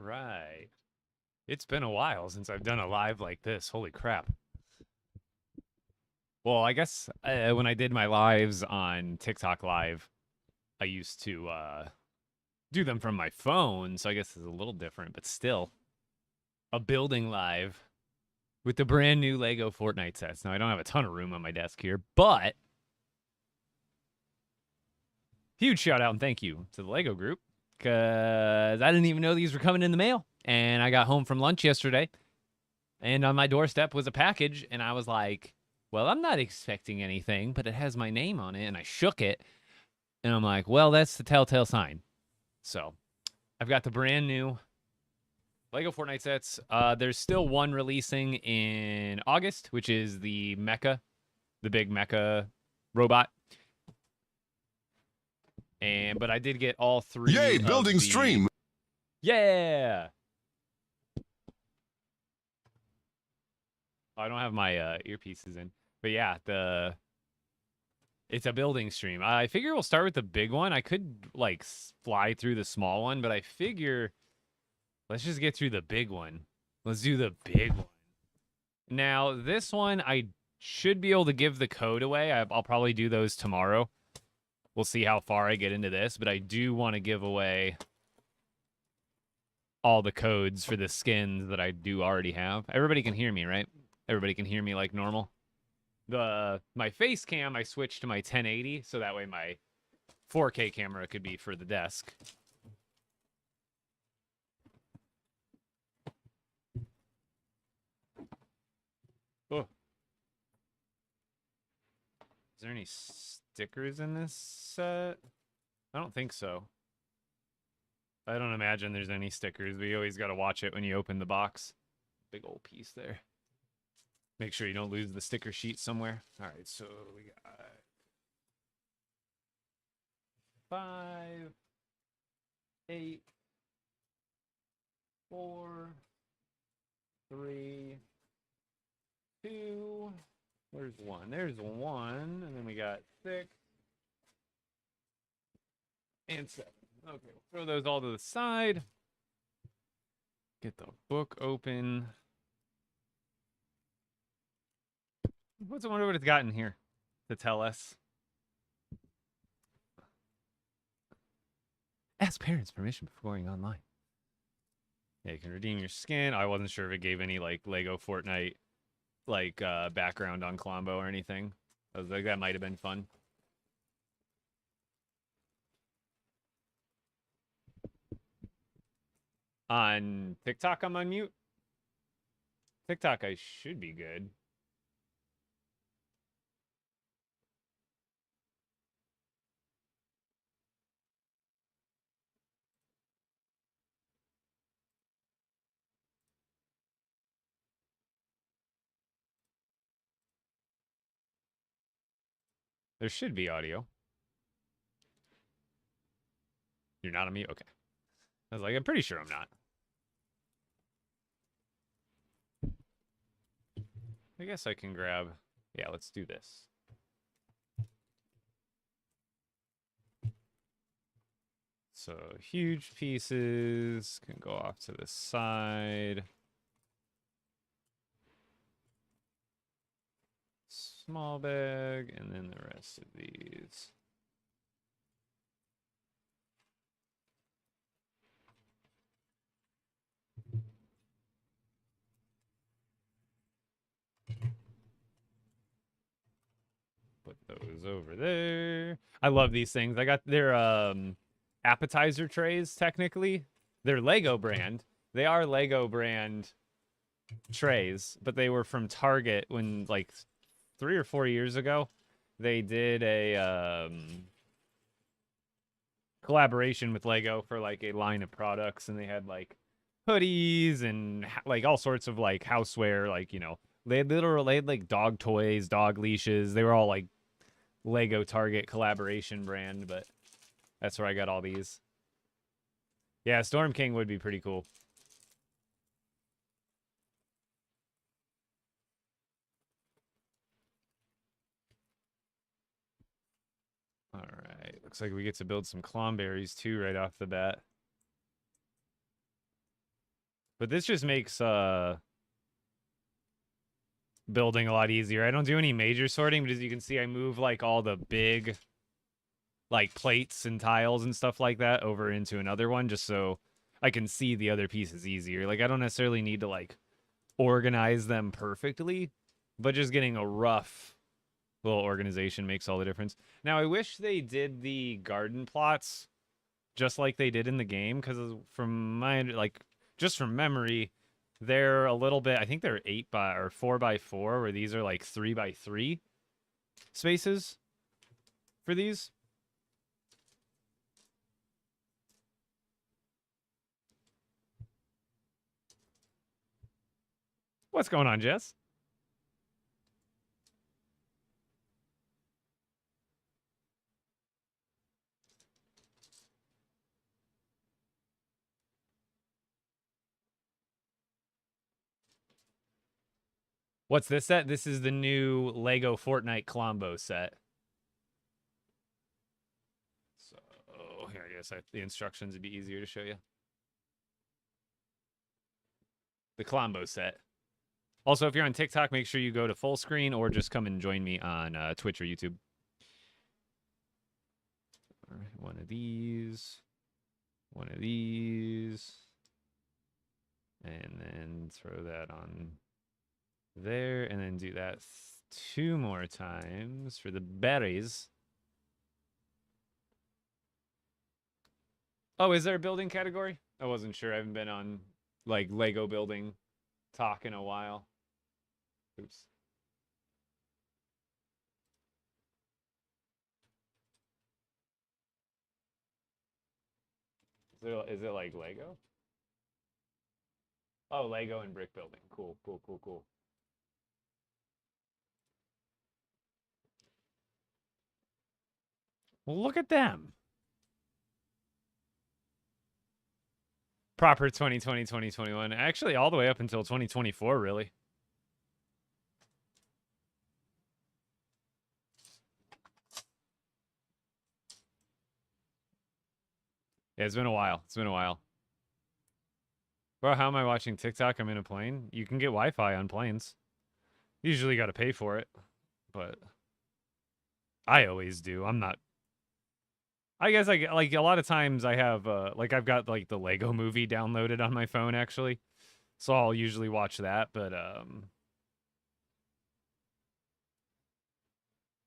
right. It's been a while since I've done a live like this. Holy crap. Well, I guess when I did my lives on TikTok Live, I used to do them from my phone, so I guess it's a little different, but still a building live with the brand new Lego Fortnite sets. Now, I don't have a ton of room on my desk here, but huge shout out and thank you to the Lego group because I didn't even know these were coming in the mail. And I got home from lunch yesterday, and on my doorstep was a package, and I was like, well, I'm not expecting anything, but it has my name on it, and I shook it, and I'm like, well, that's the telltale sign. So I've got the brand new Lego Fortnite sets. There's still one releasing in August, which is the Mecha, the big Mecha robot. But I did get all three. Yay, building stream. Yeah. I don't have my earpieces in. But yeah, it's a building stream. I figure we'll start with the big one. I could like fly through the small one, but I figure let's just get through the big one. Let's do the big one. Now, this one I should be able to give the code away. I'll probably do those tomorrow. We'll see how far I get into this, but I do want to give away all the codes for the skins that I do already have. Everybody can hear me, right? Everybody can hear me like normal. My face cam, I switched to my 1080, so that way my 4K camera could be for the desk. Oh. Is there any stickers in this set? I don't think so. I don't imagine there's any stickers. We always got to watch it when you open the box. Big old piece there. Make sure you don't lose the sticker sheet somewhere. All right, so we got 5, 8, 4, 3, 2. Where's 1? There's 1, and then we got 6 and 7. Okay, we'll throw those all to the side. Get the book open. I wonder what it's got in here to tell us. Ask parents permission before going online. Yeah, you can redeem your skin. I wasn't sure if it gave any like Lego Fortnite like background on Clombo or anything. I was like, that might have been fun. On TikTok, I'm on mute. TikTok, I should be good. There should be audio. You're not on mute? Okay. I was like, I'm pretty sure I'm not. I guess I can grab... Yeah, let's do this. So huge pieces can go off to the side. Small bag, and then the rest of these. Put those over there. I love these things. I got their appetizer trays, technically. They're Lego brand. They are Lego brand trays, but they were from Target when, like, 3 or 4 years ago. They did a collaboration with Lego for, like, a line of products, and they had, like, hoodies and, like, all sorts of, like, houseware, like, you know. They had like, dog toys, dog leashes. They were all, like, Lego Target collaboration brand, but that's where I got all these. Yeah, Storm King would be pretty cool. All right, looks like we get to build some clomberries too right off the bat. But this just makes building a lot easier. I don't do any major sorting, but as you can see, I move like all the big like plates and tiles and stuff like that over into another one just so I can see the other pieces easier. Like I don't necessarily need to like organize them perfectly, but just getting a rough little organization makes all the difference. Now I wish they did the garden plots just like they did in the game, because from my like just from memory, they're a little bit. I think they're 8 by or 4 by 4, where these are like 3 by 3 spaces for these. What's going on, Jess? What's this set? This is the new LEGO Fortnite Clombo set. So here, I guess the instructions would be easier to show you. The Clombo set. Also, if you're on TikTok, make sure you go to full screen or just come and join me on Twitch or YouTube. All right, one of these, and then throw that on there, and then do that 2 more times for the berries. Oh, is there a building category? I wasn't sure. I haven't been on like Lego building talk in a while. Oops. Is it like Lego? Oh, Lego and brick building. Cool, cool, cool, cool. Well, look at them. Proper 2020, 2021. Actually, all the way up until 2024, really. Yeah, it's been a while. It's been a while. Bro, how am I watching TikTok? I'm in a plane. You can get Wi-Fi on planes. Usually got to pay for it, but I always do. I'm not. I guess like a lot of times I have like I've got like the Lego movie downloaded on my phone actually. So I'll usually watch that, but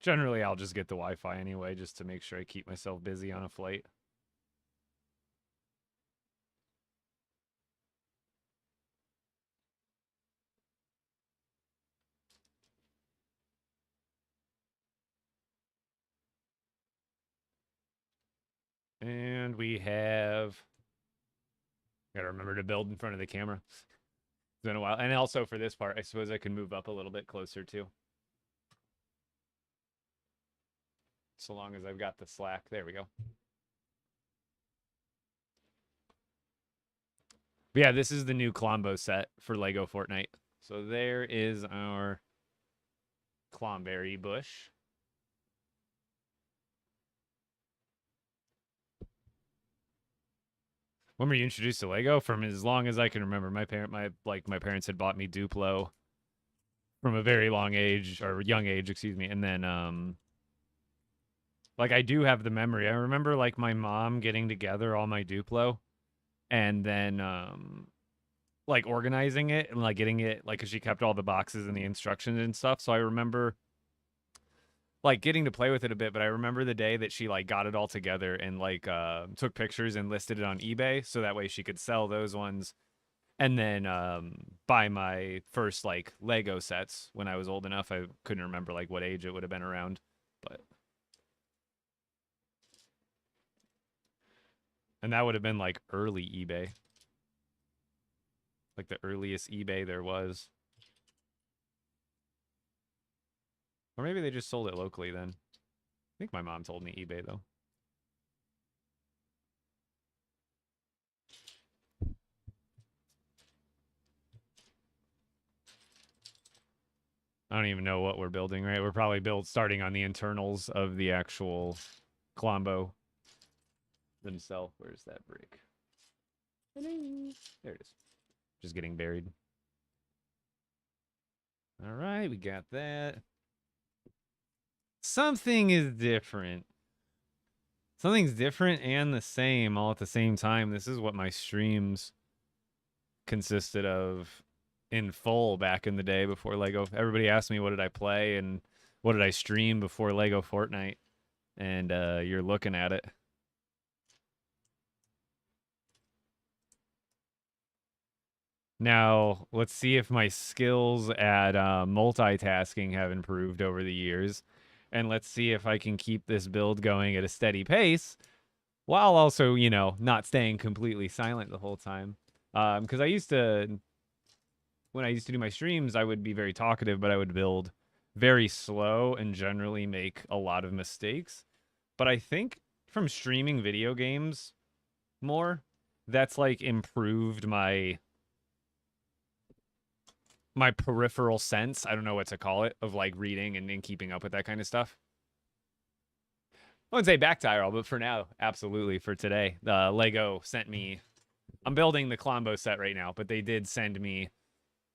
generally I'll just get the Wi-Fi anyway just to make sure I keep myself busy on a flight. And we have got to remember to build in front of the camera. It's been a while. And also for this part, I suppose I can move up a little bit closer too. So long as I've got the slack. There we go. But yeah, this is the new Clombo set for Lego Fortnite. So there is our Clomberry bush. When were you introduced to Lego? From as long as I can remember, my parents had bought me Duplo from a very young age, excuse me. And then like I do have the memory. I remember like my mom getting together all my Duplo and then like organizing it and like getting it like cuz she kept all the boxes and the instructions and stuff. So I remember like getting to play with it a bit, but I remember the day that she like got it all together and like took pictures and listed it on eBay so that way she could sell those ones and then buy my first like Lego sets when I was old enough. I couldn't remember like what age it would have been around, but and that would have been like early eBay. Like the earliest eBay there was. Or maybe they just sold it locally then. I think my mom told me eBay though. I don't even know what we're building, right? We're probably starting on the internals of the actual Clombo themselves. Where's that brick? There it is. just getting buried. All right, we got that. Something is different. Something's different and the same all at the same time. This is what my streams consisted of in full back in the day before Lego. Everybody asked me what did I play and what did I stream before Lego Fortnite, and you're looking at it. Now, let's see if my skills at multitasking have improved over the years. And let's see if I can keep this build going at a steady pace while also, you know, not staying completely silent the whole time. Because when I used to do my streams, I would be very talkative, but I would build very slow and generally make a lot of mistakes. But I think from streaming video games more, that's like improved my peripheral sense. I don't know what to call it, of like reading and keeping up with that kind of stuff. I wouldn't say back tire, but for now, absolutely. For today, Lego sent me. I'm building the Clombo set right now, but they did send me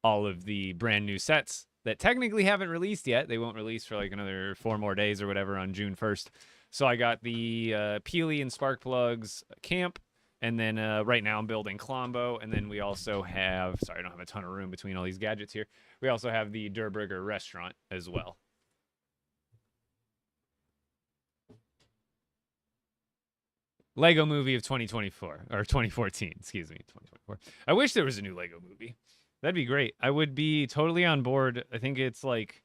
all of the brand new sets that technically haven't released yet. They won't release for like another 4 more days or whatever on June 1st. So I got the Peely and Spark Plugs camp. And then right now I'm building Clombo. And then we also have, sorry, I don't have a ton of room between all these gadgets here. We also have the Durburger restaurant as well. Lego movie of 2024 or 2014, excuse me, 2024. I wish there was a new Lego movie. That'd be great. I would be totally on board. I think it's like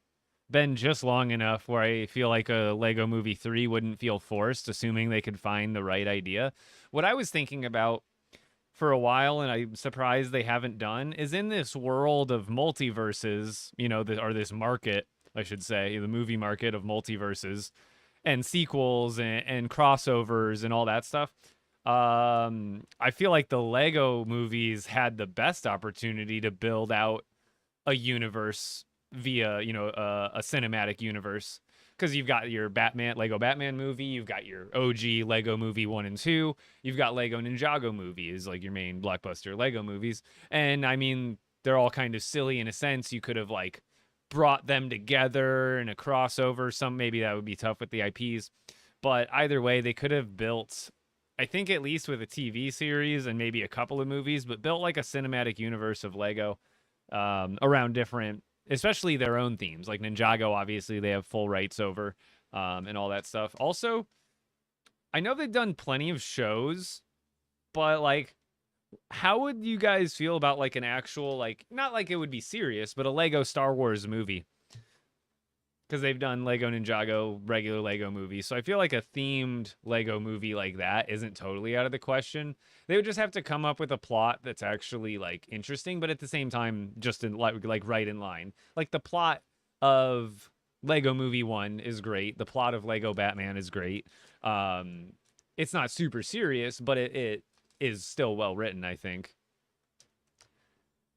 been just long enough where I feel like a Lego Movie 3 wouldn't feel forced, assuming they could find the right idea. What I was thinking about for a while, and I'm surprised they haven't done, is in this world of multiverses, you know, or this market, I should say, the movie market of multiverses and sequels and crossovers and all that stuff. I feel like the Lego movies had the best opportunity to build out a universe via, you know, a cinematic universe. Because you've got your Lego Batman movie, you've got your OG Lego movie 1 and 2, you've got Lego Ninjago movies, like your main blockbuster Lego movies. And I mean, they're all kind of silly in a sense. You could have like brought them together in a crossover. Some maybe that would be tough with the IPs. But either way, they could have built, I think at least with a TV series and maybe a couple of movies, but built like a cinematic universe of Lego around different, especially their own themes. Like Ninjago, obviously, they have full rights over and all that stuff. Also, I know they've done plenty of shows, but like, how would you guys feel about like an actual, like, not like it would be serious, but a Lego Star Wars movie? Because they've done Lego Ninjago, regular Lego movies. So I feel like a themed Lego movie like that isn't totally out of the question. They would just have to come up with a plot that's actually like interesting, but at the same time, just in like right in line. Like the plot of Lego Movie 1 is great. The plot of Lego Batman is great. It's not super serious, but it is still well written, I think.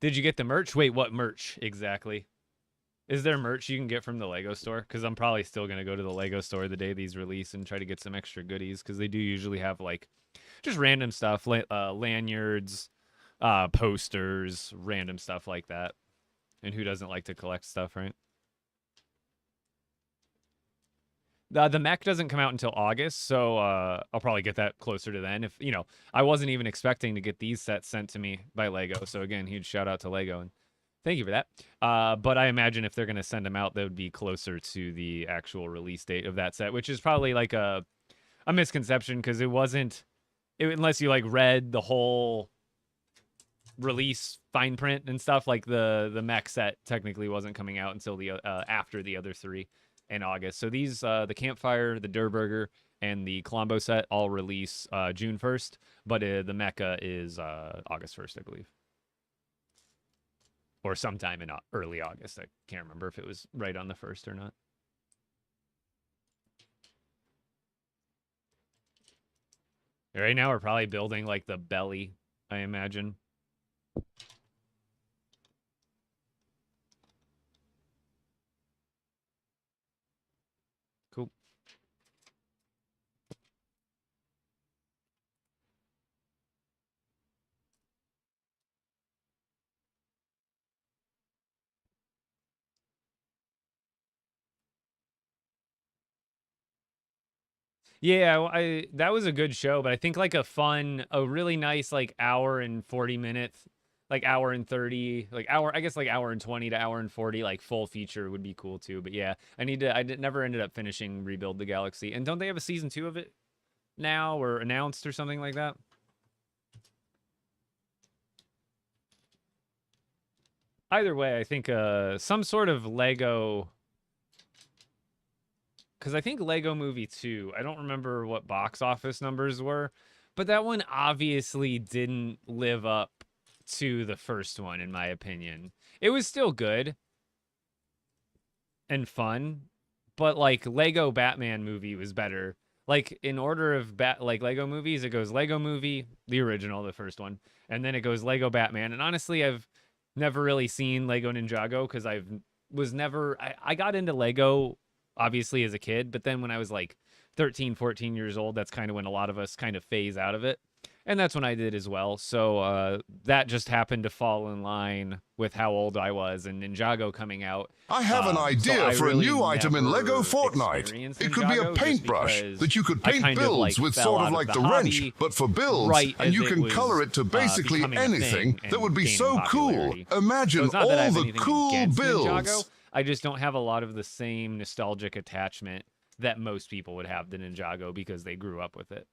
Did you get the merch? Wait, what merch exactly? Is there merch you can get from the Lego store? Because I'm probably still going to go to the Lego store the day these release and try to get some extra goodies, because they do usually have like just random stuff, lanyards, posters, random stuff like that. And who doesn't like to collect stuff, right? The mech doesn't come out until August, so I'll probably get that closer to then. If, you know, I wasn't even expecting to get these sets sent to me by Lego. So again, huge shout out to Lego, and thank you for that. But I imagine if they're going to send them out, that would be closer to the actual release date of that set, which is probably like a misconception, because it wasn't, unless you like read the whole release fine print and stuff, like the mech set technically wasn't coming out until the after the other 3 in August. So these, the Campfire, the Durburger, and the Clombo set all release June 1st, but the Mecha is August 1st, I believe. Or sometime in early August. I can't remember if it was right on the 1st or not. Right now, we're probably building like the belly, I imagine. Cool. Yeah, that was a good show, but I think like a really nice like hour and 40 minutes, like hour and 30, like hour, I guess like hour and 20 to hour and 40, like full feature would be cool too. But yeah, never ended up finishing Rebuild the Galaxy. And don't they have a season 2 of it now or announced or something like that? Either way, I think some sort of Lego, because I think Lego Movie 2, I don't remember what box office numbers were, but that one obviously didn't live up to the first one, in my opinion. It was still good and fun, but like Lego Batman movie was better. Like in order of like Lego movies, it goes Lego Movie, the original, the first one, and then it goes Lego Batman. And honestly, I've never really seen Lego Ninjago because I got into Lego obviously as a kid, but then when I was like 13, 14 years old, that's kind of when a lot of us kind of phase out of it. And that's when I did as well. So that just happened to fall in line with how old I was and Ninjago coming out. I have an idea for a new item in LEGO Fortnite. It could be a paintbrush that you could paint builds with sort of like the wrench, but for builds, and you can color it to basically anything. That would be so cool. Imagine all the cool builds. Ninjago, I just don't have a lot of the same nostalgic attachment that most people would have to Ninjago because they grew up with it.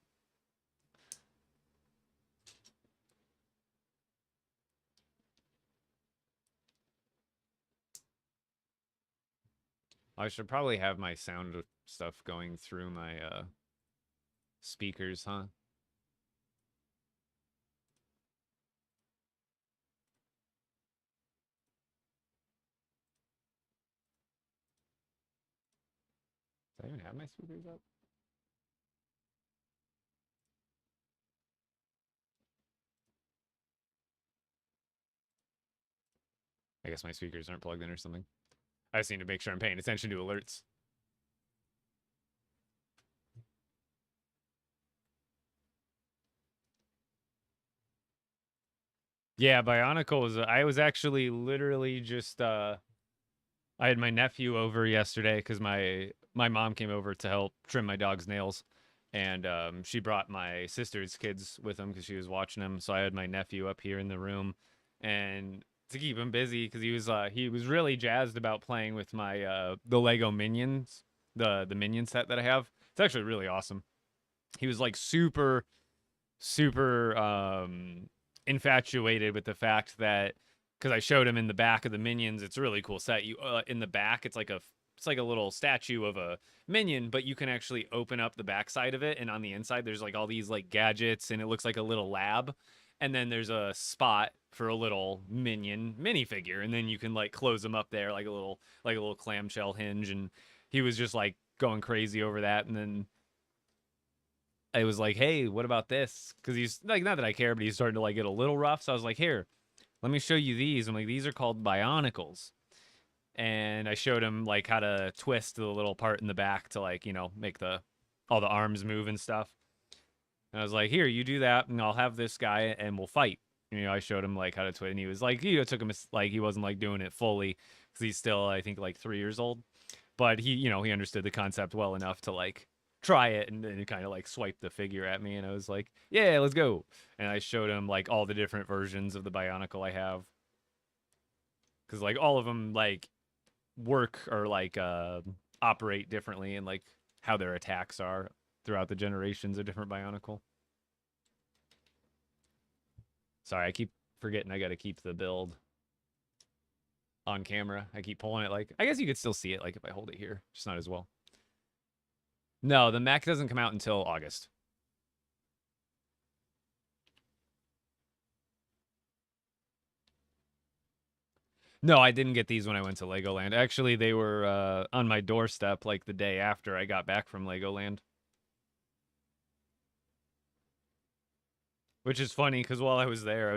I should probably have my sound stuff going through my speakers, huh? Do I even have my speakers up? I guess my speakers aren't plugged in or something. I just need to make sure I'm paying attention to alerts. Yeah, Bionicles. I was actually literally just I had my nephew over yesterday because my mom came over to help trim my dog's nails, and she brought my sister's kids with them because she was watching them. So I had my nephew up here in the room, and to keep him busy because he was really jazzed about playing with my the Lego Minions, the Minion set that I have. It's actually really awesome. He was like super infatuated with the fact that because I showed him in the back of the Minions, it's a really cool set. You in the back, it's like a little statue of a minion, but you can actually open up the backside of it, and on the inside there's like all these like gadgets, and it looks like a little lab. And then there's a spot for a little minion minifigure, and then you can like close them up there like a little clamshell hinge. And he was just like going crazy over that. And then I was like, hey, what about this? Because he's like, not that I care, but he's starting to like get a little rough. So I was like, here, let me show you these. I'm like, these are called Bionicles. And I showed him like how to twist the little part in the back to like, make all the arms move and stuff. And I was like, here, you do that, and I'll have this guy, and we'll fight. I showed him like how to twist, and he was like, it took him like he wasn't like doing it fully because he's still, I think, like 3 years old. But he understood the concept well enough to like try it and then kind of like swipe the figure at me, and I was like, yeah, let's go. And I showed him like all the different versions of the Bionicle I have because like all of them like work or like operate differently and like how their attacks are throughout the generations of different Bionicle. Sorry, I keep forgetting I got to keep the build on camera. I keep pulling it like, I guess you could still see it like if I hold it here, just not as well. No, the mech doesn't come out until August. No, I didn't get these when I went to Legoland. Actually, they were on my doorstep like the day after I got back from Legoland. Which is funny because while I was there,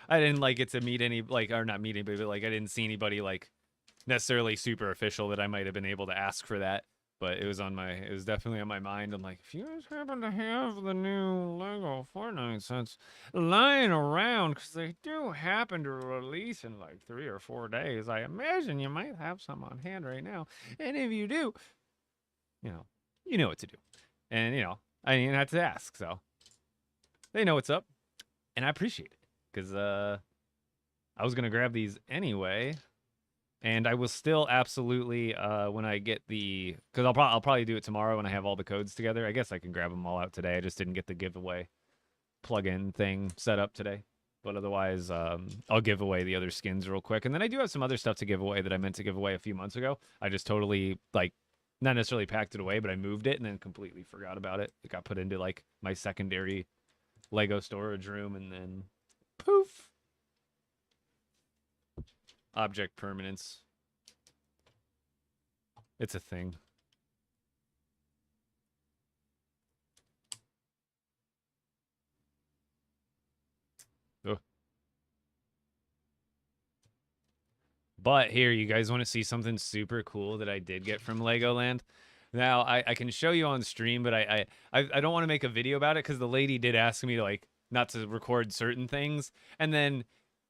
I didn't like get to meet any like or not meet anybody, but like I didn't see anybody like necessarily super official that I might have been able to ask for that. But it was definitely on my mind. I'm like, if you guys happen to have the new Lego Fortnite sets lying around, because they do happen to release in like 3 or 4 days, I imagine you might have some on hand right now. And if you do, you know what to do. And, I didn't even have to ask. So they know what's up. And I appreciate it. Because I was going to grab these anyway. And I will still absolutely, when I get the... Because I'll probably do it tomorrow when I have all the codes together. I guess I can grab them all out today. I just didn't get the giveaway plug-in thing set up today. But otherwise, I'll give away the other skins real quick. And then I do have some other stuff to give away that I meant to give away a few months ago. I just totally, like, not necessarily packed it away, but I moved it and then completely forgot about it. It got put into, like, my secondary Lego storage room, and then poof. Object permanence. It's a thing. Ugh. But here, you guys want to see something super cool that I did get from Legoland? Now, I can show you on stream, but I don't want to make a video about it because the lady did ask me to, like, not to record certain things. And then,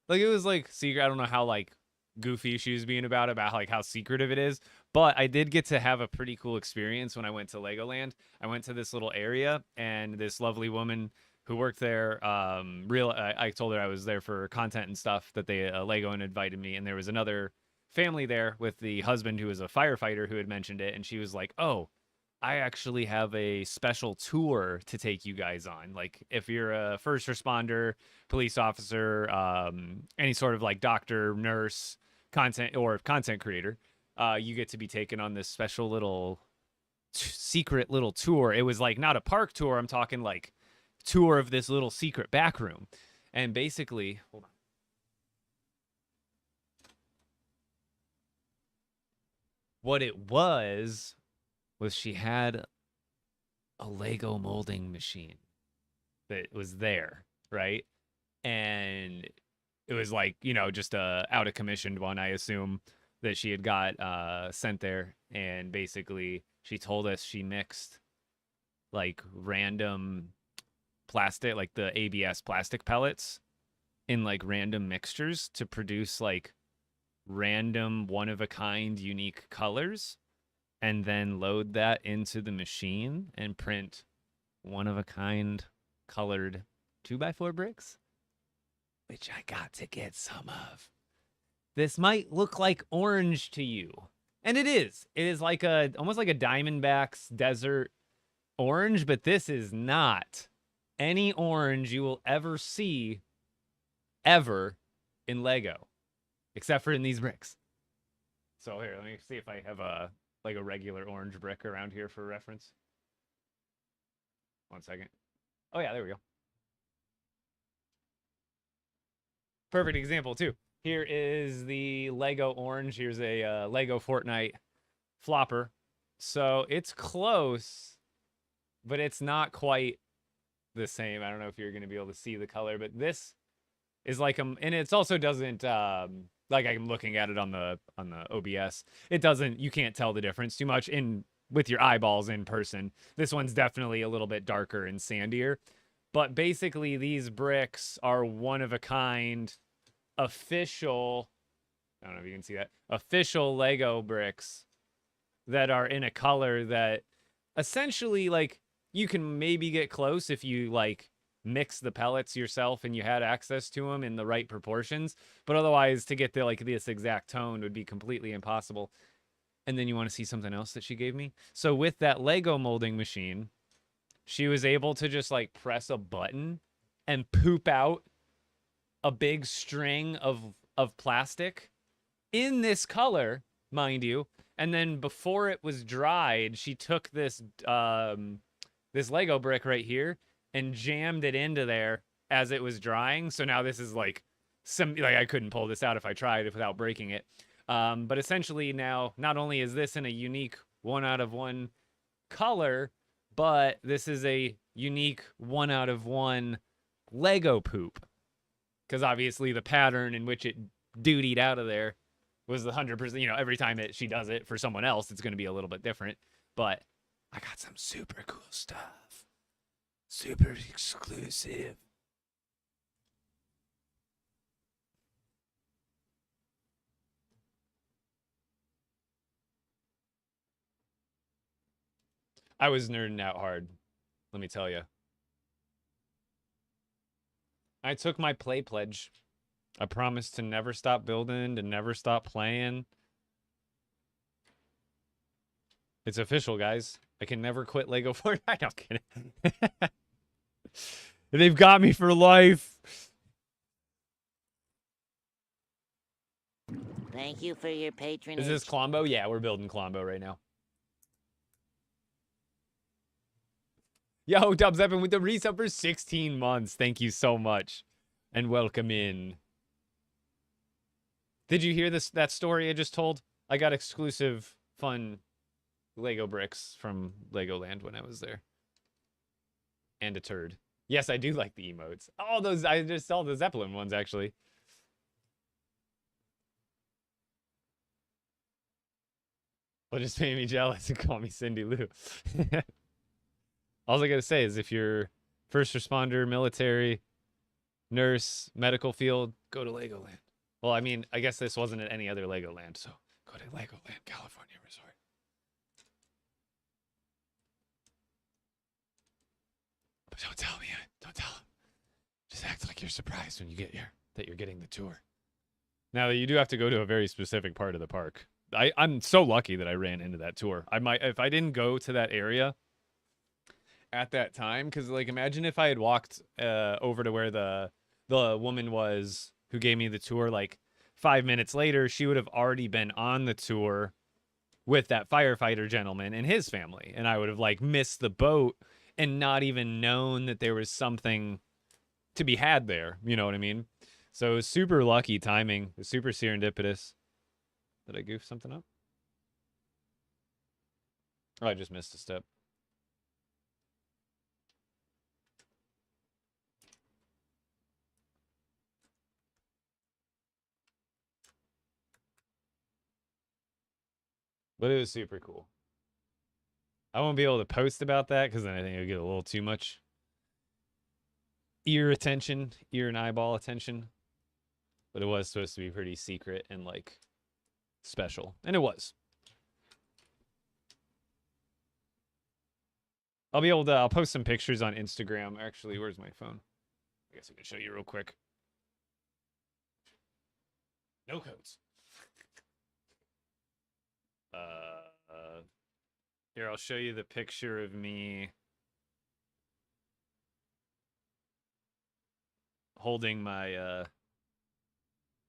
like, it was, like, secret. I don't know how, like, goofy she was being about like, how secretive it is. But I did get to have a pretty cool experience when I went to Legoland. I went to this little area, and this lovely woman who worked there, I told her I was there for content and stuff, that they, Lego invited me, and there was another family there with the husband who was a firefighter who had mentioned it, and she was like, oh, I actually have a special tour to take you guys on. Like, if you're a first responder, police officer, any sort of, like, doctor, nurse, content creator, you get to be taken on this special little secret little tour. It was, like, not a park tour. I'm talking, like, tour of this little secret back room. And basically, hold on. What it was she had a Lego molding machine that was there, right? And it was, like, just a out of commissioned one, I assume, that she had got sent there. And basically, she told us she mixed, like, random plastic, like the ABS plastic pellets, in, like, random mixtures to produce, like, random one-of-a-kind unique colors, and then load that into the machine and print one-of-a-kind colored 2x4 bricks, which I got to get some of. This might look like orange to you, and it is. It is like almost like a Diamondback's desert orange, but this is not any orange you will ever see ever in Lego, except for in these bricks. So here, let me see if I have a regular orange brick around here for reference. 1 second. Oh yeah, there we go. Perfect example too. Here is the Lego orange. Here's a Lego Fortnite flopper. So it's close, but it's not quite the same. I don't know if you're going to be able to see the color, but this is like, and it also doesn't, like, I'm looking at it on the OBS. It doesn't, you can't tell the difference too much with your eyeballs in person. This one's definitely a little bit darker and sandier. But basically, these bricks are one of a kind, official, I don't know if you can see that, official Lego bricks that are in a color that essentially, like, you can maybe get close if you, like, mix the pellets yourself and you had access to them in the right proportions, but otherwise to get this exact tone would be completely impossible. And then you want to see something else that she gave me? So with that Lego molding machine, she was able to just, like, press a button and poop out a big string of plastic in this color, mind you. And then before it was dried, she took this this Lego brick right here and jammed it into there as it was drying. So now this is like I couldn't pull this out if I tried it without breaking it. But essentially now, not only is this in a unique 1 out of 1 color, but this is a unique 1 out of 1 Lego poop. Because obviously the pattern in which it dutied out of there was the 100%, every time she does it for someone else, it's going to be a little bit different. But I got some super cool stuff. Super exclusive. I was nerding out hard, let me tell you. I took my play pledge. I promised to never stop building, to never stop playing. It's official, guys. I can never quit LEGO Fortnite. I'm kidding. They've got me for life. Thank you for your patronage. Is this Clombo? Yeah, we're building Clombo right now. Yo, Dubs Evan with the resub for 16 months. Thank you so much. And welcome in. Did you hear that story I just told? I got exclusive, fun Lego bricks from Legoland when I was there. And a turd. Yes, I do like the emotes. Oh, those, I just saw the Zeppelin ones, actually. Well, just made me jealous and call me Cindy Lou. All I gotta say is if you're first responder, military, nurse, medical field, go to Legoland. Well, I mean, I guess this wasn't at any other Legoland, so go to Legoland, California Resort. But don't tell me, don't tell them. Just act like you're surprised when you get here that you're getting the tour. Now, you do have to go to a very specific part of the park. I'm so lucky that I ran into that tour. I might, if I didn't go to that area at that time, because like imagine if I had walked over to where the woman was who gave me the tour, like 5 minutes later, she would have already been on the tour with that firefighter gentleman and his family, and I would have like missed the boat and not even known that there was something to be had there. You know what I mean? So it was super lucky timing. It was super serendipitous. Did I goof something up? Oh, I just missed a step. But it was super cool. I won't be able to post about that because then I think it'll get a little too much ear attention, ear and eyeball attention. But it was supposed to be pretty secret and like special. And it was. I'll post some pictures on Instagram. Actually, where's my phone? I guess I can show you real quick. No codes. Here, I'll show you the picture of me holding my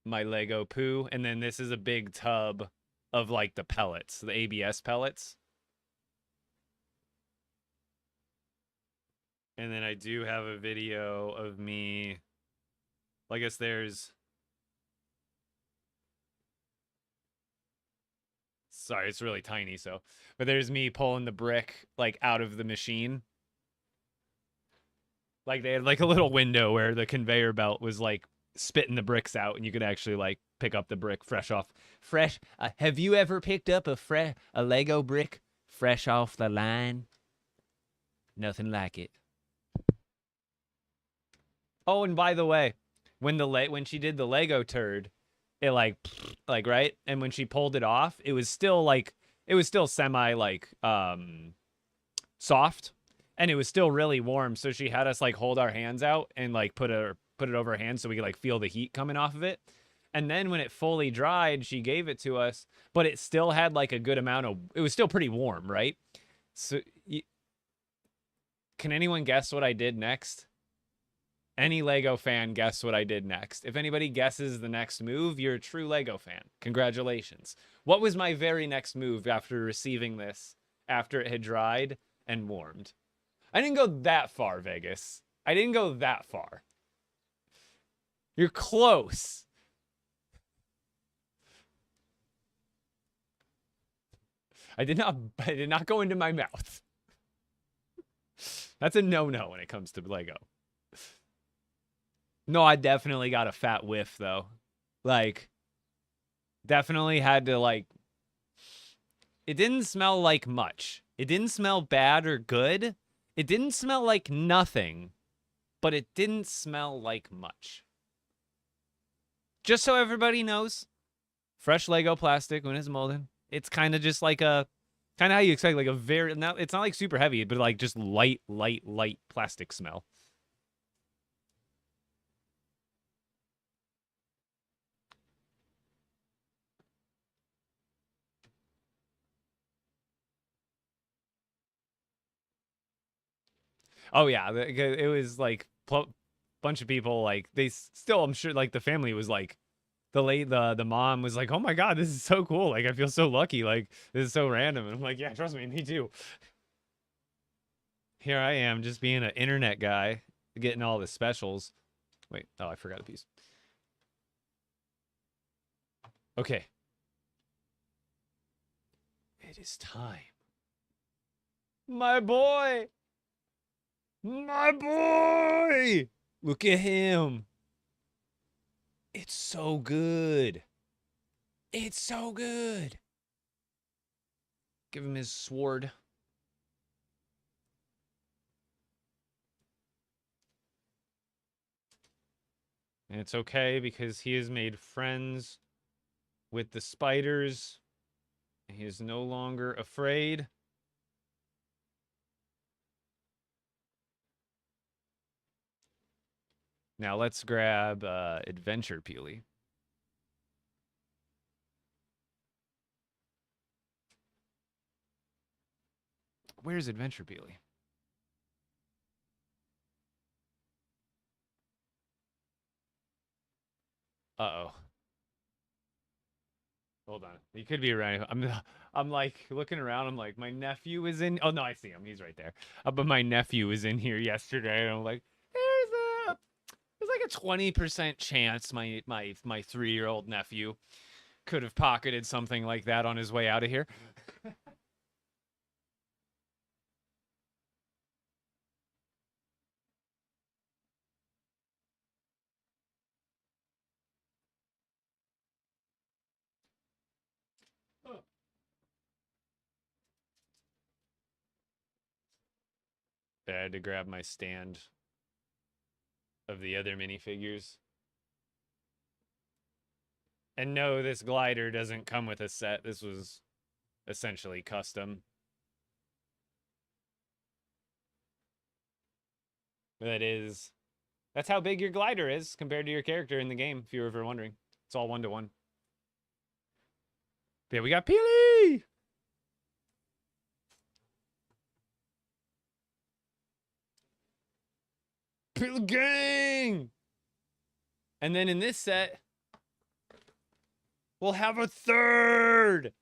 my Lego poo, and then this is a big tub of like the pellets, the ABS pellets. And then I do have a video of me, I guess there's, sorry, it's really tiny, so, but there's me pulling the brick like out of the machine. Like they had like a little window where the conveyor belt was like spitting the bricks out, and you could actually like pick up the brick fresh. Have you ever picked up a Lego brick fresh off the line? Nothing like it. Oh, and by the way, when she did the Lego turd, it like right, and when she pulled it off, it was still semi like soft, and it was still really warm. So she had us like hold our hands out and like put it over our hands so we could like feel the heat coming off of it. And then when it fully dried, she gave it to us, but it still had like a good amount of, it was still pretty warm, right? So can anyone guess what I did next? Any Lego fan guess what I did next? If anybody guesses the next move, you're a true Lego fan. Congratulations. What was my very next move after receiving this, after it had dried and warmed? I didn't go that far, Vegas. I didn't go that far. You're close. I did not go into my mouth. That's a no-no when it comes to Lego. No, I definitely got a fat whiff, though. Like, definitely had to, like... It didn't smell like much. It didn't smell bad or good. It didn't smell like nothing. But it didn't smell like much. Just so everybody knows, fresh Lego plastic when it's molded, it's kind of just like a Kind of how you expect, like a very, not, it's not like super heavy, but like just light plastic smell. Oh yeah, it was like bunch of people, like they still, I'm sure, like the family was like, the mom was like, oh my god, this is so cool, like I feel so lucky, like this is so random, and I'm like, yeah, trust me too. Here I am just being an internet guy, getting all the specials. Wait, oh, I forgot a piece. Okay, it is time. My boy, my boy, look at him. It's so good. It's so good. Give him his sword. And it's okay because he has made friends with the spiders. He is no longer afraid. Now let's grab Adventure Peely. Where's Adventure Peely? Uh-oh. Hold on. He could be around. I'm like looking around. I'm like, my nephew is in. Oh no, I see him. He's right there. But my nephew was in here yesterday, and I'm like, there's like a 20% chance my 3-year-old nephew could have pocketed something like that on his way out of here. I had to grab my stand of the other minifigures. And no, this glider doesn't come with a set. This was essentially custom. That's how big your glider is compared to your character in the game, if you were ever wondering. It's all 1-to-1. Yeah, we got Peely! Peely gang! And then in this set, we'll have a third!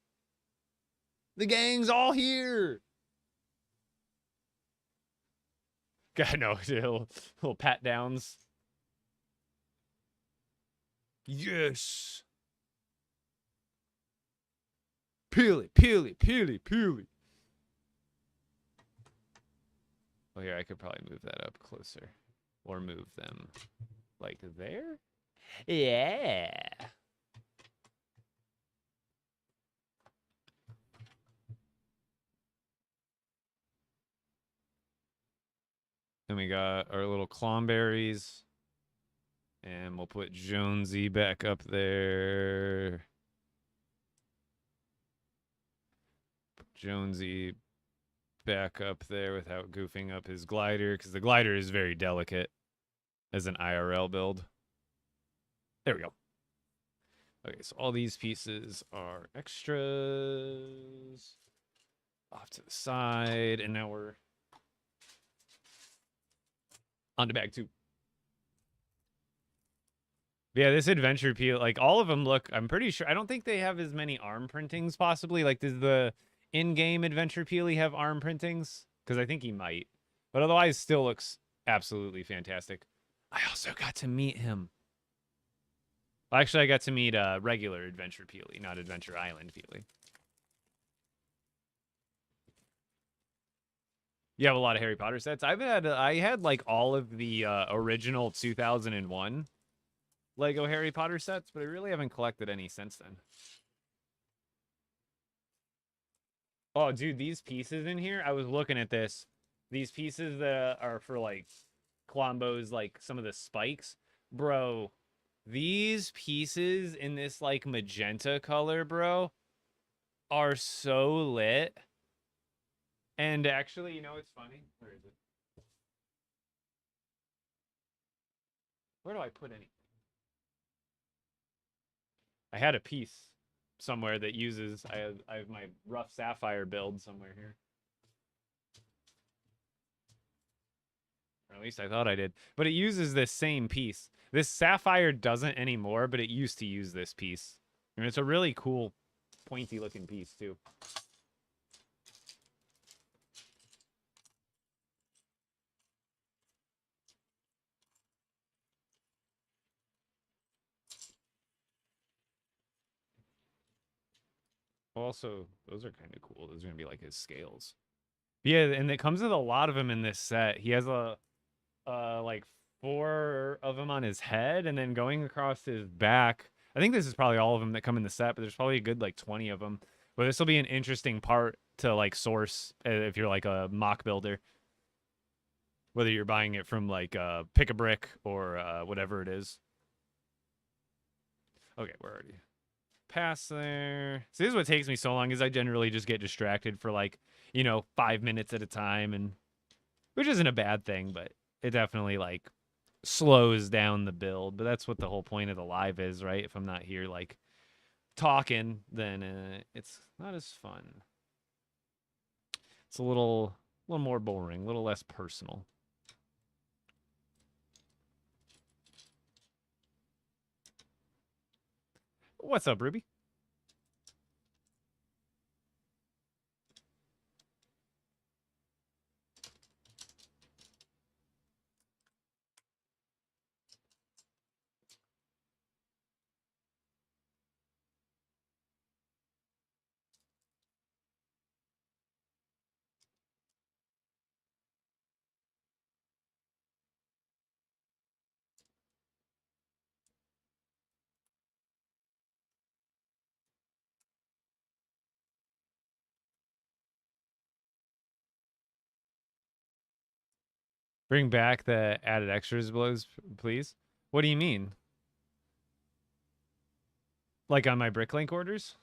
The gang's all here! God, no, little pat downs. Yes! Peely, Peely, Peely, Peely. Oh, here, I could probably move that up closer. Or move them like there? Yeah! Then we got our little Clomberries. And we'll put Jonesy back up there. Put Jonesy back up there without goofing up his glider, because the glider is very delicate as an IRL build. There we go. Okay, so all these pieces are extras. Off to the side, and now we're on to bag 2. Yeah, this Adventure Peel, like all of them look, I'm pretty sure, I don't think they have as many arm printings possibly. Like, does the in-game Adventure Peely have arm printings? Because I think he might. But otherwise, still looks absolutely fantastic. I also got to meet him. Well, actually, I got to meet regular Adventure Peely, not Adventure Island Peely. You have a lot of Harry Potter sets. I had like all of the original 2001 Lego Harry Potter sets, but I really haven't collected any since then. Oh, dude, these pieces in here, I was looking at this. These pieces that are for like Clombo's, like some of the spikes. Bro, these pieces in this like magenta color, bro, are so lit. And actually, you know, it's funny. Where is it? Where do I put any? I had a piece somewhere that uses. I have my rough sapphire build somewhere here. Or at least I thought I did. But it uses this same piece. This sapphire doesn't anymore, but it used to use this piece. And it's a really cool, pointy looking piece too. Also, those are kind of cool. Those are going to be like his scales. Yeah, and it comes with a lot of them in this set. He has like 4 of them on his head, and then going across his back. I think this is probably all of them that come in the set, but there's probably a good like 20 of them. But this will be an interesting part to like source if you're like a mock builder. Whether you're buying it from like Pick a Brick or whatever it is. Okay, we're already past there. So this is what takes me so long is I generally just get distracted for like, you know, 5 minutes at a time, and which isn't a bad thing, but it definitely like slows down the build. But that's what the whole point of the live is, right? If I'm not here like talking, then it's not as fun. It's a little more boring, a little less personal. What's up, Ruby? Bring back the added extras blows, please. What do you mean? Like on my Bricklink orders?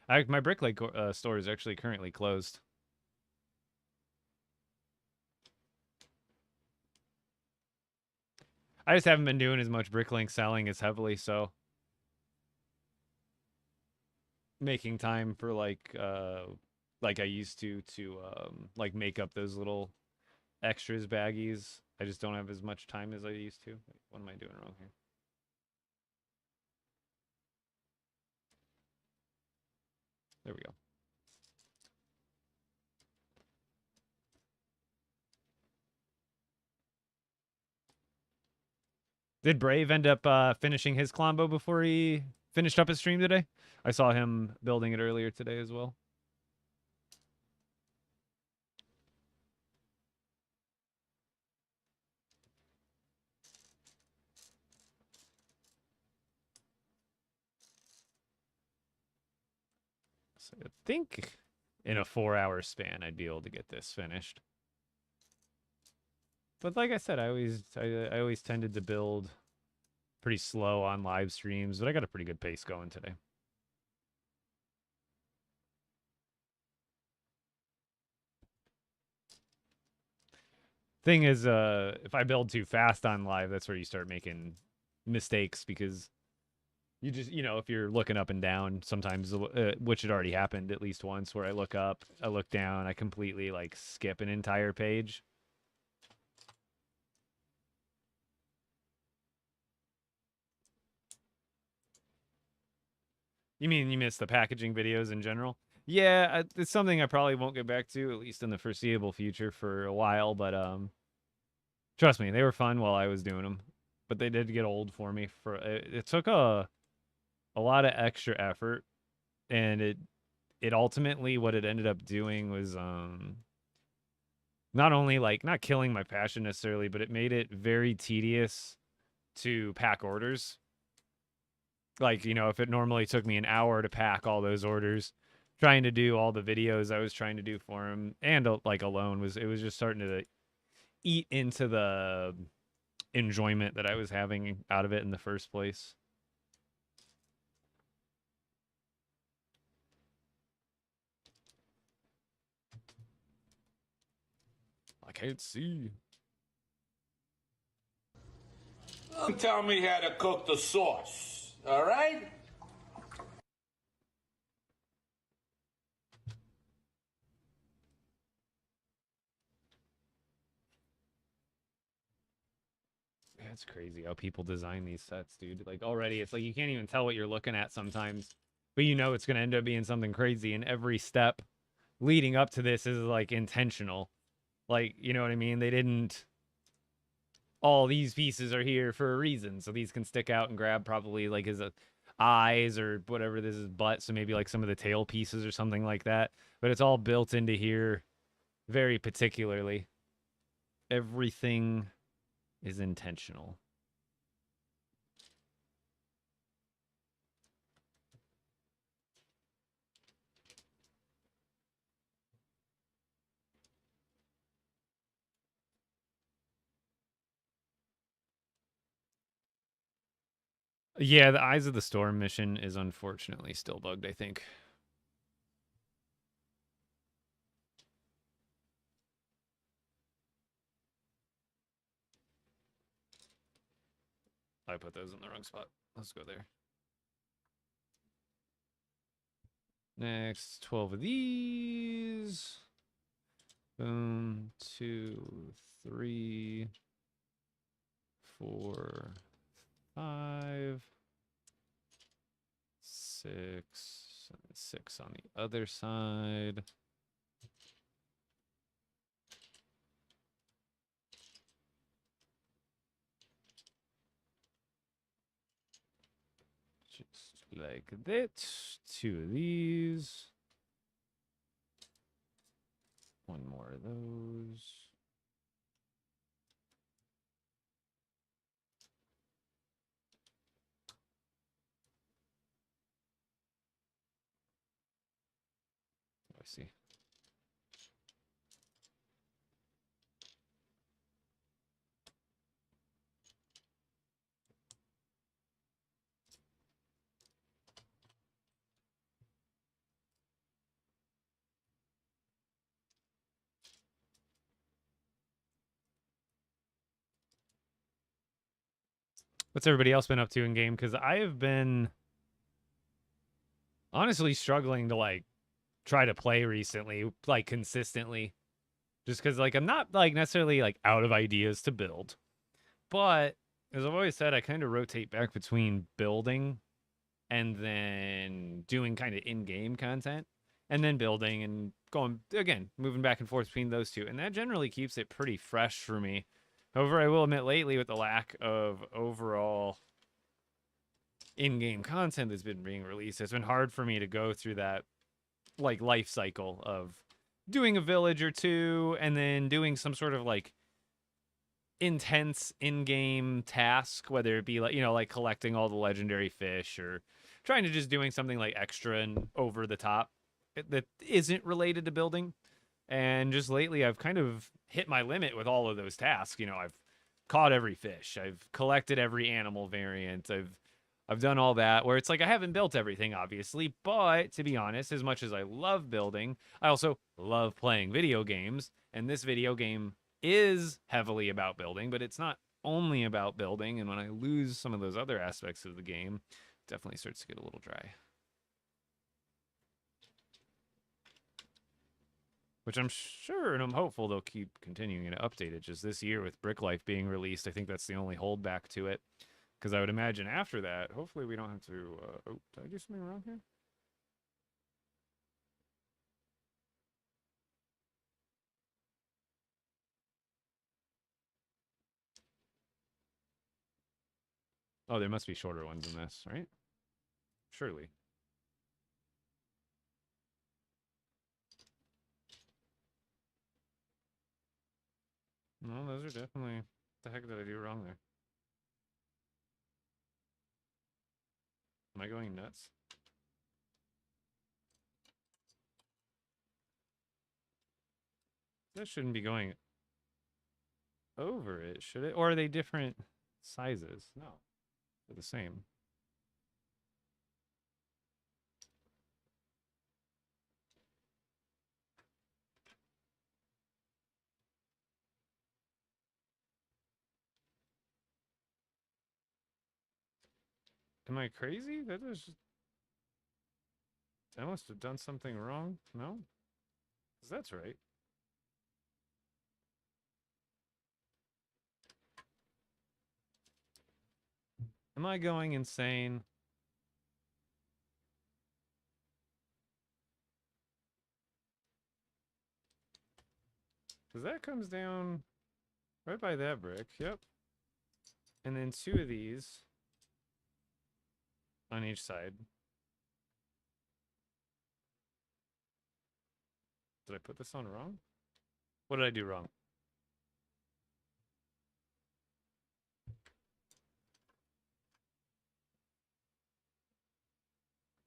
My Bricklink store is actually currently closed. I just haven't been doing as much Bricklink selling as heavily, so making time for like I used to like make up those little extras baggies. I just don't have as much time as I used to. Wait, what am I doing wrong here? There we go. Did Brave end up finishing his Clombo before he finished up his stream today? I saw him building it earlier today as well. So I think in a 4-hour span, I'd be able to get this finished. But like I said, I always tended to build pretty slow on live streams, but I got a pretty good pace going today. Thing is, if I build too fast on live, that's where you start making mistakes because you just, you know, if you're looking up and down, sometimes, which had already happened at least once, where I look up, I look down, I completely like skip an entire page. You mean you missed the packaging videos in general? Yeah, it's something I probably won't get back to, at least in the foreseeable future for a while, but trust me, they were fun while I was doing them, but they did get old for me. It took a lot of extra effort, and it ultimately what it ended up doing was not only like not killing my passion necessarily, but it made it very tedious to pack orders. Like, you know, if it normally took me an hour to pack all those orders, trying to do all the videos I was trying to do for him and like alone was just starting to eat into the enjoyment that I was having out of it in the first place. can't see. Tell me how to cook the sauce, all right? That's crazy how people design these sets, dude. Like, already, it's like you can't even tell what you're looking at sometimes. But you know it's going to end up being something crazy, and every step leading up to this is, like, intentional. Like, you know what I mean? They didn't... All these pieces are here for a reason, so these can stick out and grab probably, like, his eyes or whatever this is, butt, so maybe, like, some of the tail pieces or something like that. But it's all built into here very particularly. Everything is intentional. Yeah, the Eyes of the Storm mission is unfortunately still bugged, I think. I put those in the wrong spot. Let's go there. Next, 12 of these. Boom. 2, 3, 4, 5, 6. 6 on the other side. Just like that. 2 of these. 1 more of those. I see. What's everybody else been up to in game? Because I have been honestly struggling to, like, try to play recently, like, consistently. Just because, like, I'm not, like, necessarily, like, out of ideas to build. But, as I've always said, I kind of rotate back between building and then doing kind of in-game content. And then building and going, again, moving back and forth between those two. And that generally keeps it pretty fresh for me. However, I will admit lately, with the lack of overall in-game content that's been being released, it's been hard for me to go through that, like, life cycle of doing a village or two and then doing some sort of, like, intense in-game task, whether it be, like, you know, like collecting all the legendary fish or trying to just doing something like extra and over the top that isn't related to building. And just lately, I've kind of hit my limit with all of those tasks. You know, I've caught every fish. I've collected every animal variant. I've done all that, where it's like I haven't built everything, obviously. But to be honest, as much as I love building, I also love playing video games. And this video game is heavily about building, but it's not only about building. And when I lose some of those other aspects of the game, it definitely starts to get a little dry. Which I'm sure and I'm hopeful they'll keep continuing to update it. Just this year with Brick Life being released, I think that's the only holdback to it. Because I would imagine after that, hopefully we don't have to... oh, did I do something wrong here? Oh, there must be shorter ones than this, right? Surely. No, those are definitely... What the heck did I do wrong there? Am I going nuts? That shouldn't be going over it, should it? Or are they different sizes? No, they're the same. Am I crazy? I must have done something wrong. No? 'Cause that's right. Am I going insane? Because that comes down right by that brick. Yep. And then 2 of these on each side. Did I put this on wrong? What did I do wrong?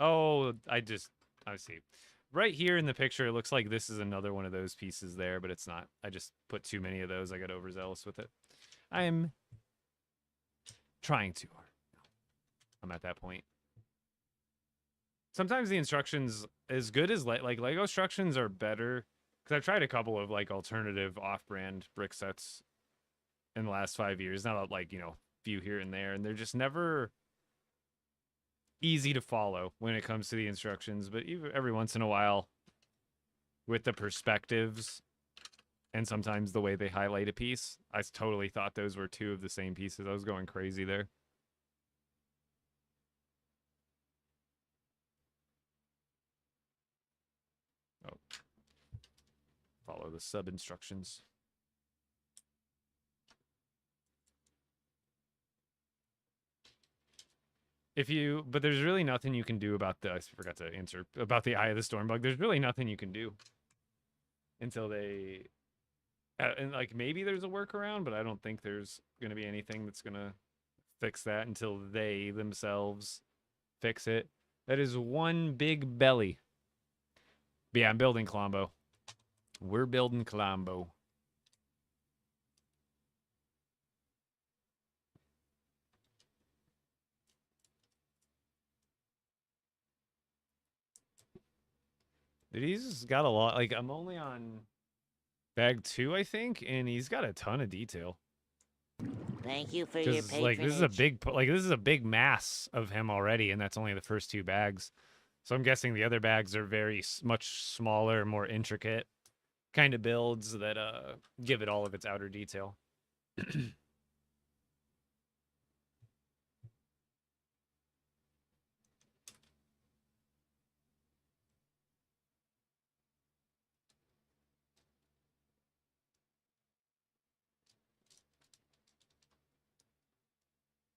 Oh, I see. Right here in the picture, it looks like this is another one of those pieces there, but it's not. I just put too many of those. I got overzealous with it. I'm trying too hard. I'm at that point. Sometimes the instructions, as good as like Lego instructions, are better. Because I've tried a couple of like alternative off-brand brick sets in the last 5 years. Not like, few here and there, and they're just never easy to follow when it comes to the instructions. But even every once in a while, with the perspectives and sometimes the way they highlight a piece, I totally thought those were 2 of the same pieces. I was going crazy there. Oh. Follow the sub instructions. But there's really nothing you can do about I forgot to answer about the Eye of the Storm bug. There's really nothing you can do until they, and like maybe there's a workaround, but I don't think there's going to be anything that's going to fix that until they themselves fix it. That is one big belly. But yeah, I'm building Clombo. We're building Clombo. Dude, he's got a lot. Like, I'm only on bag 2, I think, and he's got a ton of detail. Thank you for your patronage. Like, this is a big mass of him already, and that's only the first 2 bags. So I'm guessing the other bags are very much smaller, more intricate kind of builds that give it all of its outer detail.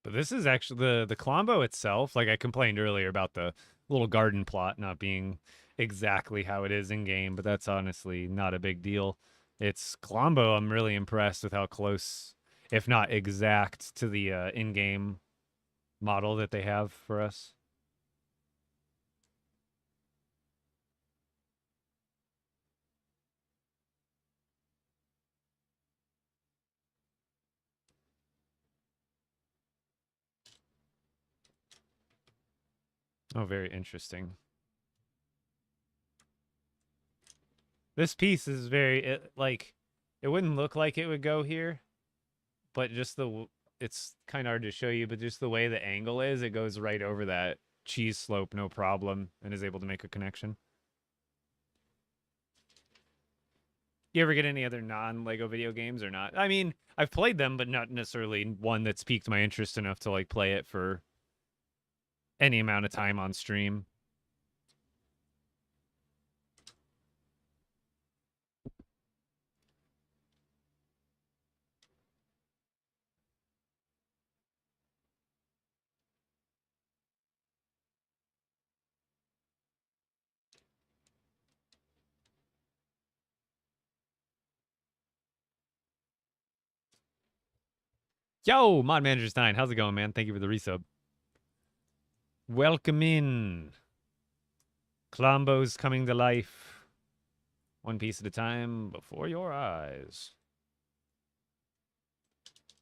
But this is actually the Clombo itself. Like I complained earlier about the little garden plot not being exactly how it is in game, but that's honestly not a big deal. It's Clombo. I'm really impressed with how close, if not exact, to the in-game model that they have for us. Oh, very interesting. This piece is very, like, it wouldn't look like it would go here, but just it's kind of hard to show you, but just the way the angle is, it goes right over that cheese slope, no problem, and is able to make a connection. You ever get any other non-Lego video games or not? I mean, I've played them, but not necessarily one that's piqued my interest enough to, like, play it for any amount of time on stream. Yo, Mod Manager Stein, how's it going, man? Thank you for the resub. Welcome in. Clombo's coming to life. One piece at a time before your eyes.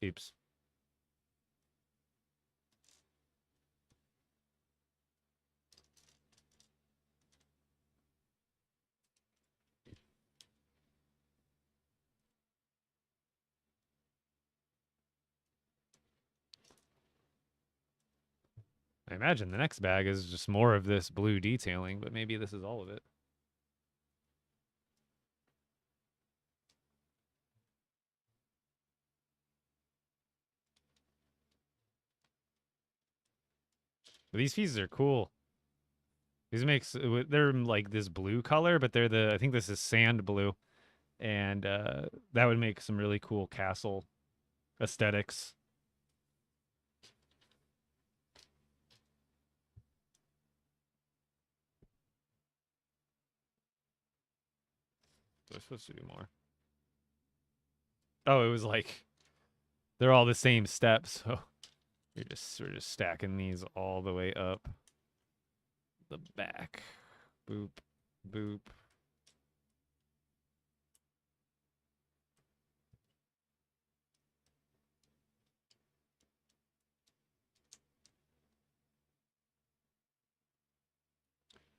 Oops. I imagine the next bag is just more of this blue detailing, but maybe this is all of it. But these pieces are cool. These they're like this blue color, but I think this is sand blue. And that would make some really cool castle aesthetics. They're supposed to do more. Oh, it was like they're all the same steps. So we're just stacking these all the way up the back. Boop, boop.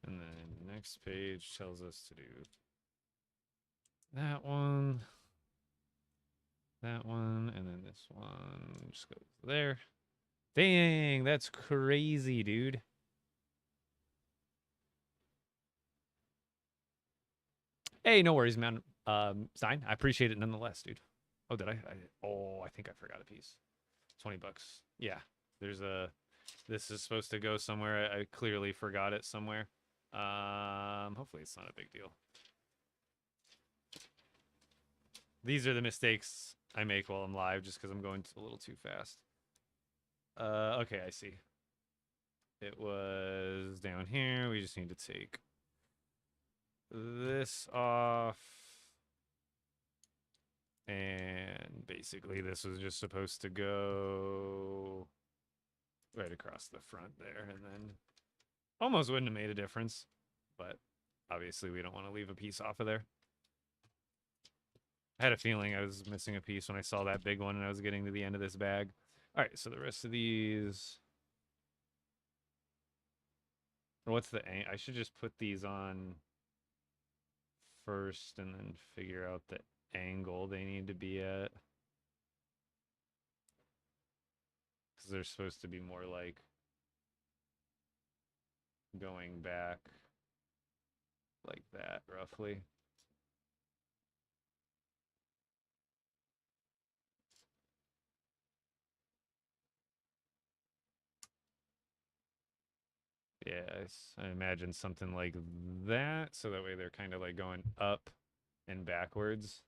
And then the next page tells us to do that one, and then this one just goes there. Dang, that's crazy, dude. Hey, no worries, man. Stein, I appreciate it nonetheless, dude. Oh, did I? I think I forgot a piece. $20. Yeah, this is supposed to go somewhere. I clearly forgot it somewhere. Hopefully it's not a big deal. These are the mistakes I make while I'm live just because I'm going a little too fast. Okay, I see. It was down here. We just need to take this off. And basically this was just supposed to go right across the front there, and then almost wouldn't have made a difference, but obviously we don't want to leave a piece off of there. I had a feeling I was missing a piece when I saw that big one and I was getting to the end of this bag. All right, so the rest of these... What's the... I should just put these on first and then figure out the angle they need to be at. Because they're supposed to be more like going back like that, roughly. Yeah, I imagine something like that, so that way they're kind of like going up and backwards.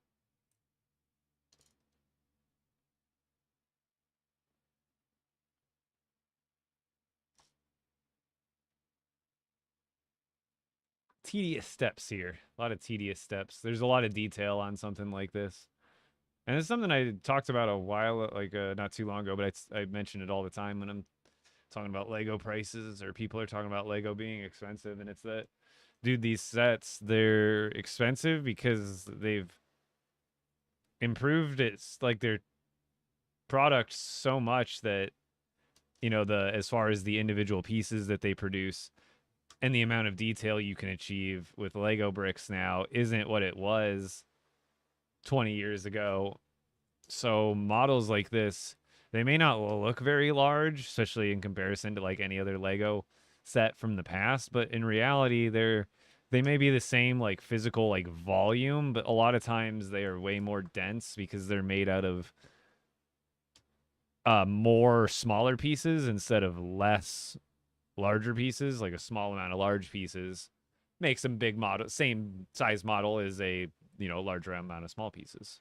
Tedious steps here. A lot of tedious steps. There's a lot of detail on something like this. And it's something I talked about a while, not too long ago, but I mention it all the time when I'm talking about Lego prices, or people are talking about Lego being expensive. And it's that, dude, these sets, they're expensive because they've improved it's like their product so much that, you know, as far as the individual pieces that they produce and the amount of detail you can achieve with Lego bricks now isn't what it was 20 years ago. So models like this, they may not look very large, especially in comparison to like any other Lego set from the past, but in reality they may be the same like physical like volume, but a lot of times they are way more dense because they're made out of more smaller pieces instead of less larger pieces. Like a small amount of large pieces makes them big model, same size model as a, you know, larger amount of small pieces.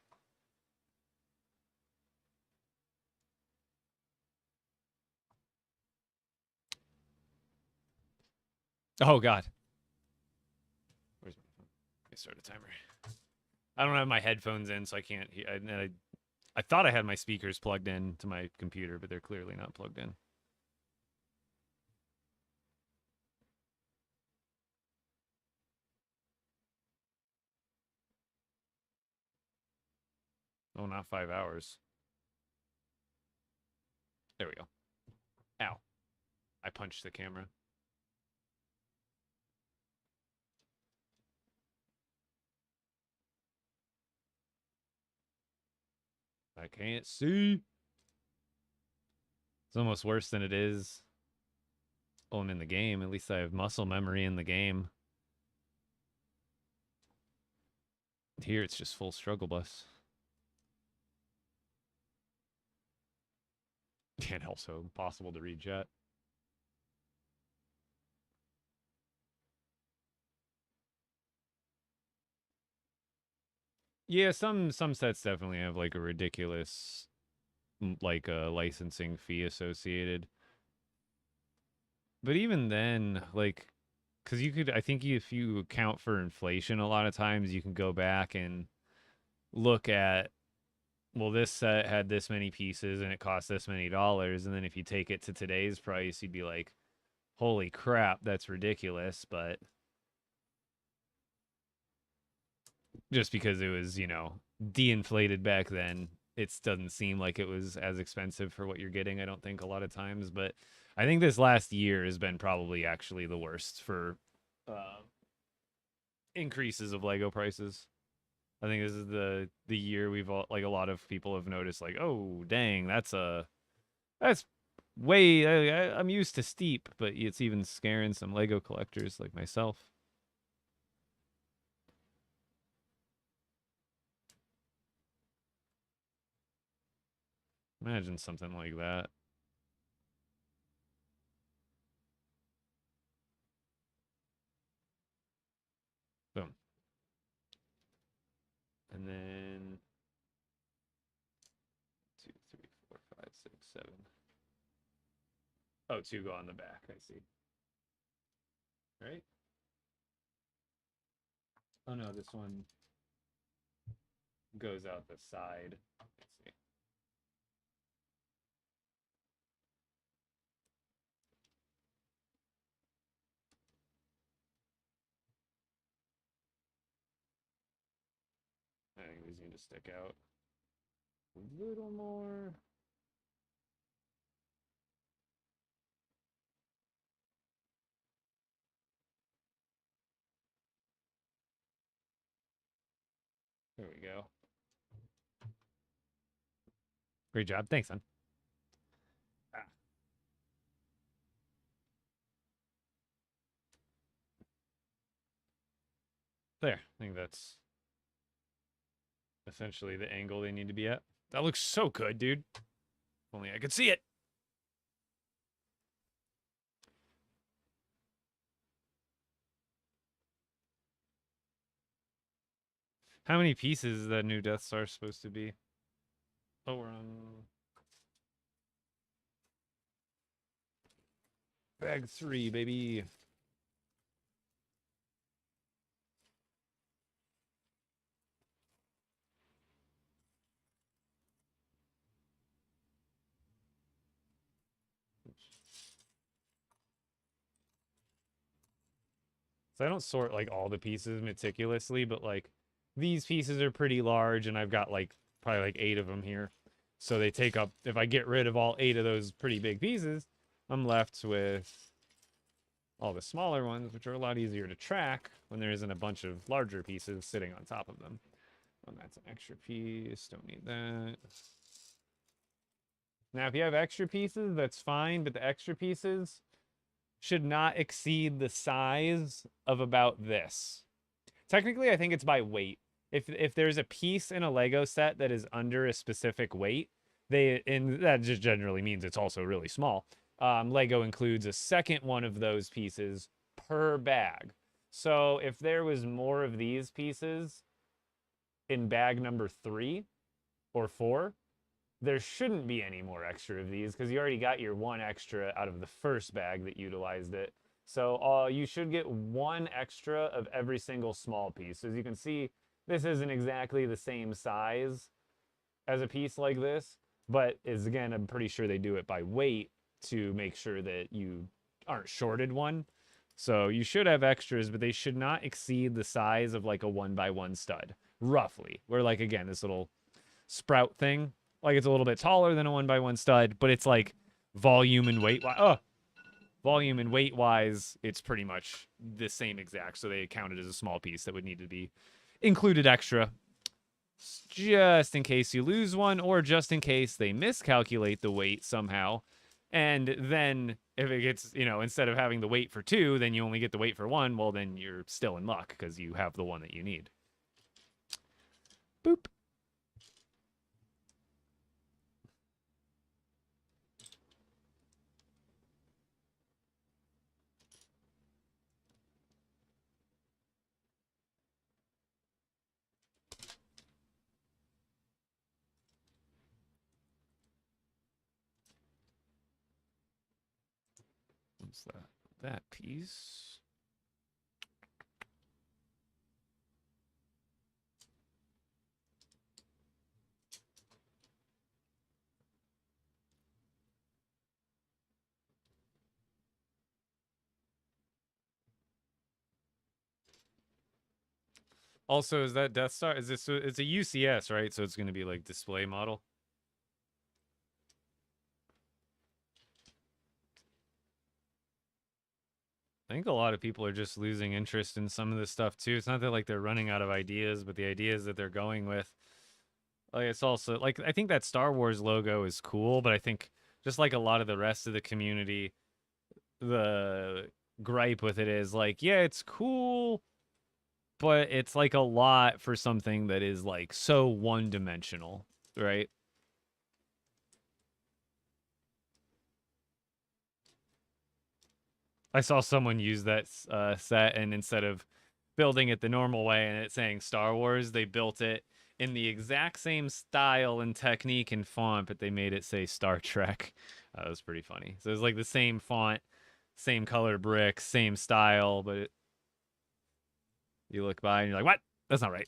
Oh God. Where's my phone? I start a timer. I don't have my headphones in, so I can't. I thought I had my speakers plugged in to my computer, but they're clearly not plugged in. Oh, not 5 hours. There we go. Ow. I punched the camera. I can't see. It's almost worse than it is. Well, I'm in the game. At least I have muscle memory in the game. Here, it's just full struggle bus. And also impossible to read chat. Yeah, some sets definitely have like a ridiculous like a licensing fee associated. But even then, like, because you could, I think if you account for inflation, a lot of times you can go back and look at, well, this set had this many pieces and it cost this many dollars. And then if you take it to today's price, you'd be like, holy crap, that's ridiculous. But just because it was, you know, de-inflated back then, it doesn't seem like it was as expensive for what you're getting, I don't think, a lot of times. But I think this last year has been probably actually the worst for increases of Lego prices. I think this is the year we've all, like, a lot of people have noticed, like, oh, dang, that's way, I'm used to steep, but it's even scaring some Lego collectors like myself. Imagine something like that. Boom. And then 2, 3, 4, 5, 6, 7. Oh, 2 go on the back, I see. Right? Oh no, this one goes out the side. Let's see. I think these need to stick out a little more. There we go. Great job. Thanks, son. There. I think that's essentially the angle they need to be at. That looks so good, dude. If only I could see it. How many pieces is that new Death Star supposed to be? Oh, we're on bag 3, baby. So I don't sort like all the pieces meticulously, but like these pieces are pretty large and I've got like probably like 8 of them here. So they take up, if I get rid of all 8 of those pretty big pieces, I'm left with all the smaller ones, which are a lot easier to track when there isn't a bunch of larger pieces sitting on top of them. Oh, that's an extra piece. Don't need that. Now, if you have extra pieces, that's fine, but the extra pieces should not exceed the size of about this. Technically, I think it's by weight. If there's a piece in a Lego set that is under a specific weight, and that just generally means it's also really small. Lego includes a second one of those pieces per bag. So if there was more of these pieces in bag number 3 or 4, there shouldn't be any more extra of these because you already got your 1 extra out of the first bag that utilized it. So you should get 1 extra of every single small piece. As you can see, this isn't exactly the same size as a piece like this, but again, I'm pretty sure they do it by weight to make sure that you aren't shorted one. So you should have extras, but they should not exceed the size of like a 1x1 stud, roughly. Where, like, again, this little sprout thing, like, it's a little bit taller than a 1x1 stud, but it's like volume and weight. Volume and weight wise, it's pretty much the same exact. So they count it as a small piece that would need to be included extra, just in case you lose one, or just in case they miscalculate the weight somehow And then if it gets, you know, instead of having to wait for 2, then you only get to wait for 1. Well, then you're still in luck because you have the one that you need. Boop. What's that? That piece. Also, is that Death Star? Is this? It's a UCS, right? So it's going to be like display model. I think a lot of people are just losing interest in some of this stuff too. It's not that like they're running out of ideas, but the ideas that they're going with, like it's also like I think that Star Wars logo is cool, but I think just like a lot of the rest of the community, the gripe with it is like, yeah, it's cool, but it's like a lot for something that is like so one-dimensional, right? I saw someone use that set, and instead of building it the normal way and it saying Star Wars, they built it in the exact same style and technique and font, but they made it say Star Trek. That was pretty funny. So it was like the same font, same color bricks, same style, but you look by and you're like, what? That's not right.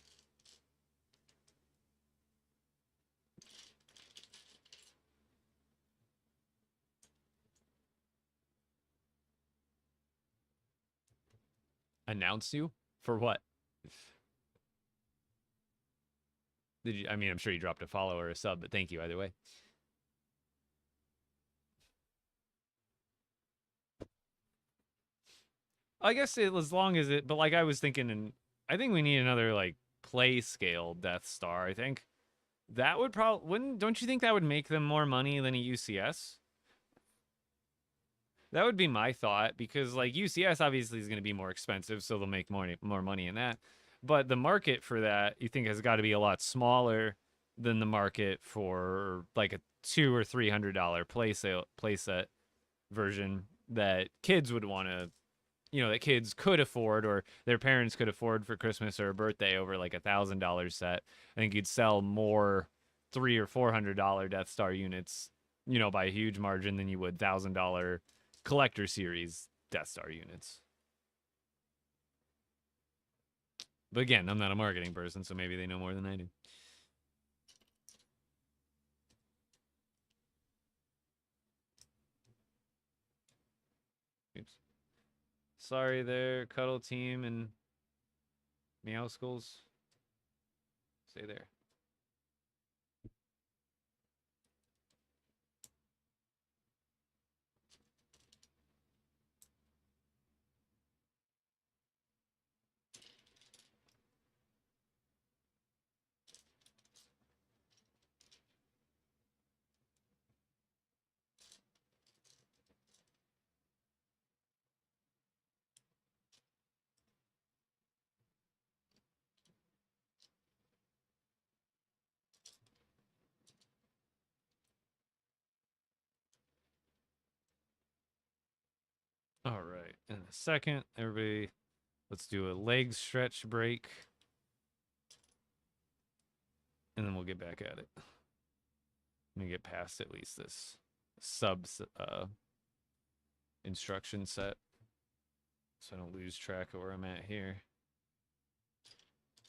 Announce you? For what? Did you? I mean, I'm sure you dropped a follow or a sub, but thank you either way. I guess as long as it, but like I was thinking, and I think we need another like play scale Death Star. I think that would probably, wouldn't, don't you think that would make them more money than a UCS? That would be my thought, because like UCS obviously is going to be more expensive, so they'll make more money in that. But the market for that, you think, has got to be a lot smaller than the market for like a $200 or $300 playset version that kids would want to, you know, that kids could afford or their parents could afford for Christmas or a birthday over like $1,000 set. I think you'd sell more $300 or $400 Death Star units, you know, by a huge margin than you would $1,000 collector series Death Star units. But again, I'm not a marketing person, so maybe they know more than I do. Oops. Sorry there, Cuddle Team and Meow Skulls. Stay there. All right, in a second, everybody, let's do a leg stretch break. And then we'll get back at it. Let me get past at least this subs instruction set, so I don't lose track of where I'm at here.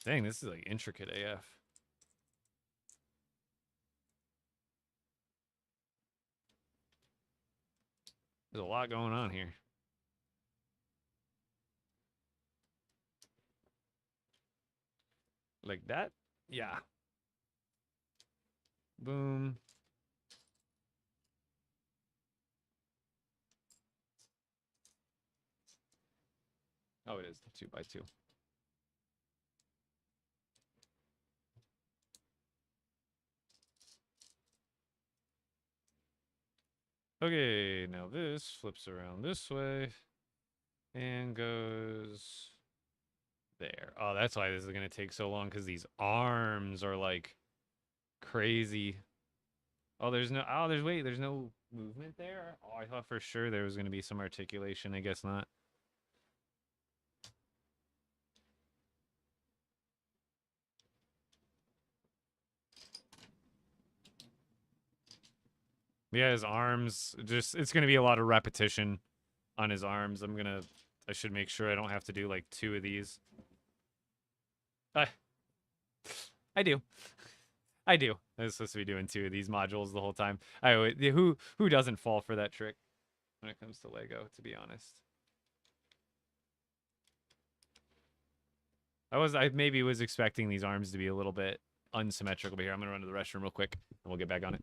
Dang, this is like intricate AF. There's a lot going on here. Like that? Yeah. Boom. Oh, it is 2x2. Okay, now this flips around this way and goes there. Oh, that's why this is going to take so long, because these arms are like crazy. Oh, there's no, wait, there's no movement there? Oh, I thought for sure there was going to be some articulation. I guess not. Yeah, his arms, it's going to be a lot of repetition on his arms. I should make sure I don't have to do like 2 of these. I do. I do. I was supposed to be doing 2 of these modules the whole time. Who doesn't fall for that trick when it comes to Lego, to be honest? I maybe was expecting these arms to be a little bit unsymmetrical, but here, I'm going to run to the restroom real quick, and we'll get back on it.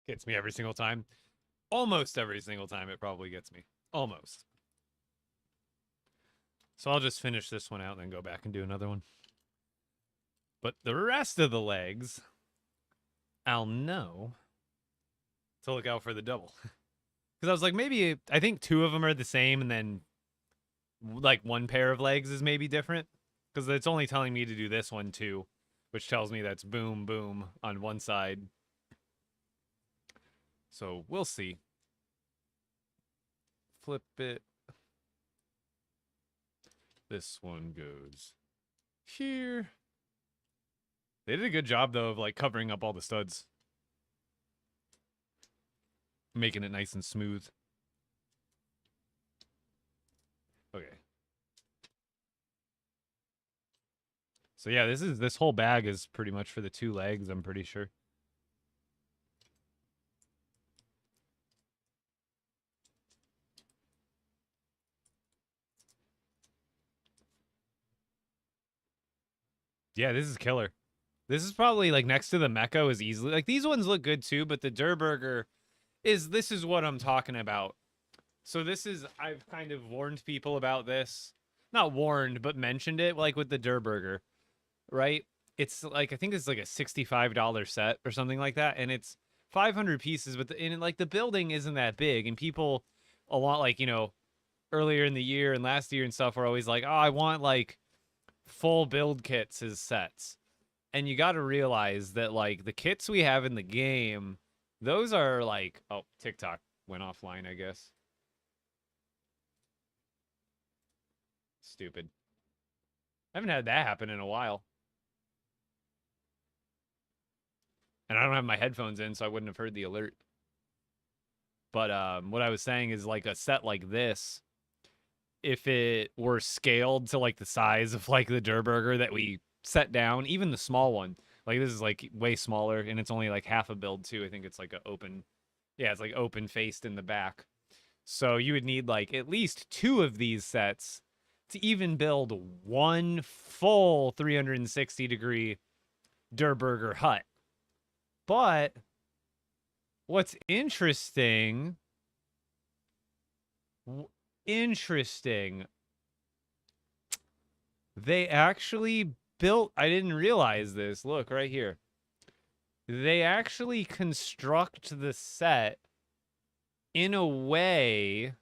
Gets me every single time. Almost every single time it probably gets me. Almost. So I'll just finish this one out and then go back and do another one. But the rest of the legs, I'll know to look out for the double. Because I was like, maybe, I think 2 of them are the same, and then like 1 pair of legs is maybe different. Because it's only telling me to do this one too, which tells me that's boom, boom on one side. So we'll see. Flip it. This one goes here. They did a good job, though, of like covering up all the studs. Making it nice and smooth. Okay. So yeah, this whole bag is pretty much for the 2 legs, I'm pretty sure. Yeah, this is killer. This is probably like next to the Mecco is easily like these ones look good too, but the Der Burger this is what I'm talking about. So I've kind of warned people about this. Not warned, but mentioned it like with the Der Burger, right? It's like I think it's like a $65 set or something like that, and it's 500 pieces, but like the building isn't that big, and people a lot like, earlier in the year and last year and stuff were always like, "Oh, I want like full build kits as sets." And you got to realize that like the kits we have in the game, those are like, oh, TikTok went offline, I guess. Stupid. I haven't had that happen in a while. And I don't have my headphones in, so I wouldn't have heard the alert. But what I was saying is, like, a set like this, if it were scaled to, like, the size of, like, the Durr Burger that we set down, even the small one, like, this is, like, way smaller, and it's only, like, half a build, too. I think it's, like, it's, like, open-faced in the back. So you would need, like, at least 2 of these sets to even build one full 360-degree Durr Burger hut. But what's interesting, they actually built, I didn't realize this, look right here. They actually construct the set in a way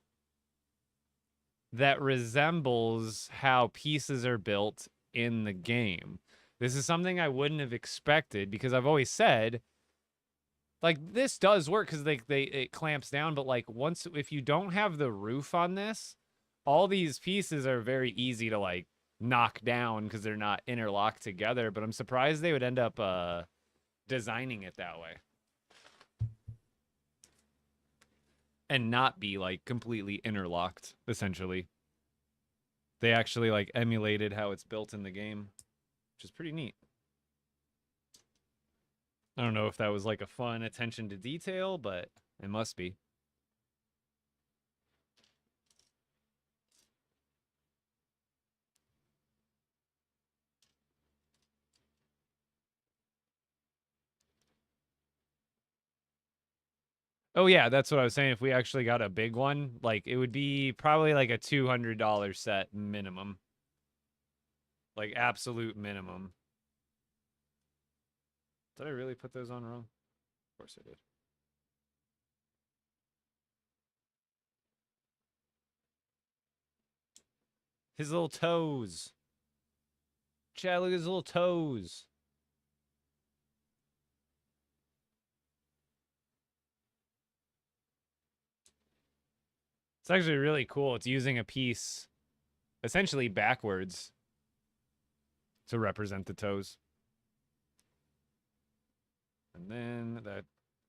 that resembles how pieces are built in the game. This is something I wouldn't have expected, because I've always said, like, this does work because it clamps down, but, like, if you don't have the roof on this, all these pieces are very easy to, like, knock down because they're not interlocked together. But I'm surprised they would end up designing it that way and not be, like, completely interlocked. Essentially, they actually, like, emulated how it's built in the game, which is pretty neat. I don't know if that was, like, a fun attention to detail, but it must be. Oh, yeah, that's what I was saying. If we actually got a big one, like, it would be probably, like, a $200 set minimum. Like, absolute minimum. Did I really put those on wrong? Of course I did. His little toes. Chad, look at his little toes. It's actually really cool. It's using a piece essentially backwards to represent the toes. And then that.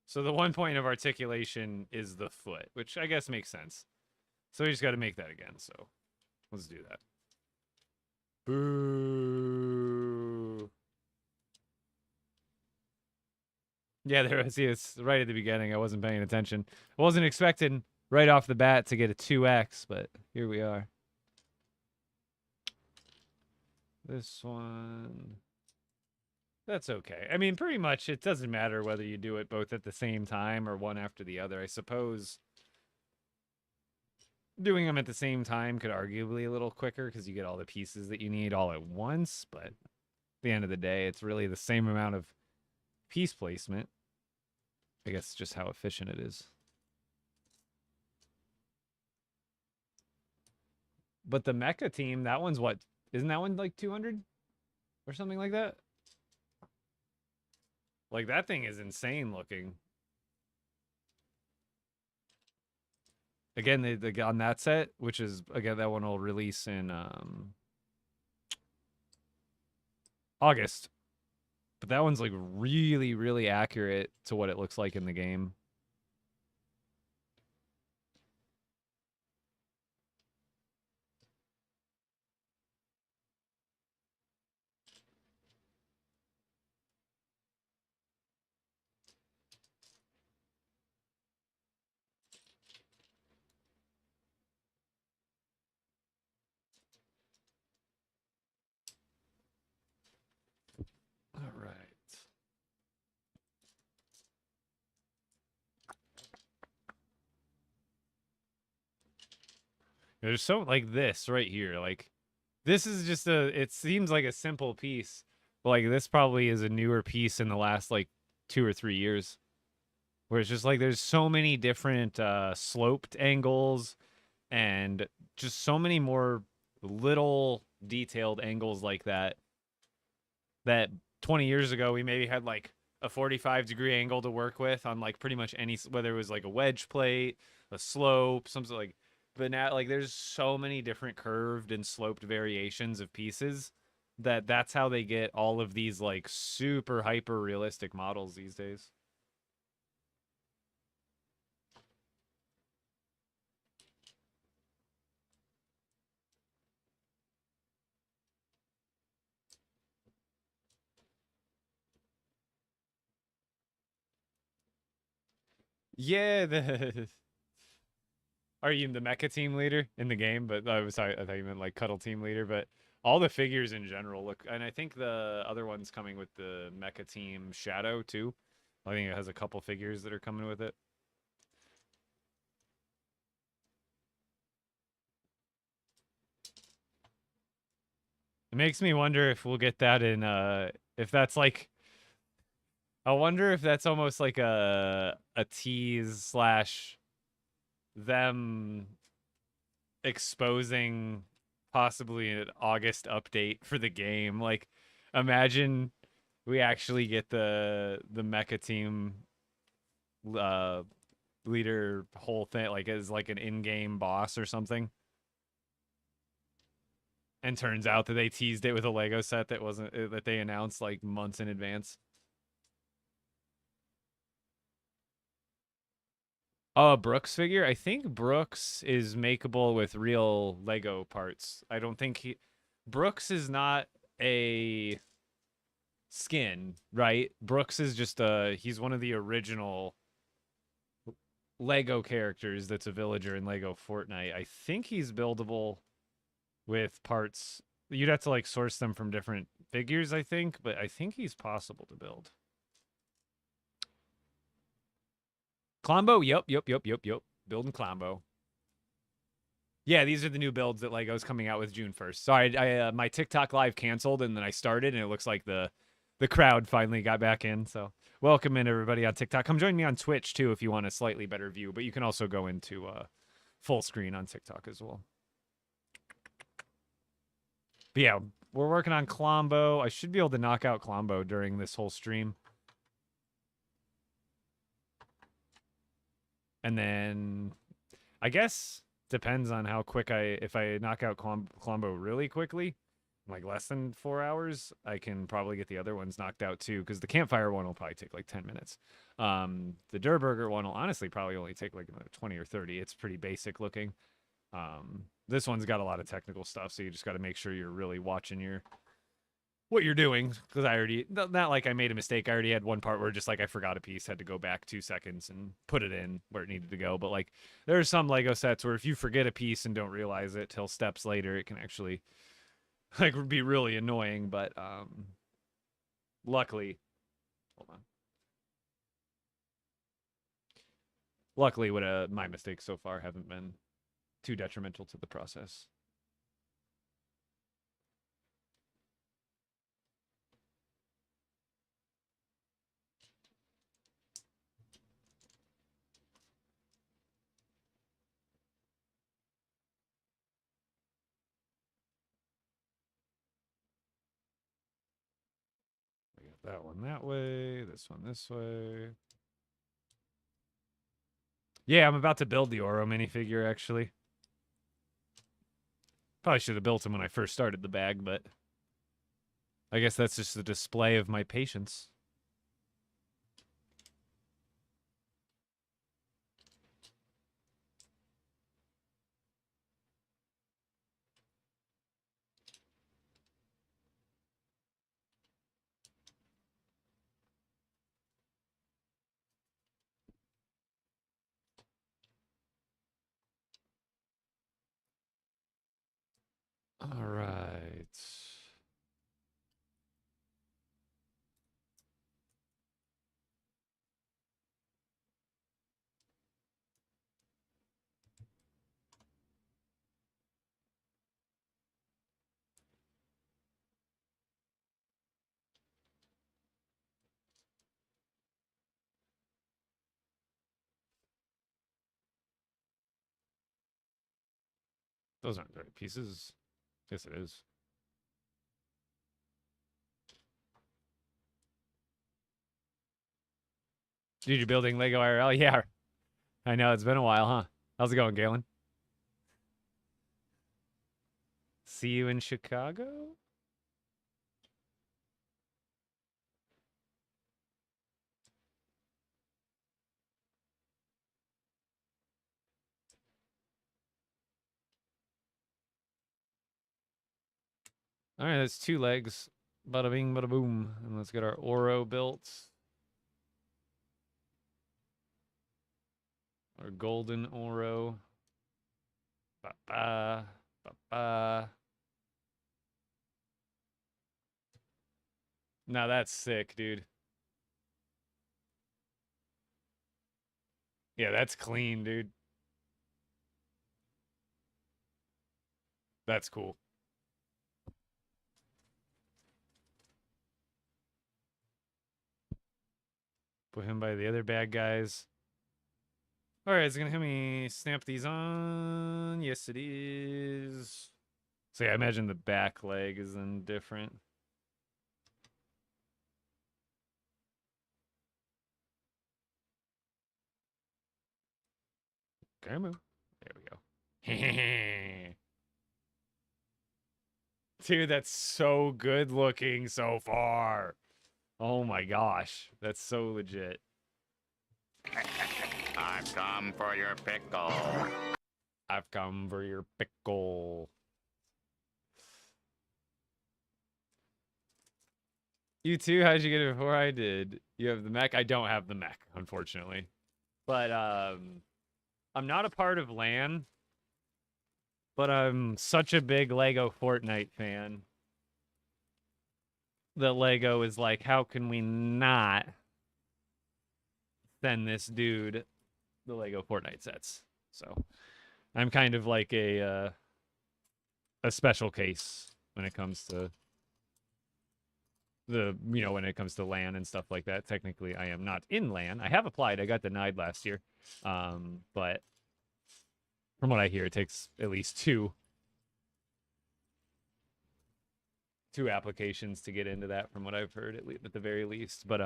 So the one point of articulation is the foot, which I guess makes sense. So we just got to make that again. So let's do that. Boo. Yeah, there was. It's right at the beginning. I wasn't paying attention. I wasn't expecting right off the bat to get a 2x, but here we are. This one. That's okay. I mean, pretty much it doesn't matter whether you do it both at the same time or one after the other. I suppose doing them at the same time could arguably a little quicker because you get all the pieces that you need all at once. But at the end of the day, it's really the same amount of piece placement. I guess just how efficient it is. But the mecha team, that one's what? Isn't that one like 200 or something like that? Like, that thing is insane looking. Again, they on that set, which is, again, that one will release in August. But that one's, like, really, really accurate to what it looks like in the game. All right. There's so, like, this right here. Like, this is just it seems like a simple piece. But, like, this probably is a newer piece in the last, like, 2 or 3 years. Where it's just, like, there's so many different sloped angles and just so many more little detailed angles like that. That 20 years ago, we maybe had, like, a 45-degree angle to work with on, like, pretty much any, whether it was, like, a wedge plate, a slope, something like. But now, like, there's so many different curved and sloped variations of pieces that's how they get all of these like super hyper realistic models these days. Yeah, are you the mecha team leader in the game? But I thought you meant like cuddle team leader. But all the figures in general look, and I think the other one's coming with the mecha team Shadow too. I think it has a couple figures that are coming with it. It makes me wonder if we'll get that in if that's like, I wonder if that's almost like a tease slash them exposing possibly an August update for the game. Like, imagine we actually get the mecha team leader whole thing like as like an in-game boss or something. And turns out that they teased it with a Lego set that wasn't that they announced like months in advance. Oh, Brooks figure? I think Brooks is makeable with real Lego parts. I don't think Brooks is not a skin, right? Brooks is just he's one of the original Lego characters that's a villager in Lego Fortnite. I think he's buildable with parts. You'd have to like source them from different figures, I think, but I think he's possible to build. Clombo? Yep. Building Clombo. Yeah, these are the new builds that Lego's coming out with June 1st. Sorry, I my TikTok live canceled and then I started and it looks like the crowd finally got back in. So welcome in everybody on TikTok. Come join me on Twitch too if you want a slightly better view, but you can also go into full screen on TikTok as well. But yeah, we're working on Clombo. I should be able to knock out Clombo during this whole stream. And then I guess depends on how quick if I knock out Clombo really quickly, like less than 4 hours, I can probably get the other ones knocked out too, because the campfire one will probably take like 10 minutes. The Durr Burger one will honestly probably only take like 20 or 30. It's pretty basic looking. This one's got a lot of technical stuff, so you just got to make sure you're really watching what you're doing, because I already, not like I made a mistake. I already had one part where just like I forgot a piece, had to go back 2 seconds and put it in where it needed to go. But like there are some Lego sets where if you forget a piece and don't realize it till steps later, it can actually like be really annoying. But luckily, hold on. Luckily, my mistakes so far haven't been too detrimental to the process. That one that way, this one this way. Yeah, I'm about to build the Oro minifigure, actually. Probably should have built him when I first started the bag, but I guess that's just a display of my patience. All right. Those aren't the right pieces. Yes, it is. Dude, you're building Lego IRL? Yeah. I know, it's been a while, huh? How's it going, Galen? See you in Chicago? All right, that's 2 legs. Bada bing, bada boom. And let's get our Oro built. Our golden Oro. Ba-ba, ba-ba. Now that's sick, dude. Yeah, that's clean, dude. That's cool. Put him by the other bad guys. All right, it's gonna have me snap these on. Yes, it is. So yeah, I imagine the back leg is then different. There we go. Dude, that's so good looking so far. Oh my gosh, that's so legit. I've come for your pickle. I've come for your pickle. You too? How'd you get it before I did? You have the mech? I don't have the mech, unfortunately. But I'm not a part of LAN. But I'm such a big LEGO Fortnite fan that LEGO is like, how can we not send this dude the LEGO Fortnite sets? So I'm kind of like a special case when it comes to when it comes to LAN and stuff like that. Technically, I am not in LAN. I have applied. I got denied last year. But from what I hear, it takes at least two applications to get into that, from what I've heard, at the very least. But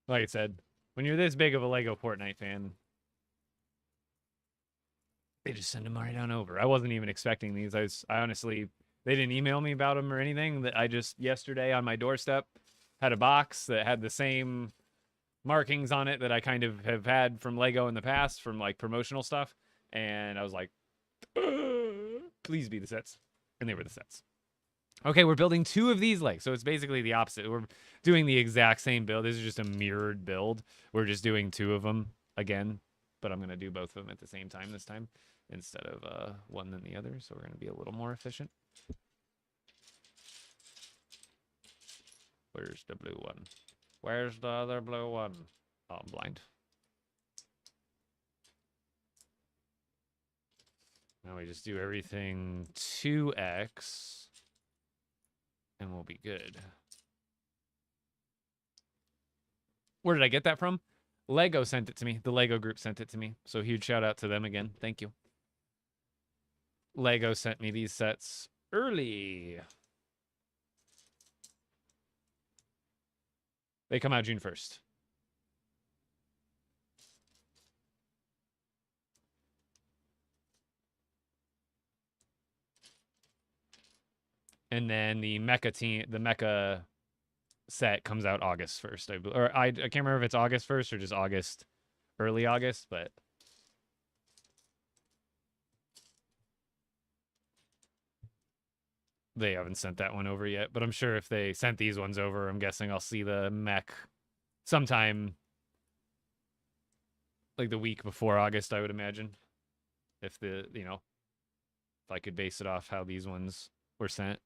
like I said, when you're this big of a LEGO Fortnite fan, they just send them right on over. I wasn't even expecting these. I honestly, they didn't email me about them or anything. That I just yesterday on my doorstep had a box that had the same markings on it that I kind of have had from LEGO in the past, from like promotional stuff, and I was like, please be the sets. And they were the sets. Okay, we're building 2 of these legs, so it's basically the opposite. We're doing the exact same build. This is just a mirrored build. We're just doing 2 of them again, but I'm going to do both of them at the same time this time instead of one than the other, so we're going to be a little more efficient. Where's the blue one? Where's the other blue one? Oh, I'm blind. Now we just do everything 2x, and we'll be good. Where did I get that from? LEGO sent it to me. The LEGO group sent it to me. So huge shout out to them again. Thank you. LEGO sent me these sets early. They come out June 1st. And then the mecha set comes out August 1st. I can't remember if it's August 1st or just August, early August, but they haven't sent that one over yet. But I'm sure if they sent these ones over, I'm guessing I'll see the mech sometime like the week before August, I would imagine. If if I could base it off how these ones were sent.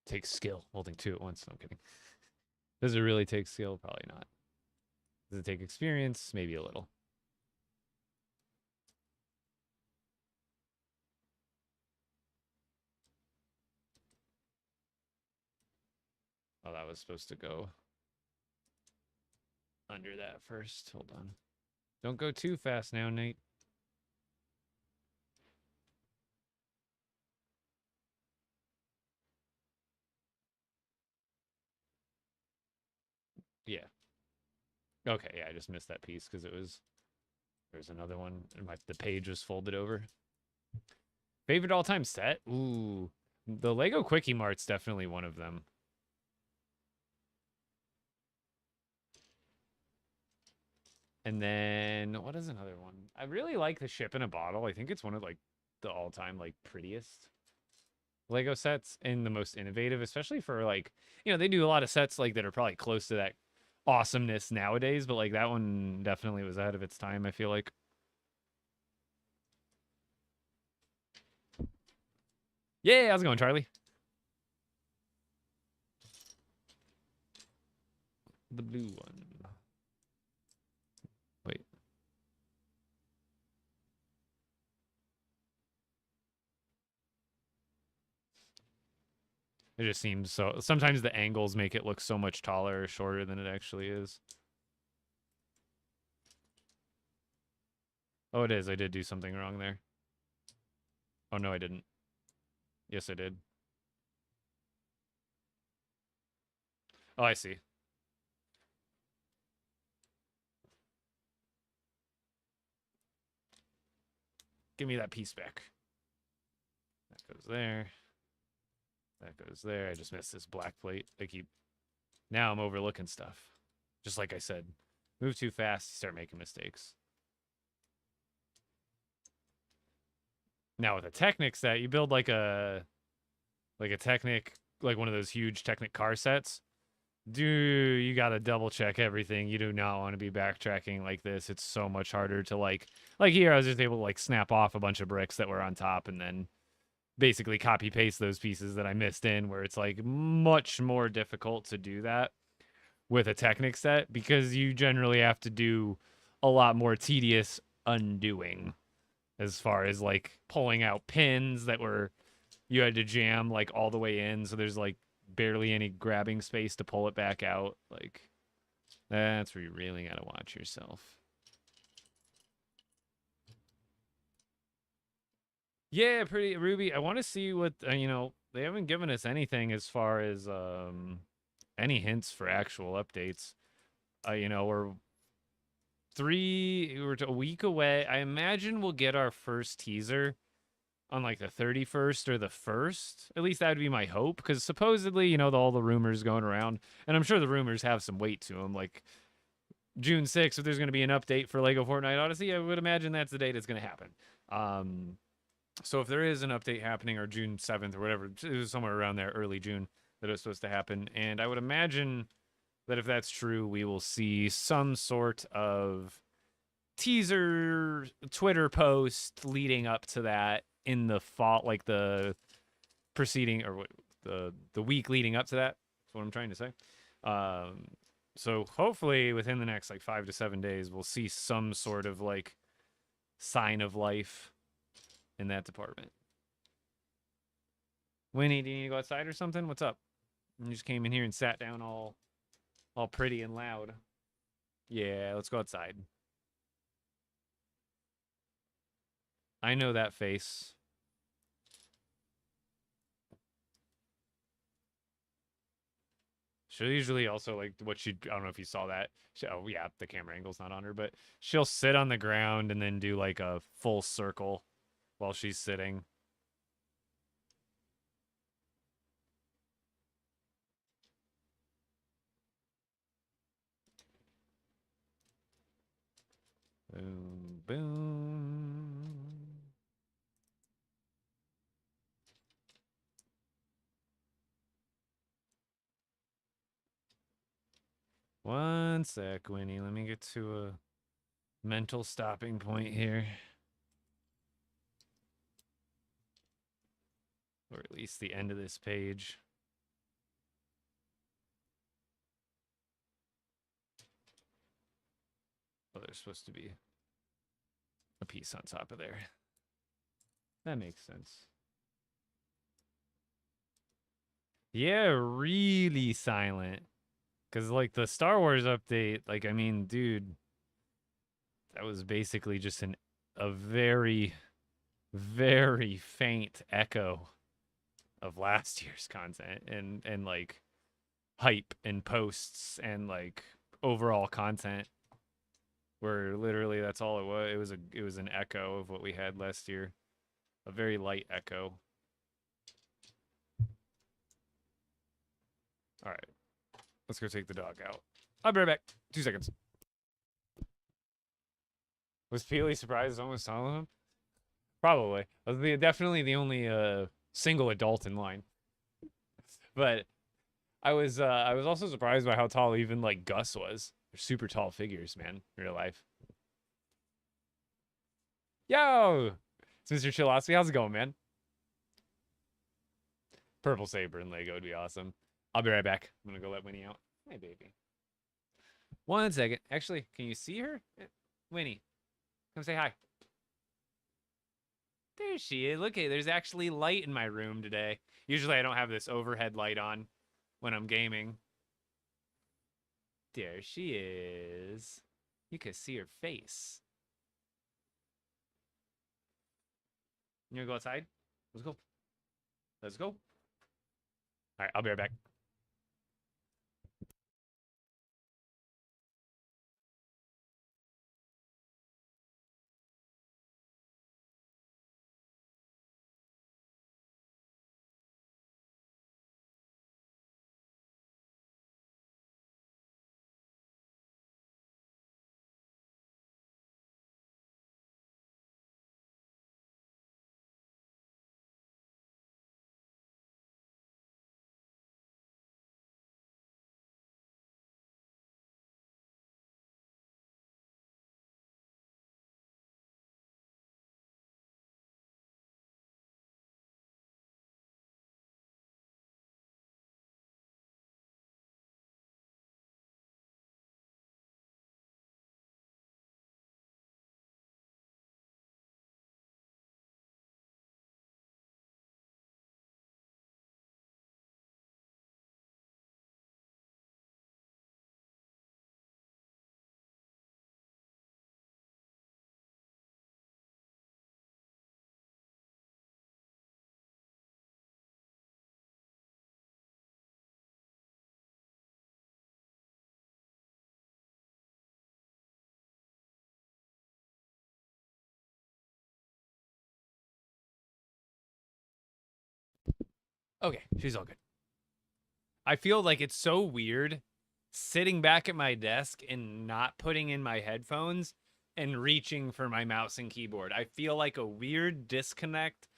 Takes skill holding 2 at once. No, I'm kidding. Does it really take skill? Probably not. Does it take experience? Maybe a little. Oh, that was supposed to go under that first. Hold on. Don't go too fast now, Nate. Yeah. Okay, yeah, I just missed that piece because it was There's another one. And the page was folded over. Favorite all-time set? Ooh. The Lego Quickie Mart's definitely one of them. And then, what is another one? I really like the Ship in a Bottle. I think it's one of, like, the all-time, like, prettiest Lego sets and the most innovative, especially for, like, you know, they do a lot of sets, like, that are probably close to that awesomeness nowadays, but, like, that one definitely was ahead of its time, I feel like. Yeah, how's it going, Charlie? The blue one. Wait. It just seems so... Sometimes the angles make it look so much taller or shorter than it actually is. Oh, it is. I did do something wrong there. Oh, no, I didn't. Yes, I did. Oh, I see. Give me that piece back. That goes there. That goes there. I just missed this black plate. Now I'm overlooking stuff. Just like I said. Move too fast, you start making mistakes. Now with a Technic set, you build like a Technic, like one of those huge Technic car sets. You gotta double check everything. You do not want to be backtracking like this. It's so much harder to like here I was just able to like snap off a bunch of bricks that were on top and then basically copy paste those pieces that I missed in, where it's like much more difficult to do that with a Technic set because you generally have to do a lot more tedious undoing as far as like pulling out pins that you had to jam like all the way in, so there's like barely any grabbing space to pull it back out. Like, that's where you really gotta watch yourself. Yeah, pretty Ruby. I want to see what you know. They haven't given us anything as far as any hints for actual updates. You know, we're a week away. I imagine we'll get our first teaser on like the 31st or the 1st. At least that would be my hope, because supposedly, you know, all the rumors going around, and I'm sure the rumors have some weight to them, like June 6th, if there's going to be an update for LEGO Fortnite Odyssey, I would imagine that's the date it's going to happen. So if there is an update happening, or June 7th or whatever, it was somewhere around there, early June, that it was supposed to happen, and I would imagine that if that's true, we will see some sort of teaser Twitter post leading up to that in the fall, like the preceding or the week leading up to that. That's what I'm trying to say. So hopefully within the next like 5 to 7 days, we'll see some sort of like sign of life in that department. Winnie, do you need to go outside or something? What's up? You just came in here and sat down all pretty and loud. Yeah, let's go outside. I know that face. She'll usually also, like, I don't know if you saw that. Oh, yeah, the camera angle's not on her, but she'll sit on the ground and then do, like, a full circle while she's sitting. Boom, boom. One sec, Winnie. Let me get to a mental stopping point here. Or at least the end of this page. Oh, there's supposed to be a piece on top of there. That makes sense. Yeah, really silent. Because, like, the Star Wars update, like, I mean, dude, that was basically just a very, very faint echo of last year's content and like, hype and posts and, like, overall content. where literally that's all it was. It was an echo of what we had last year, a very light echo. All right, let's go take the dog out. I'll be right back. 2 seconds. Was Peely surprised someone was telling him? Probably. I was definitely the only single adult in line. But I was also surprised by how tall even like Gus was. They're super tall figures, man, in real life. Yo! It's Mr. Chilosky. How's it going, man? Purple Saber and Lego would be awesome. I'll be right back. I'm gonna go let Winnie out. Hey, baby. 1 second. Actually, can you see her? Winnie, come say hi. There she is. Look, there's actually light in my room today. Usually I don't have this overhead light on when I'm gaming. There she is. You can see her face. You gonna go outside? Let's go. Let's go. All right, I'll be right back. Okay, she's all good. I feel like it's so weird sitting back at my desk and not putting in my headphones and reaching for my mouse and keyboard. I feel like a weird disconnect.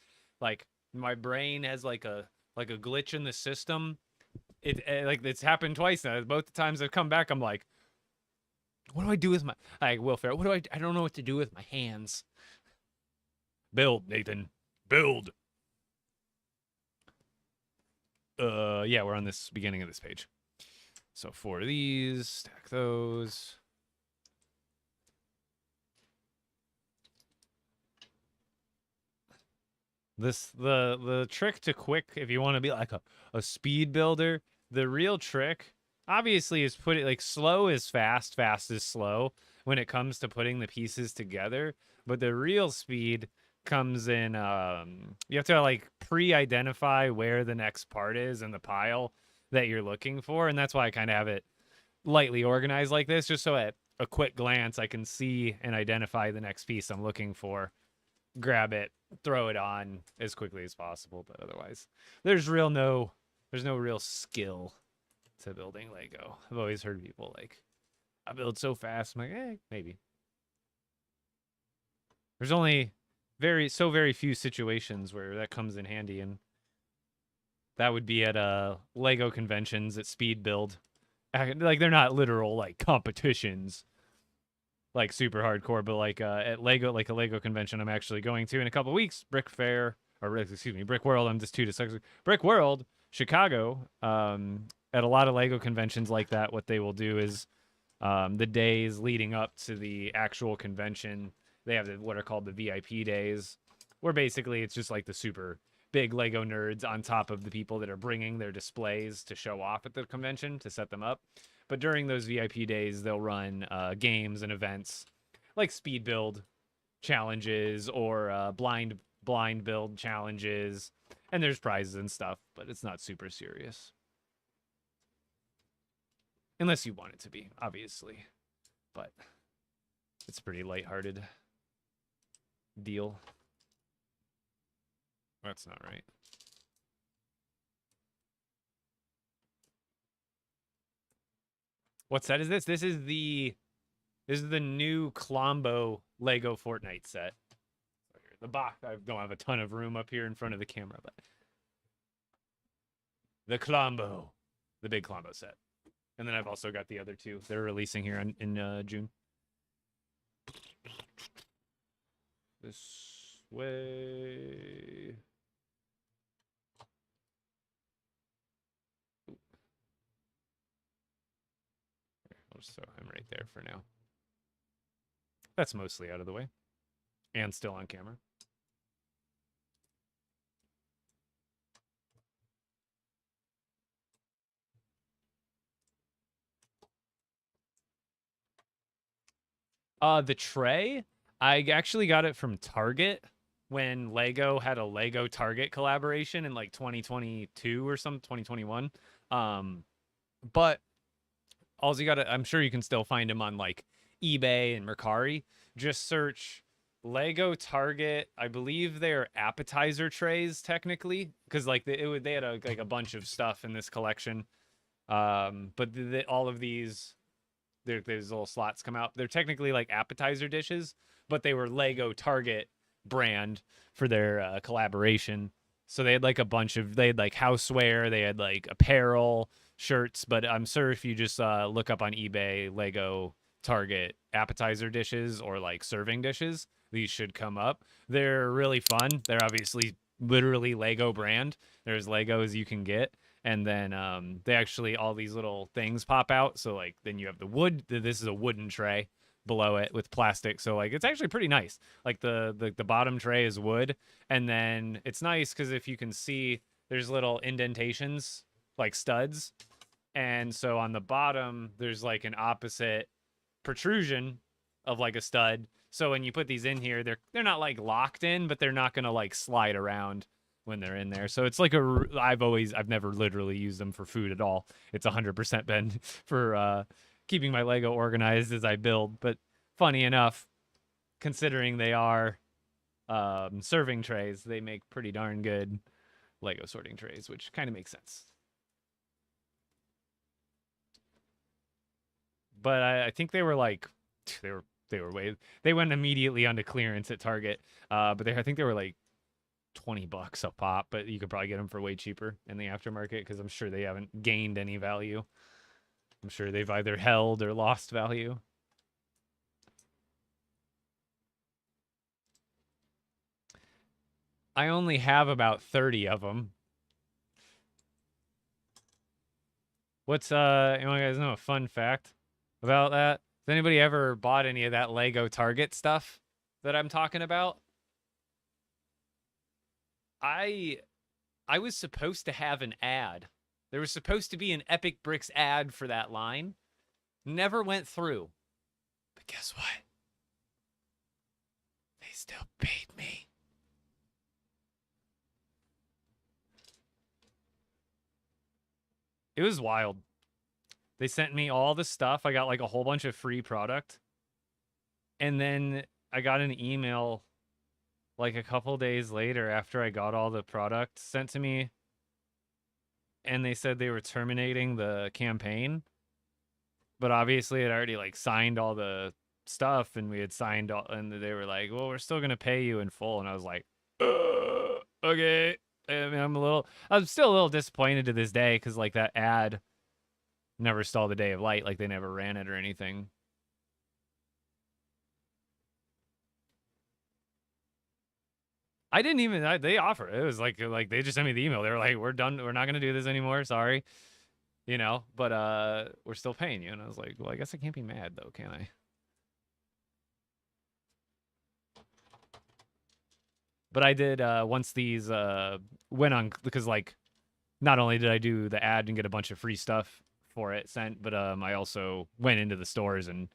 Like my brain has like a glitch in the system. Like it's happened twice now. Both the times I've come back, I'm like, what do I do with my Will Ferrell? What do I don't know what to do with my hands. Build, Nathan. Build. Yeah, we're on this beginning of this page. So 4 of these, stack those. The trick to quick, if you want to be like a speed builder, the real trick obviously is put it like slow is fast, fast is slow when it comes to putting the pieces together. But the real speed comes in you have to like pre-identify where the next part is in the pile that you're looking for, and that's why I kind of have it lightly organized like this, just so at a quick glance I can see and identify the next piece I'm looking for, grab it, throw it on as quickly as possible. But otherwise there's no real skill to building Lego. I've always heard people like, I build so fast. I'm like, maybe. There's only very few situations where that comes in handy, and that would be at Lego conventions at speed build. Like they're not literal like competitions, like super hardcore, but like at Lego, like a Lego convention I'm actually going to in a couple weeks, Brick World. I'm just too dyslexic. Brick World, Chicago. At a lot of Lego conventions like that, what they will do is the days leading up to the actual convention, they have what are called the VIP days, where basically it's just like the super big Lego nerds on top of the people that are bringing their displays to show off at the convention to set them up. But during those VIP days, they'll run games and events like speed build challenges or blind build challenges, and there's prizes and stuff, but it's not super serious. Unless you want it to be, obviously. But It's a pretty lighthearted deal. That's not right. What set is this? This is the new Clombo Lego Fortnite set. The box, I don't have a ton of room up here in front of the camera, but the Clombo, the big Clombo set. And then I've also got the other two they're releasing here in June. This way. I'll just throw him right there for now. That's mostly out of the way. And still on camera. The tray, I actually got it from Target when Lego had a Lego Target collaboration in like 2022 or some 2021. But all you gotta, I'm sure you can still find them on like eBay and Mercari. Just search Lego Target. I believe they're appetizer trays technically, because like they had a bunch of stuff in this collection. But all of these. There's little slots come out. They're technically like appetizer dishes, but they were Lego Target brand for their collaboration. So they had like they had like houseware, they had like apparel, shirts. But I'm sure if you just look up on eBay Lego Target appetizer dishes or like serving dishes, these should come up. They're really fun. They're obviously literally Lego brand. They're as Lego as you can get. And then they actually, all these little things pop out. So like then you have the wood. This is a wooden tray below it with plastic. So like it's actually pretty nice. Like the bottom tray is wood. And then it's nice because if you can see, there's little indentations like studs. And so on the bottom, there's like an opposite protrusion of like a stud. So when you put these in here, they're not like locked in, but they're not going to like slide around when they're in there. So it's like I've never literally used them for food at all. It's 100% been for keeping my Lego organized as I build. But funny enough, considering they are serving trays, they make pretty darn good Lego sorting trays, which kind of makes sense. But I think they were like, they went immediately onto clearance at Target. But I think they were like $20 a pop, but you could probably get them for way cheaper in the aftermarket because I'm sure they haven't gained any value. I'm sure they've either held or lost value. I only have about 30 of them. What's you guys know a fun fact about that? Has anybody ever bought any of that Lego Target stuff that I'm talking about? I was supposed to have an ad. There was supposed to be an Epic Bricks ad for that line. Never went through. But guess what? They still paid me. It was wild. They sent me all the stuff. I got like a whole bunch of free product. And then I got an email like a couple days later after I got all the product sent to me. And they said they were terminating the campaign. But obviously I'd already like signed all the stuff and we had signed all, and they were like, well, we're still going to pay you in full. And I was like, okay. I mean, I'm still a little disappointed to this day because like that ad never saw the day of light. Like they never ran it or anything. I didn't even, they offered. It was like they just sent me the email. They were like, we're done. We're not going to do this anymore. Sorry. You know, but we're still paying you. And I was like, well, I guess I can't be mad though, can I? But I did, once these went on, because like, not only did I do the ad and get a bunch of free stuff for it sent, but I also went into the stores and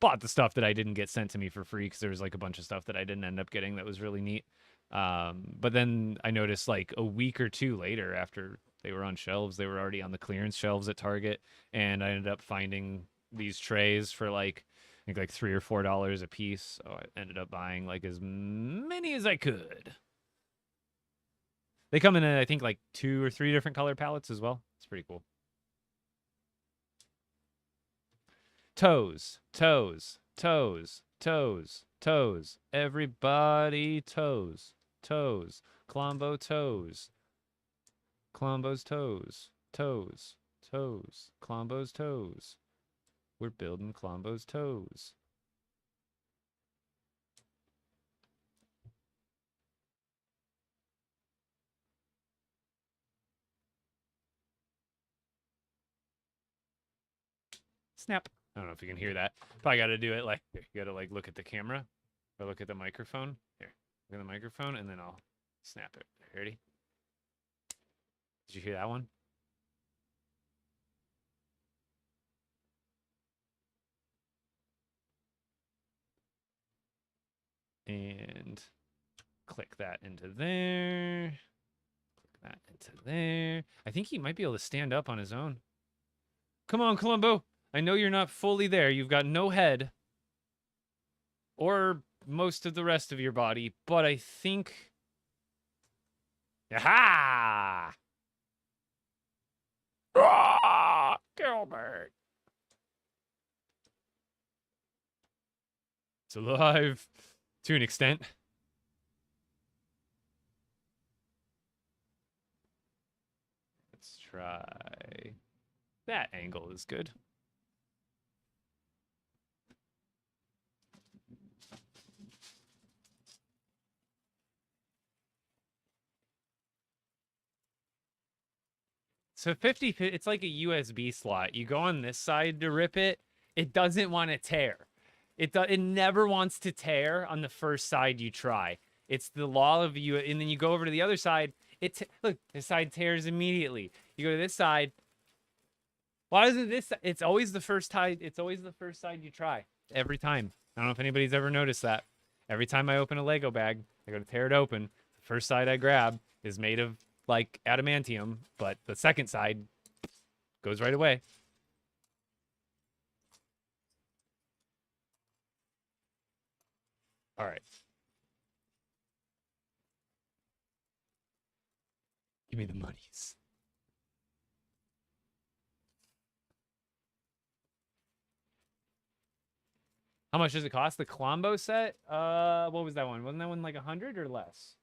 bought the stuff that I didn't get sent to me for free because there was like a bunch of stuff that I didn't end up getting that was really neat. But then I noticed like a week or two later after they were on shelves, they were already on the clearance shelves at Target. And I ended up finding these trays for like think like $3 or $4 a piece. So I ended up buying like as many as I could. They come in, I think, like 2 or 3 different color palettes as well. It's pretty cool. Toes, toes, toes, toes, toes. Everybody toes, toes. Clombo toes. Clombo's toes, toes, toes. Clombo's toes. We're building Clombo's toes. Snap. I don't know if you can hear that. Probably got to do it like, you got to like look at the camera or look at the microphone. Here, look at the microphone and then I'll snap it. Ready? Did you hear that one? And click that into there. Click that into there. I think he might be able to stand up on his own. Come on, Clombo. I know you're not fully there. You've got no head or most of the rest of your body, but I think... Aha! Ah, Gilbert! It's alive to an extent. Let's try... That angle is good. So 50, it's like a USB slot. You go on this side to rip it. It doesn't want to tear. It never wants to tear on the first side you try. It's the law of you. And then you go over to the other side. Look, this side tears immediately. You go to this side. Why doesn't this? It's always the first side. It's always the first side you try. Every time. I don't know if anybody's ever noticed that. Every time I open a Lego bag, I go to tear it open. The first side I grab is made of like adamantium, but the second side goes right away. All right. Give me the monies. How much does it cost? The Clombo set? What was that one? Wasn't that one like 100 or less?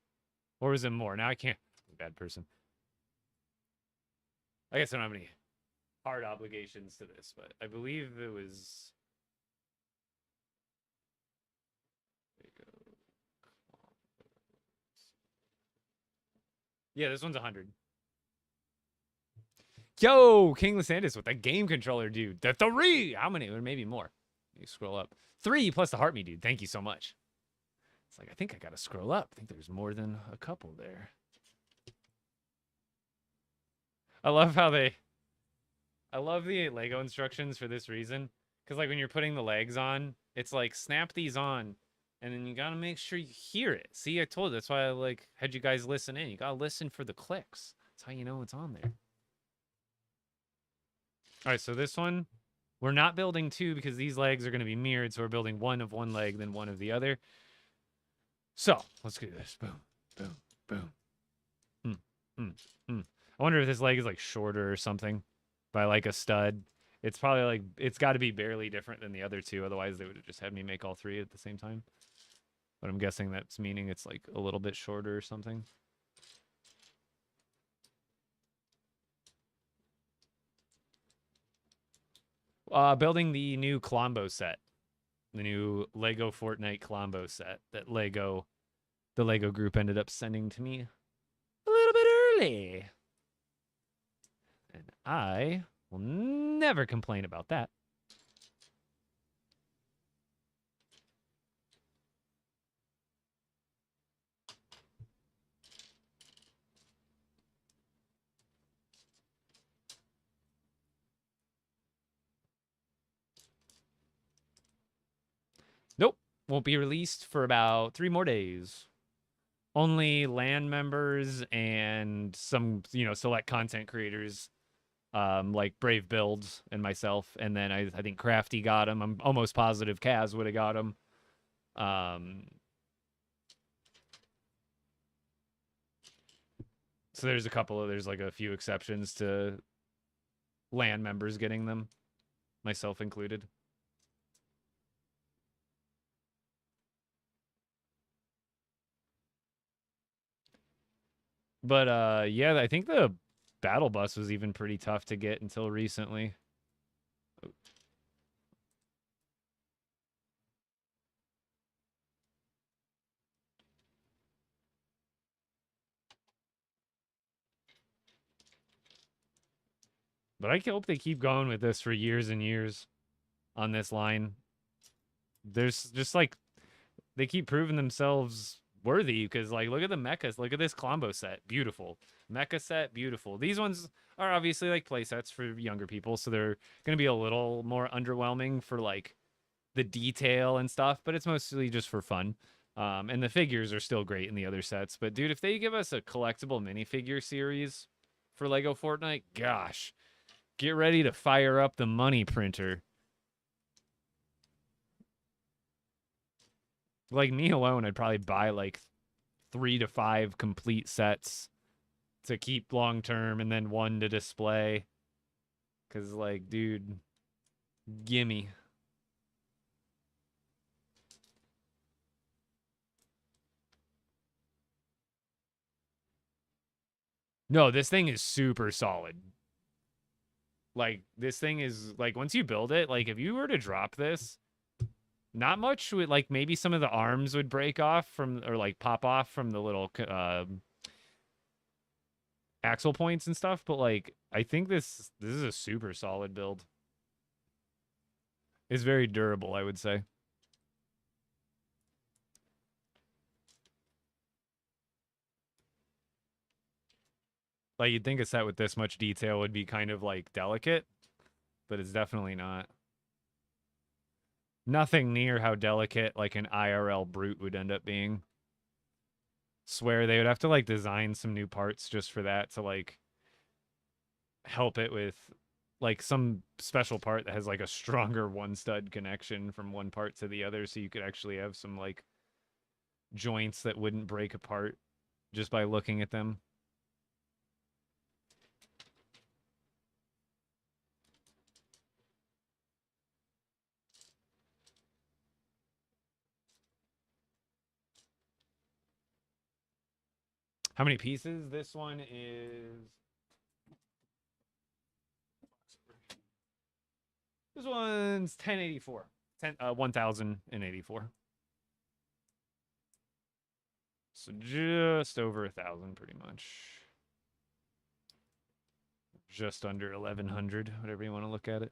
Or was it more? Now I can't. Bad person. I guess I don't have any hard obligations to this, but I believe it was... Yeah, this one's 100. Yo, King Lysantis with that game controller, dude. The 3! How many? Or maybe more. You scroll up. 3 plus the heart me, dude. Thank you so much. It's like, I think I gotta scroll up. I think there's more than a couple there. I love the Lego instructions for this reason. Because, like, when you're putting the legs on, it's like, snap these on, and then you gotta make sure you hear it. See, I told you. That's why I, like, had you guys listen in. You gotta listen for the clicks. That's how you know it's on there. All right, so this one, we're not building 2 because these legs are going to be mirrored, so we're building 1 of one leg, then 1 of the other. So, let's do this. Boom, boom, boom. I wonder if this leg is like shorter or something by like a stud. It's probably like, it's got to be barely different than the other 2. Otherwise, they would have just had me make all 3 at the same time. But I'm guessing that's meaning it's like a little bit shorter or something. Building the new Clombo set. The new LEGO Fortnite Clombo set that the LEGO group ended up sending to me a little bit early. And I will never complain about that. Nope. Won't be released for about 3 more days. Only LAN members and some, select content creators like Brave Builds and myself, and then I think Crafty got him. I'm almost positive Kaz would have got him. So there's like a few exceptions to LAN members getting them, myself included. But yeah, I think the battle bus was even pretty tough to get until recently. But I hope they keep going with this for years and years on this line. There's just like they keep proving themselves worthy because like look at the mechas, look at this Clombo set, beautiful. Mecha set, beautiful. These ones are obviously like play sets for younger people, so they're gonna be a little more underwhelming for like the detail and stuff, but it's mostly just for fun. And the figures are still great in the other sets. But dude, if they give us a collectible minifigure series for LEGO Fortnite, gosh, get ready to fire up the money printer. Like me alone, I'd probably buy like 3 to 5 complete sets to keep long term and then one to display. Cause like, dude, gimme. No, this thing is super solid. Like, this thing is, like, once you build it, like, if you were to drop this, not much would, like, maybe some of the arms would break off from, or, like, pop off from the little axle points and stuff, but, like, I think this is a super solid build. It's very durable, I would say. Like, you'd think a set with this much detail would be kind of, like, delicate, but it's definitely not. Nothing near how delicate, like, an IRL brute would end up being. Swear they would have to, like, design some new parts just for that to, like, help it with, like, some special part that has, like, a stronger one-stud connection from one part to the other so you could actually have some, like, joints that wouldn't break apart just by looking at them. How many pieces? This one is... This one's 1084. 1084. So just over 1,000 pretty much. Just under 1,100, whatever you want to look at it.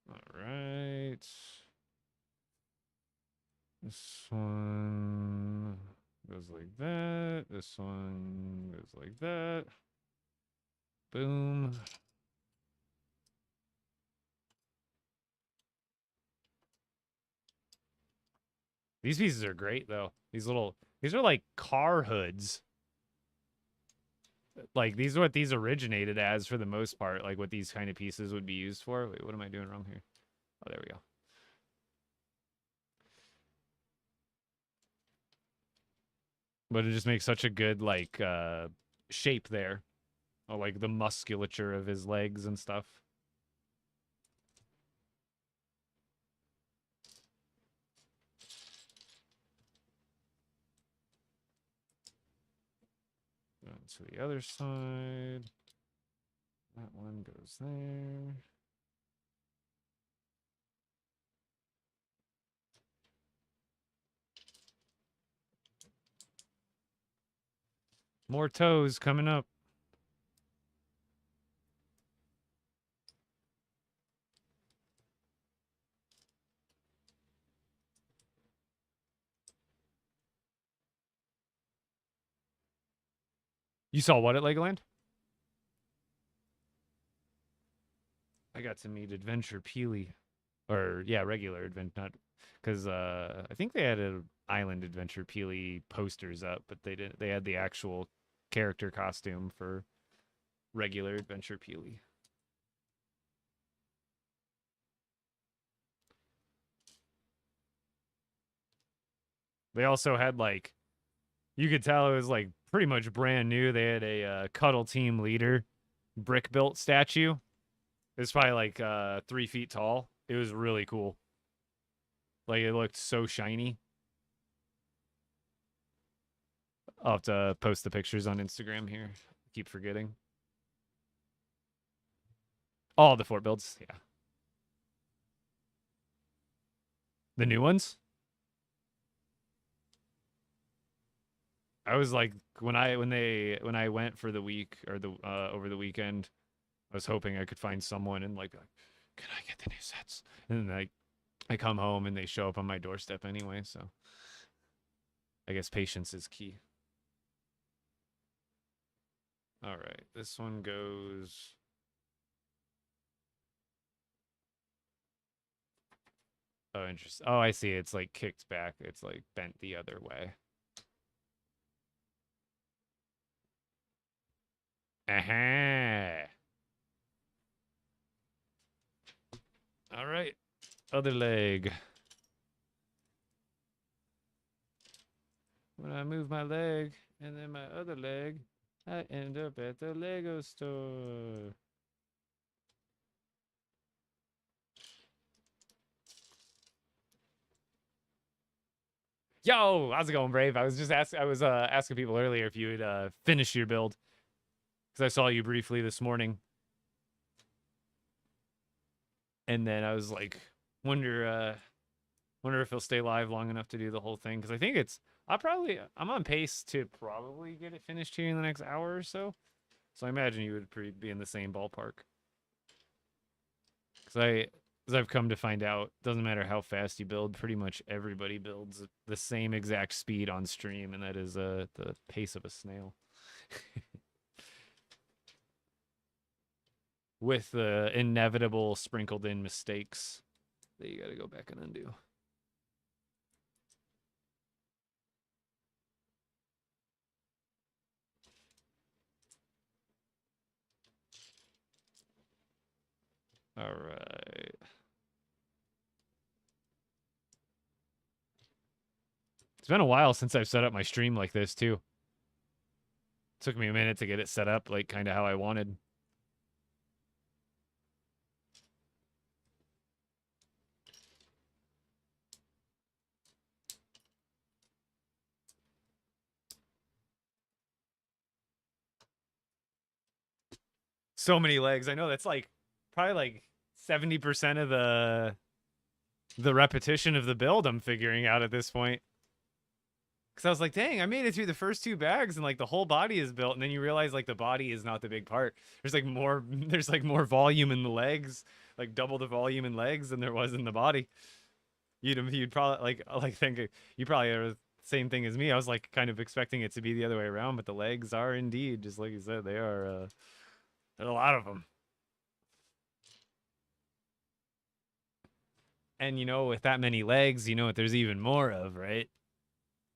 All right. This one goes like that. This one goes like that. Boom. These pieces are great though. These are like car hoods. Like these are what these originated as for the most part, like what these kind of pieces would be used for. Wait, what am I doing wrong here? Oh, there we go. But it just makes such a good like shape there. Oh, like the musculature of his legs and stuff. To the other side. That one goes there. More toes coming up. You saw what at Legoland? I got to meet Adventure Peely. Or, yeah, regular Adventure, not... Because I think they had an Island Adventure Peely posters up, but they didn't. They had the actual character costume for regular Adventure Peely. They also had, like... You could tell it was, like, pretty much brand new. They had a Cuddle Team leader brick-built statue. It was probably, like, 3 feet tall. It was really cool. Like, it looked so shiny. I'll have to post the pictures on Instagram here. I keep forgetting. All the fort builds, yeah. The new ones? I was like, when I went for the week or the over the weekend, I was hoping I could find someone and like, can I get the new sets? And then I come home and they show up on my doorstep anyway, so I guess patience is key. All right, this one goes... Oh, interesting. Oh, I see. It's like kicked back. It's like bent the other way. Aha! All right. Other leg. When I move my leg and then my other leg, I end up at the Lego store. Yo, how's it going, Brave? I was just asking people earlier if you had finished your build, because I saw you briefly this morning, and then I was like, wonder if he'll stay live long enough to do the whole thing, because I think I'm on pace to probably get it finished here in the next hour or so. So I imagine you would be in the same ballpark. Because as I've come to find out, doesn't matter how fast you build, pretty much everybody builds the same exact speed on stream, and that is the pace of a snail. With the inevitable sprinkled in mistakes that you got to go back and undo. All right. It's been a while since I've set up my stream like this, too. Took me a minute to get it set up, like, kind of how I wanted. So many legs. I know that's, like, probably, like, 70% of the repetition of the build I'm figuring out at this point. Because I was like, dang, I made it through the first 2 bags and like the whole body is built, and then you realize like the body is not the big part. There's like more volume in the legs, like double the volume in legs than there was in the body. You'd probably think you probably are the same thing as me. I was like kind of expecting it to be the other way around, but the legs are indeed, just like you said, they are there's a lot of them. And you know, with that many legs, you know what there's even more of, right?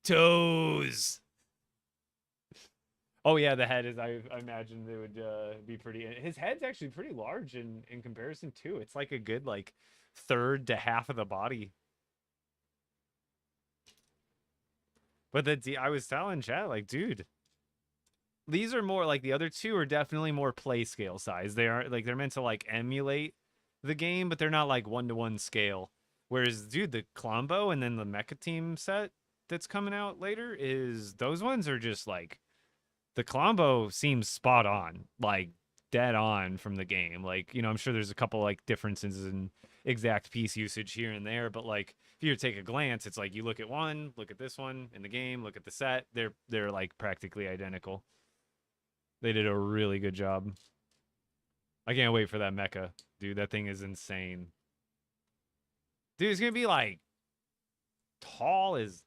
Toes. Oh yeah, the head is. I imagine it would be pretty. His head's actually pretty large in comparison too. It's like a good like third to half of the body. But I was telling chat like, dude, these are more like the other 2 are definitely more play scale size. They are like they're meant to like emulate the game, but they're not like 1-to-1 scale. Whereas, dude, the Clombo and then the Mecha Team set that's coming out later is those ones are just like the Clombo seems spot on, like dead on from the game. Like, you know, I'm sure there's a couple like differences in exact piece usage here and there, but like if you take a glance, it's like you look at one, look at this one in the game, look at the set, they're like practically identical. They did a really good job. I can't wait for that mecha, dude. That thing is insane. Dude, it's gonna be like tall as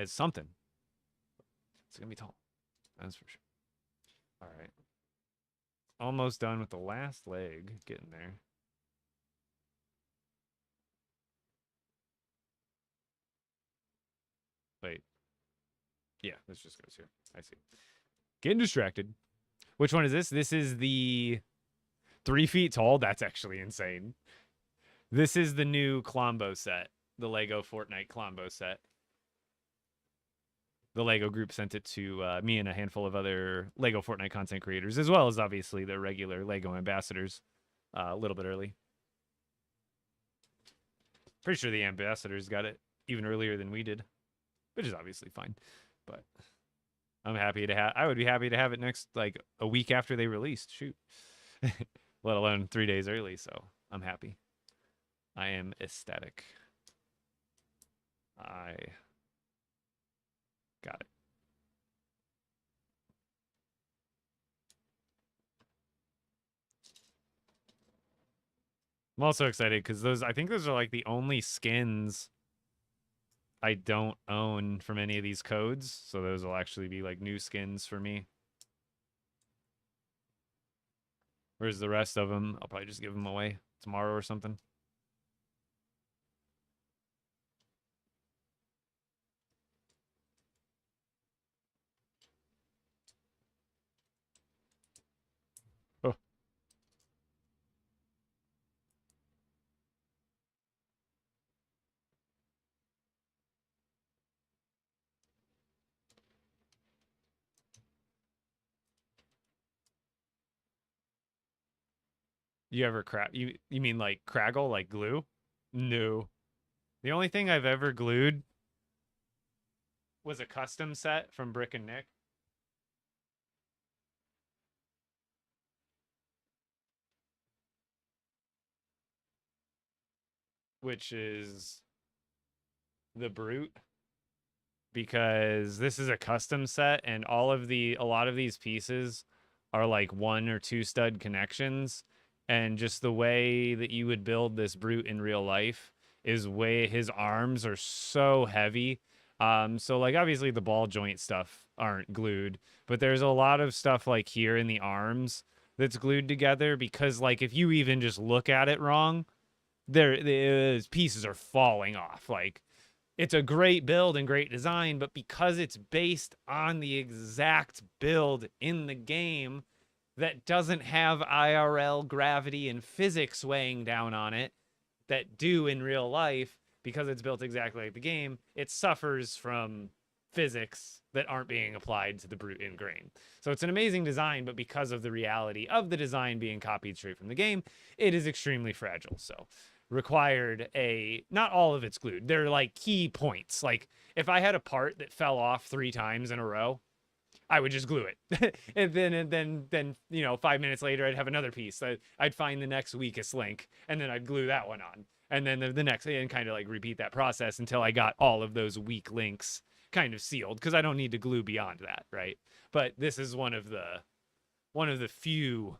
something. It's gonna be tall. That's for sure. All right. Almost done with the last leg. Getting there. Wait. Yeah, this just goes here. I see. Getting distracted. Which one is this? This is the 3 feet tall. That's actually insane. This is the new Clombo set. The LEGO Fortnite Clombo set. The LEGO group sent it to me and a handful of other LEGO Fortnite content creators, as well as obviously the regular LEGO ambassadors a little bit early. Pretty sure the ambassadors got it even earlier than we did, which is obviously fine. But I'm happy to have. I would be happy to have it next, like a week after they released. Shoot, let alone 3 days early. So I'm happy. I am ecstatic. I got it. I'm also excited because I think those are like the only skins I don't own from any of these codes. So those will actually be like new skins for me. Whereas the rest of them, I'll probably just give them away tomorrow or something. Oh. You ever you mean like Craggle, like glue? No. The only thing I've ever glued was a custom set from Brick and Nick. Which is the Brute. Because this is a custom set and a lot of these pieces are like 1 or 2 stud connections. And just the way that you would build this Brute in real life is his arms are so heavy. So like obviously the ball joint stuff aren't glued, but there's a lot of stuff like here in the arms that's glued together because like if you even just look at it wrong, the pieces are falling off. Like it's a great build and great design, but because it's based on the exact build in the game that doesn't have IRL gravity and physics weighing down on it that do in real life, because it's built exactly like the game, it suffers from physics that aren't being applied to the Brute in grain. So it's an amazing design, but because of the reality of the design being copied straight from the game, it is extremely fragile. So required not all of it's glued. They're like key points. Like if I had a part that fell off 3 times in a row, I would just glue it. and then 5 minutes later, I'd have another piece. I'd find the next weakest link, and then I'd glue that one on. And then the next, and kind of like repeat that process until I got all of those weak links kind of sealed, because I don't need to glue beyond that, right? But this is one of the few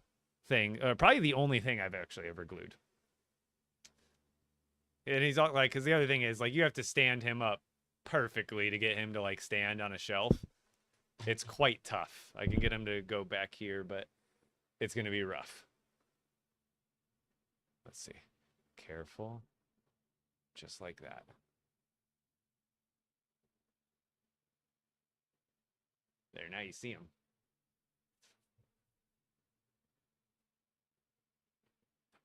probably the only thing I've actually ever glued. And he's all like, because the other thing is like you have to stand him up perfectly to get him to like stand on a shelf. It's quite tough. I can get him to go back here, but it's going to be rough. Let's see. Careful. Just like that. There, now you see him.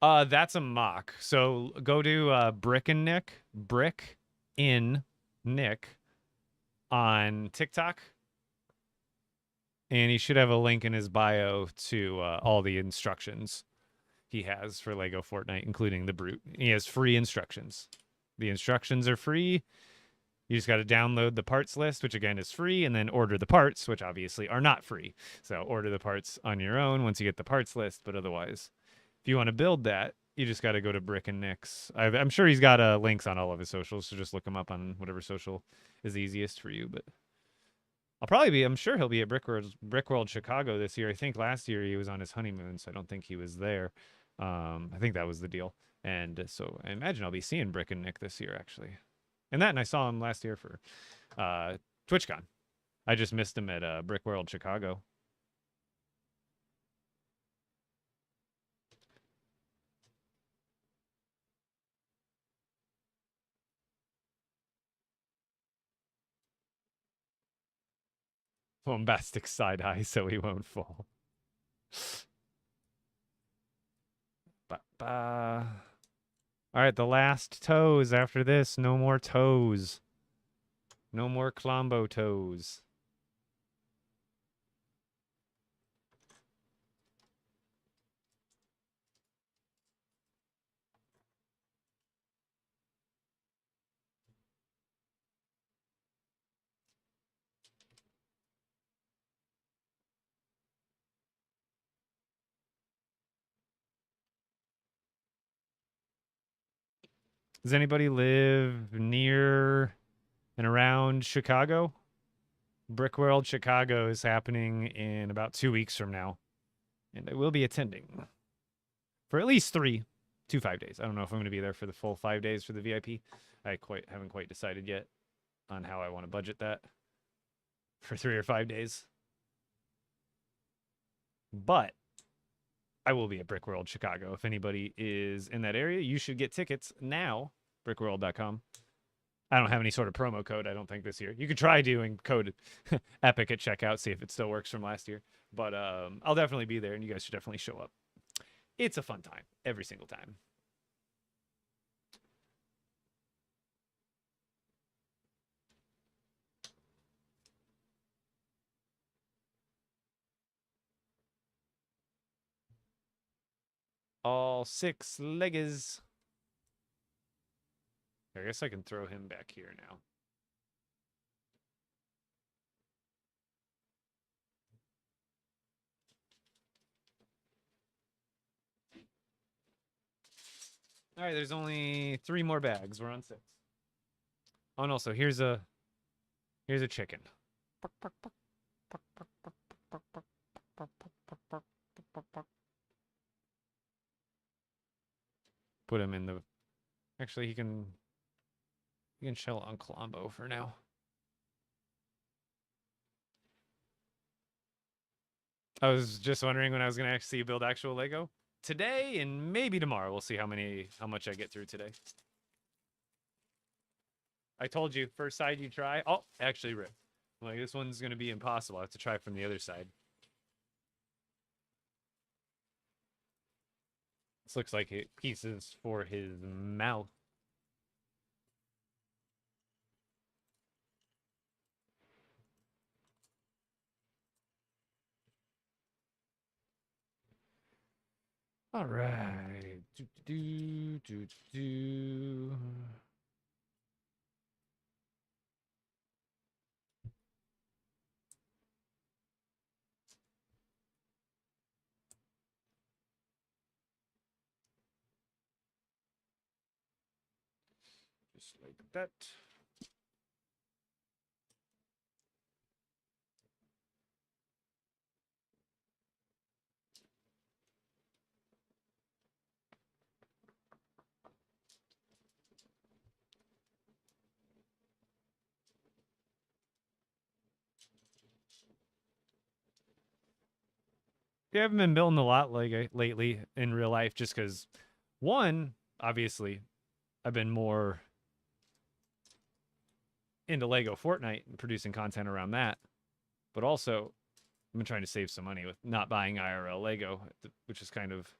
That's a mock. So go to Brick and Nick, Brick in Nick on TikTok. And he should have a link in his bio to all the instructions he has for LEGO Fortnite, including the Brute. He has free instructions. The instructions are free. You just got to download the parts list, which again is free, and then order the parts, which obviously are not free. So order the parts on your own once you get the parts list. But otherwise, if you want to build that, you just got to go to Brick and Nick's. I'm sure he's got links on all of his socials, so just look him up on whatever social is easiest for you. But I'm sure he'll be at Brick World Chicago this year. I think last year he was on his honeymoon, so I don't think he was there. I think that was the deal. And so I imagine I'll be seeing Brick and Nick this year, actually. And I saw him last year for TwitchCon. I just missed him at Brick World Chicago. Bombastic side eye so he won't fall. All right, the last toes after this. No more toes. No more Clombo toes. Does anybody live near and around Chicago? Brick World Chicago is happening in about 2 weeks from now. And I will be attending for at least 3 to 5 days. I don't know if I'm going to be there for the full 5 days for the VIP. I haven't quite decided yet on how I want to budget that for 3 or 5 days. But I will be at Brick World Chicago. If anybody is in that area, you should get tickets now. Brickworld.com. I don't have any sort of promo code, I don't think, this year. You could try doing code EPIC at checkout, see if it still works from last year. But I'll definitely be there, and you guys should definitely show up. It's a fun time, every single time. All 6 Legos. I guess I can throw him back here now. All right, there's only 3 more bags. We're on 6. Oh no, so here's a chicken. Put him in the... Actually, he can shell on Clombo for now. I was just wondering when I was going to see you build actual Lego. Today and maybe tomorrow. We'll see how much I get through today. I told you, first side you try. Oh, actually ripped. Like, this one's going to be impossible. I have to try from the other side. This looks like pieces for his mouth. All right. Just like that. Yeah, I haven't been building a lot lately in real life just because, one, obviously, I've been more into LEGO Fortnite and producing content around that. But also, I've been trying to save some money with not buying IRL Lego, which is kind of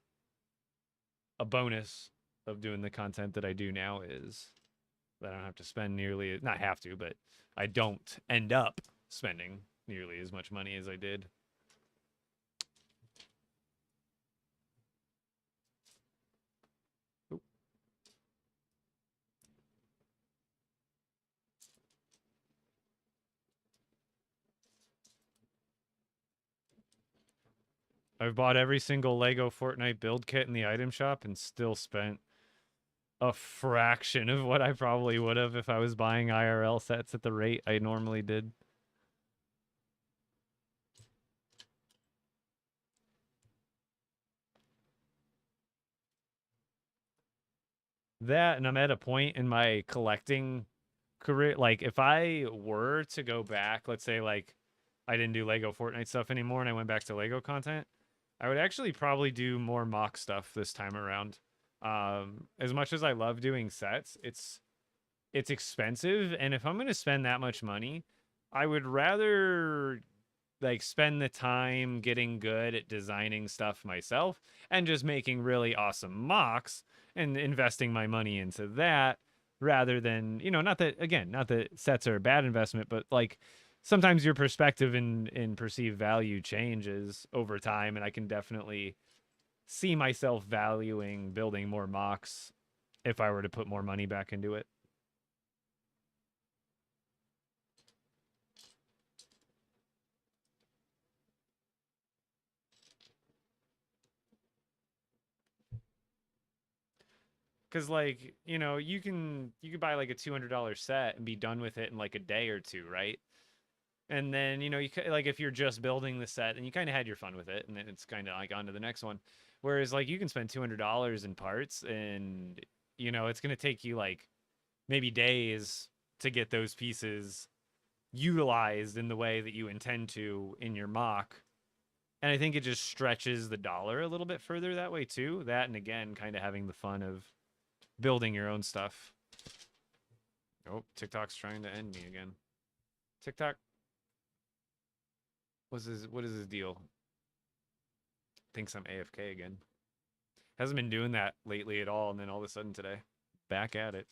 a bonus of doing the content that I do now, is that I don't have to spend nearly, not have to, but I don't end up spending nearly as much money as I did. I've bought every single LEGO Fortnite build kit in the item shop and still spent a fraction of what I probably would have if I was buying IRL sets at the rate I normally did. That, and I'm at a point in my collecting career, like if I were to go back, let's say like I didn't do Lego Fortnite stuff anymore and I went back to Lego content, I would actually probably do more mock stuff this time around. As much as I love doing sets, it's expensive, and if I'm going to spend that much money, I would rather like spend the time getting good at designing stuff myself and just making really awesome mocks and investing my money into that rather than, not that sets are a bad investment, but like sometimes your perspective in perceived value changes over time, and I can definitely see myself valuing building more mocks if I were to put more money back into it. Because like, you could buy like a $200 set and be done with it in like a day or two, right? And then, like if you're just building the set and you kind of had your fun with it, and then it's kind of like on to the next one. Whereas like you can spend $200 in parts, and it's going to take you like maybe days to get those pieces utilized in the way that you intend to in your mock. And I think it just stretches the dollar a little bit further that way too. That, and again, kind of having the fun of building your own stuff. Oh, TikTok's trying to end me again. TikTok, what is his deal? Thinks I'm AFK again. Hasn't been doing that lately at all, and then all of a sudden today, back at it.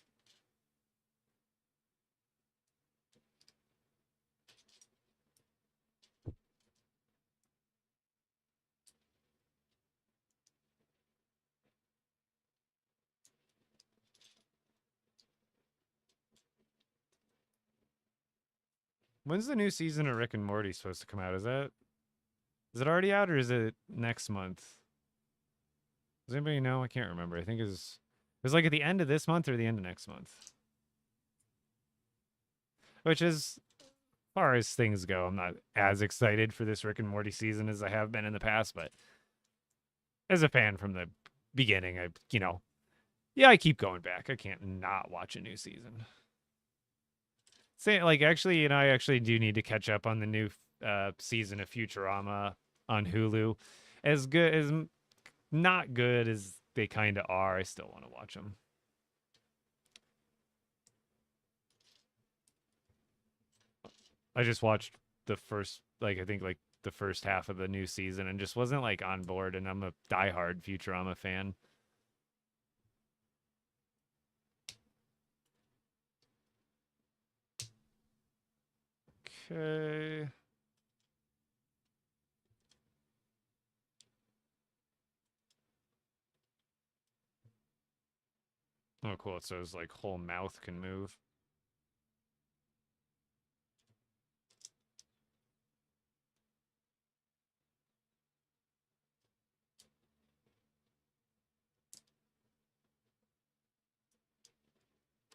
When's the new season of Rick and Morty supposed to come out? Is it already out, or is it next month? Does anybody know? I can't remember. I think it was like at the end of this month or the end of next month. Which is, as far as things go, I'm not as excited for this Rick and Morty season as I have been in the past, but as a fan from the beginning, I keep going back. I can't not watch a new season. Say, like, actually, I actually do need to catch up on the new season of Futurama on Hulu. As good as, not good as they kind of are, I still want to watch them. I just watched the first, I think the first half of the new season and just wasn't like on board, and I'm a diehard Futurama fan. Okay. Oh, cool. It says like whole mouth can move.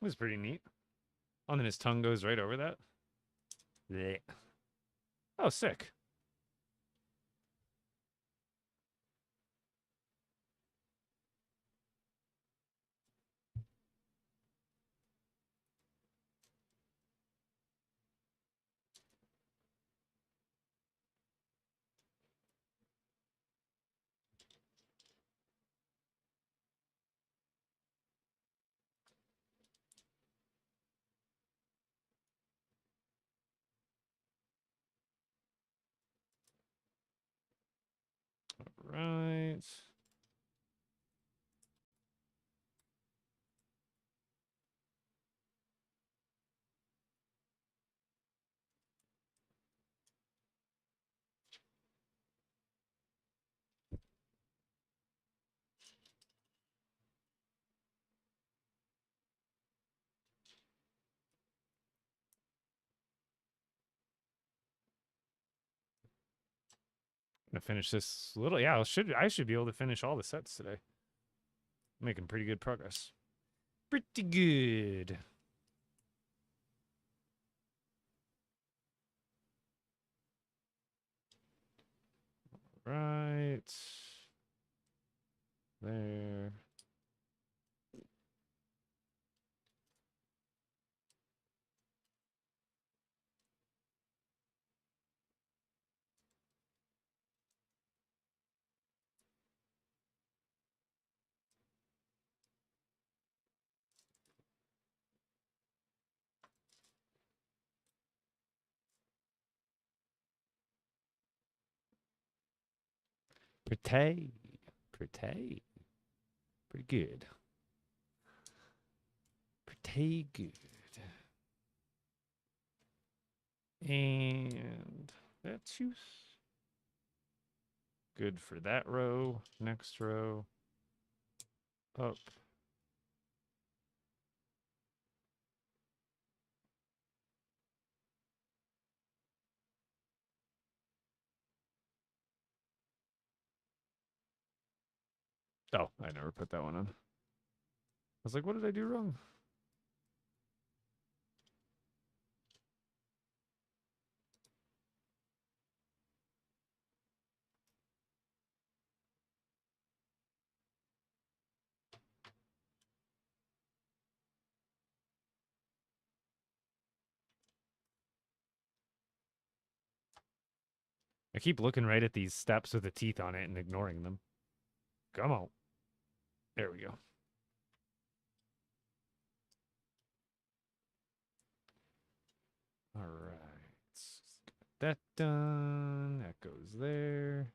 It was pretty neat. Oh, and then his tongue goes right over that. Blech. Oh, sick. All right. Gonna finish this little. Yeah, I should be able to finish all the sets today. Making pretty good progress. Pretty good. Right. There. Pretty. Pretty. Pretty good. Pretty good. And that's use. Good for that row. Next row. Up. Oh, I never put that one on. I was like, what did I do wrong? I keep looking right at these steps with the teeth on it and ignoring them. Come on. There we go. All right. That done. That goes there.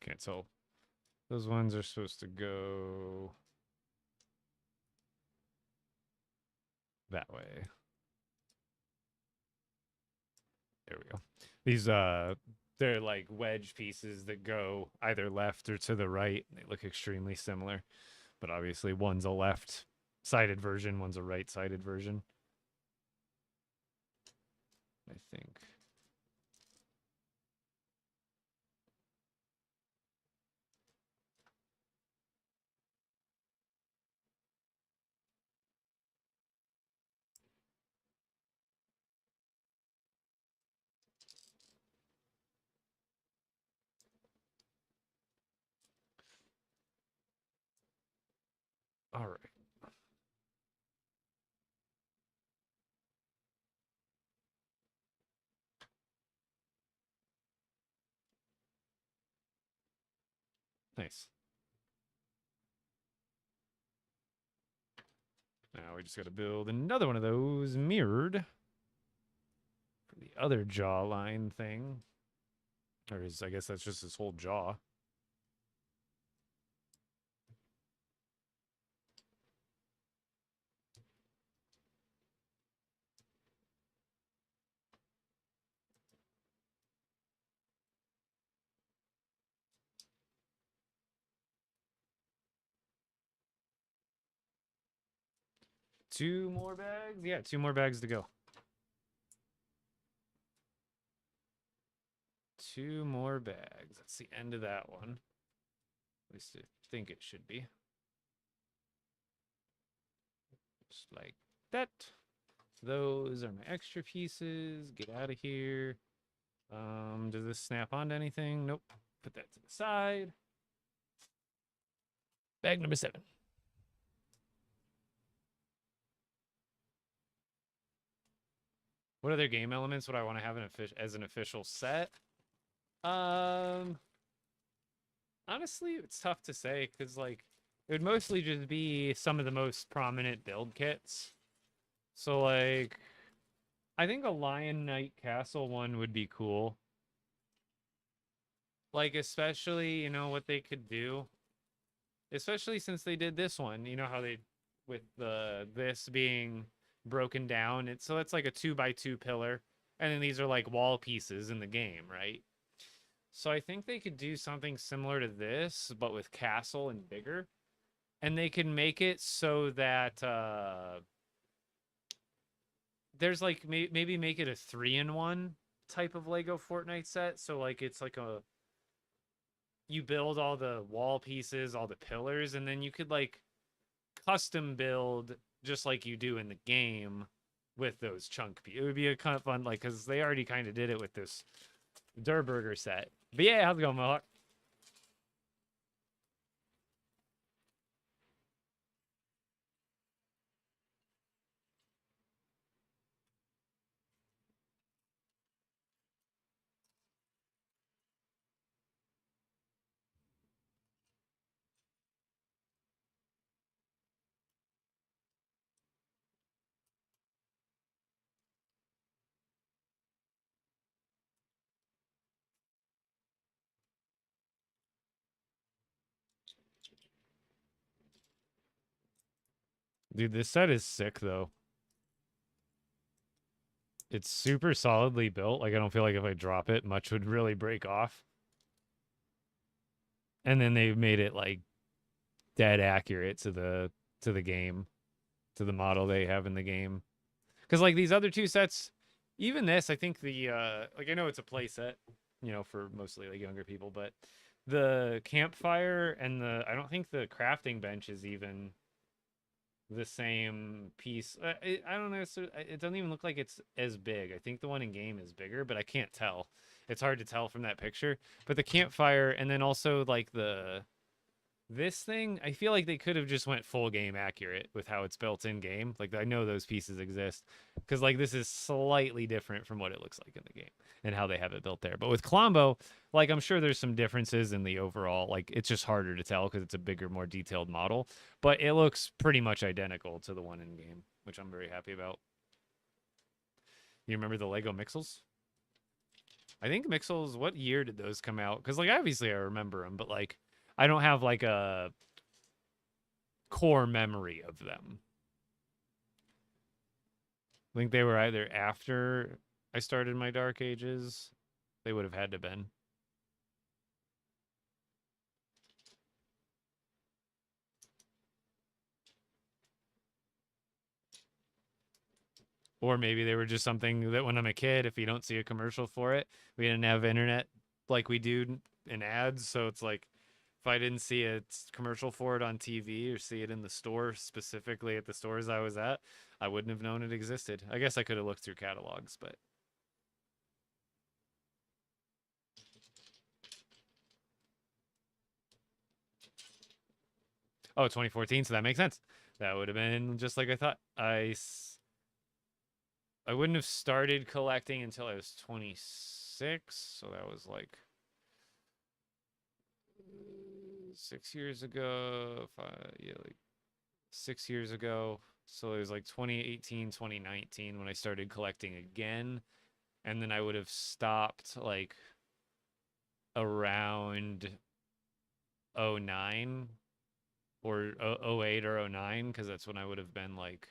Okay, so those ones are supposed to go that way. There we go. These they're like wedge pieces that go either left or to the right. They look extremely similar, but obviously one's a left-sided version, one's a right-sided version. I think. All right. Nice. Now we just got to build another one of those mirrored for the other jawline thing. Or I guess that's just his whole jaw. Two more bags? Yeah, two more bags to go. Two more bags. That's the end of that one. At least I think it should be. Just like that. Those are my extra pieces. Get out of here. Does this snap onto anything? Nope. Put that to the side. Bag number 7. What other game elements would I want to have as an official set? Honestly, it's tough to say because like it would mostly just be some of the most prominent build kits. So like I think a Lion Knight Castle one would be cool. Like especially, you know, what they could do. Especially since they did this one, you know how they with this being broken down. So it's like a 2x2 pillar. And then these are like wall pieces in the game, right? So I think they could do something similar to this, but with castle and bigger. And they can make it so that there's like maybe make it a 3-in-1 type of Lego Fortnite set. So like it's like you build all the wall pieces, all the pillars, and then you could like custom build just like you do in the game with those chunk pieces. It would be a kind of fun, like, because they already kind of did it with this Der Burger set. But yeah, how's it going, Mohawk? Dude, this set is sick, though. It's super solidly built. Like, I don't feel like if I drop it, much would really break off. And then they made it, like, dead accurate to the game, to the model they have in the game. Because, like, these other two sets, even this, I think like, I know it's a play set, you know, for mostly, like, younger people, but the campfire and I don't think the crafting bench is even the same piece. I don't know. It doesn't even look like it's as big. I think the one in game is bigger, but I can't tell. It's hard to tell from that picture. But the campfire, and then also like this thing, I feel like they could have just went full game accurate with how it's built in game. Like, I know those pieces exist because, like, this is slightly different from what it looks like in the game and how they have it built there. But with Clombo, like, I'm sure there's some differences in the overall, like, it's just harder to tell because it's a bigger, more detailed model, but it looks pretty much identical to the one in game, which I'm very happy about. You remember the Lego Mixels? I think Mixels, what year did those come out? Because, like, obviously I remember them, but, like, I don't have, like, a core memory of them. I think they were either after I started my Dark Ages. They would have had to been. Or maybe they were just something that when I'm a kid, if you don't see a commercial for it, we didn't have internet like we do in ads. So it's like, if I didn't see a commercial for it on TV or see it in the store, specifically at the stores I was at, I wouldn't have known it existed. I guess I could have looked through catalogs, but. Oh, 2014, so that makes sense. That would have been just like I thought. I wouldn't have started collecting until I was 26, so that was like 6 years ago. Yeah, like 6 years ago. So it was like 2018, 2019 when I started collecting again. And then I would have stopped like around 09 or 08 or 09, because that's when I would have been like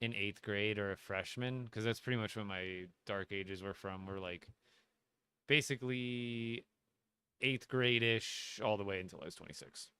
in 8th grade or a freshman, because that's pretty much when my Dark Ages were from. We're like basically 8th grade-ish all the way until I was 26.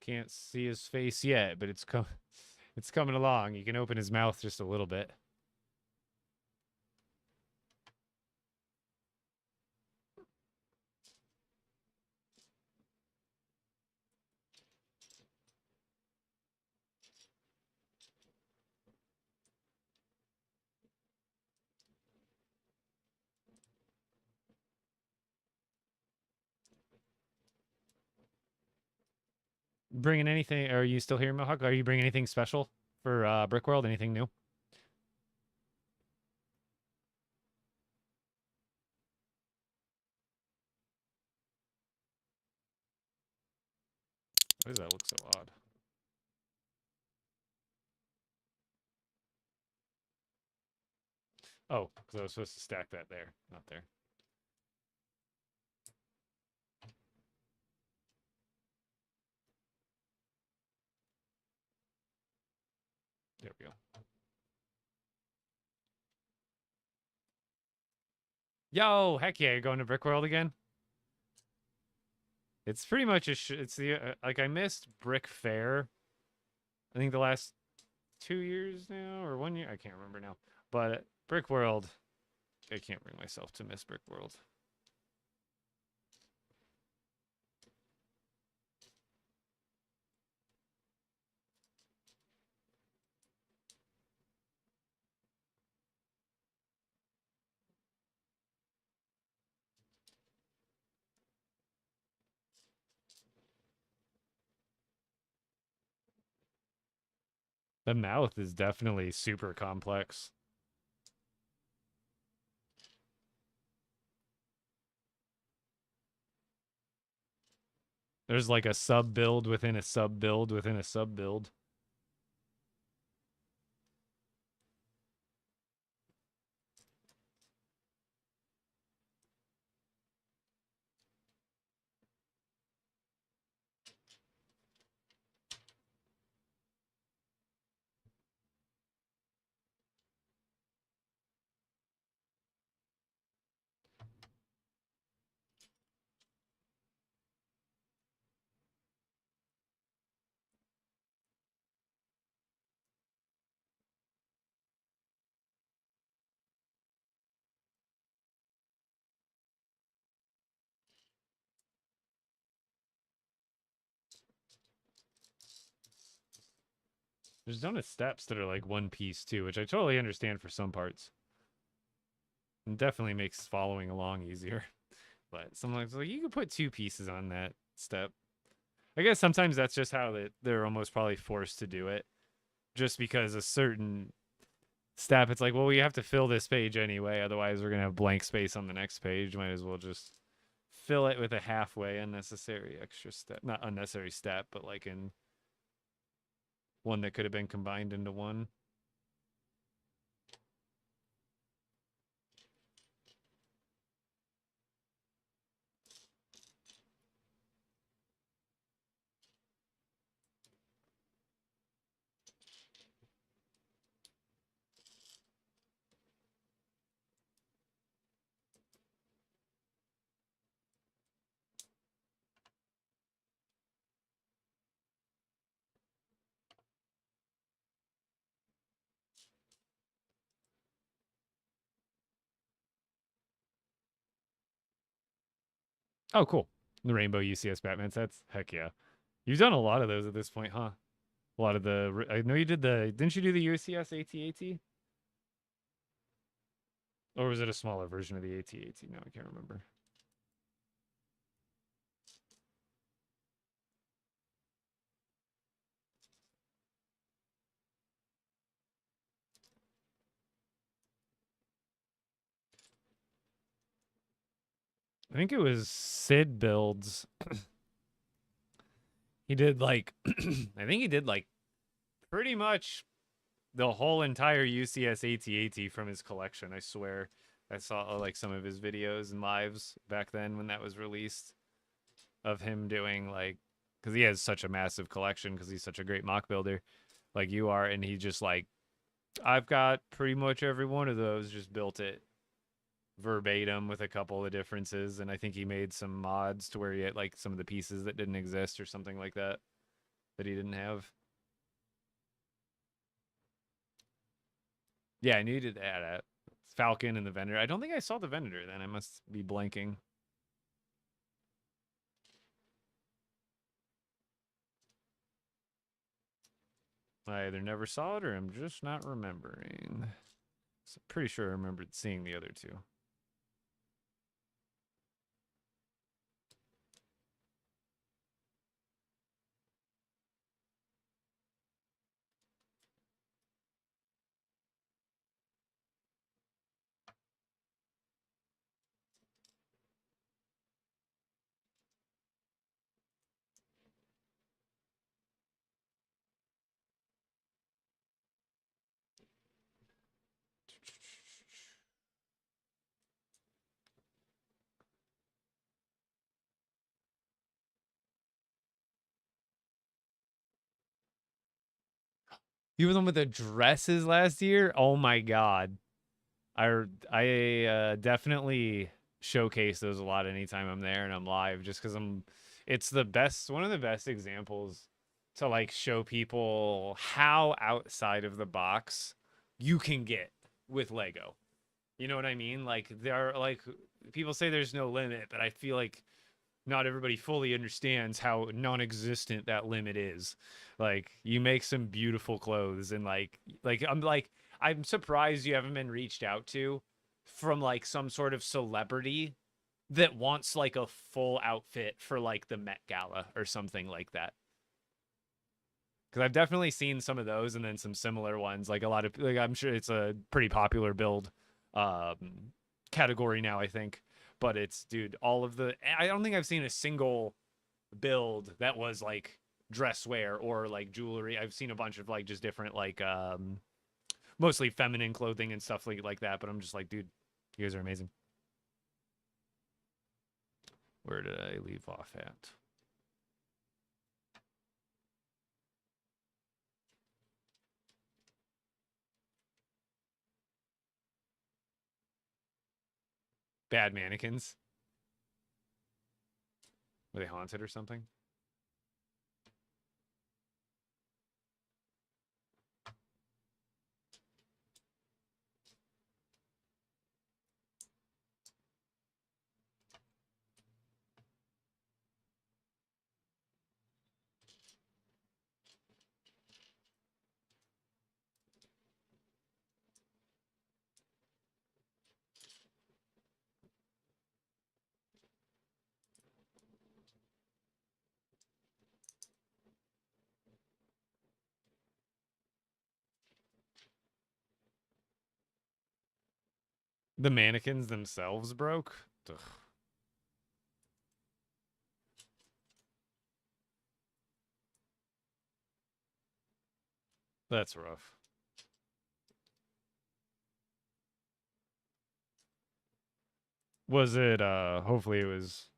Can't see his face yet, but it's coming along. You can open his mouth just a little bit. Bringing anything? Are you still here, Mohawk? Are you bringing anything special for Brick World? Anything new? Why does that look so odd? Oh, because I was supposed to stack that there, not there. There we go. Yo, heck yeah, you're going to Brick World again? It's pretty much it's the like, I missed Brick Fair. I think the last 2 years now or 1 year, I can't remember now. But Brick World, I can't bring myself to miss Brick World. The mouth is definitely super complex. There's like a sub build within a sub build within a sub build. There's a ton of steps that are like one piece too, which I totally understand for some parts. It definitely makes following along easier. But sometimes like you could put 2 pieces on that step. I guess sometimes that's just how they're almost probably forced to do it. Just because a certain step, it's like, well, we have to fill this page anyway. Otherwise, we're going to have blank space on the next page. Might as well just fill it with a halfway unnecessary extra step. Not unnecessary step, but like in one that could have been combined into one. Oh, cool. The Rainbow UCS Batman sets. Heck yeah. You've done a lot of those at this point, huh? A lot of the... I know you did the... Didn't you do the UCS AT-AT? Or was it a smaller version of the AT-AT? No, I can't remember. I think it was Sid builds. He did like... I think he did like pretty much the whole entire UCS AT-AT from his collection, I swear. I saw like some of his videos and lives back then when that was released of him doing like, because he has such a massive collection because he's such a great mock builder like you are, and he just like, I've got pretty much every one of those, just built it verbatim with a couple of differences, and I think he made some mods to where he had like some of the pieces that didn't exist or something like that that he didn't have. Yeah, I knew you did that. Falcon and the Vendor. I don't think I saw the Vendor then. I must be blanking. I either never saw it or I'm just not remembering. So pretty sure I remembered seeing the other two. You were the one with the dresses last year? Oh my god. I definitely showcase those a lot anytime I'm there and I'm live, just because it's the best, one of the best examples to like show people how outside of the box you can get with Lego. You know what I mean? Like, there are like, people say there's no limit, but I feel like not everybody fully understands how non-existent that limit is. Like, you make some beautiful clothes, and I'm surprised you haven't been reached out to from like some sort of celebrity that wants like a full outfit for like the Met Gala or something like that. Because I've definitely seen some of those and then some similar ones. Like a lot of, like I'm sure it's a pretty popular build category now, I think. But it's, dude, all of the, I don't think I've seen a single build that was like dress wear or like jewelry. I've seen a bunch of like just different like mostly feminine clothing and stuff like that. But I'm just like, dude, you guys are amazing. Where did I leave off at? Bad mannequins. Were they haunted or something? The mannequins themselves broke? Ugh. That's rough. Was it, hopefully it was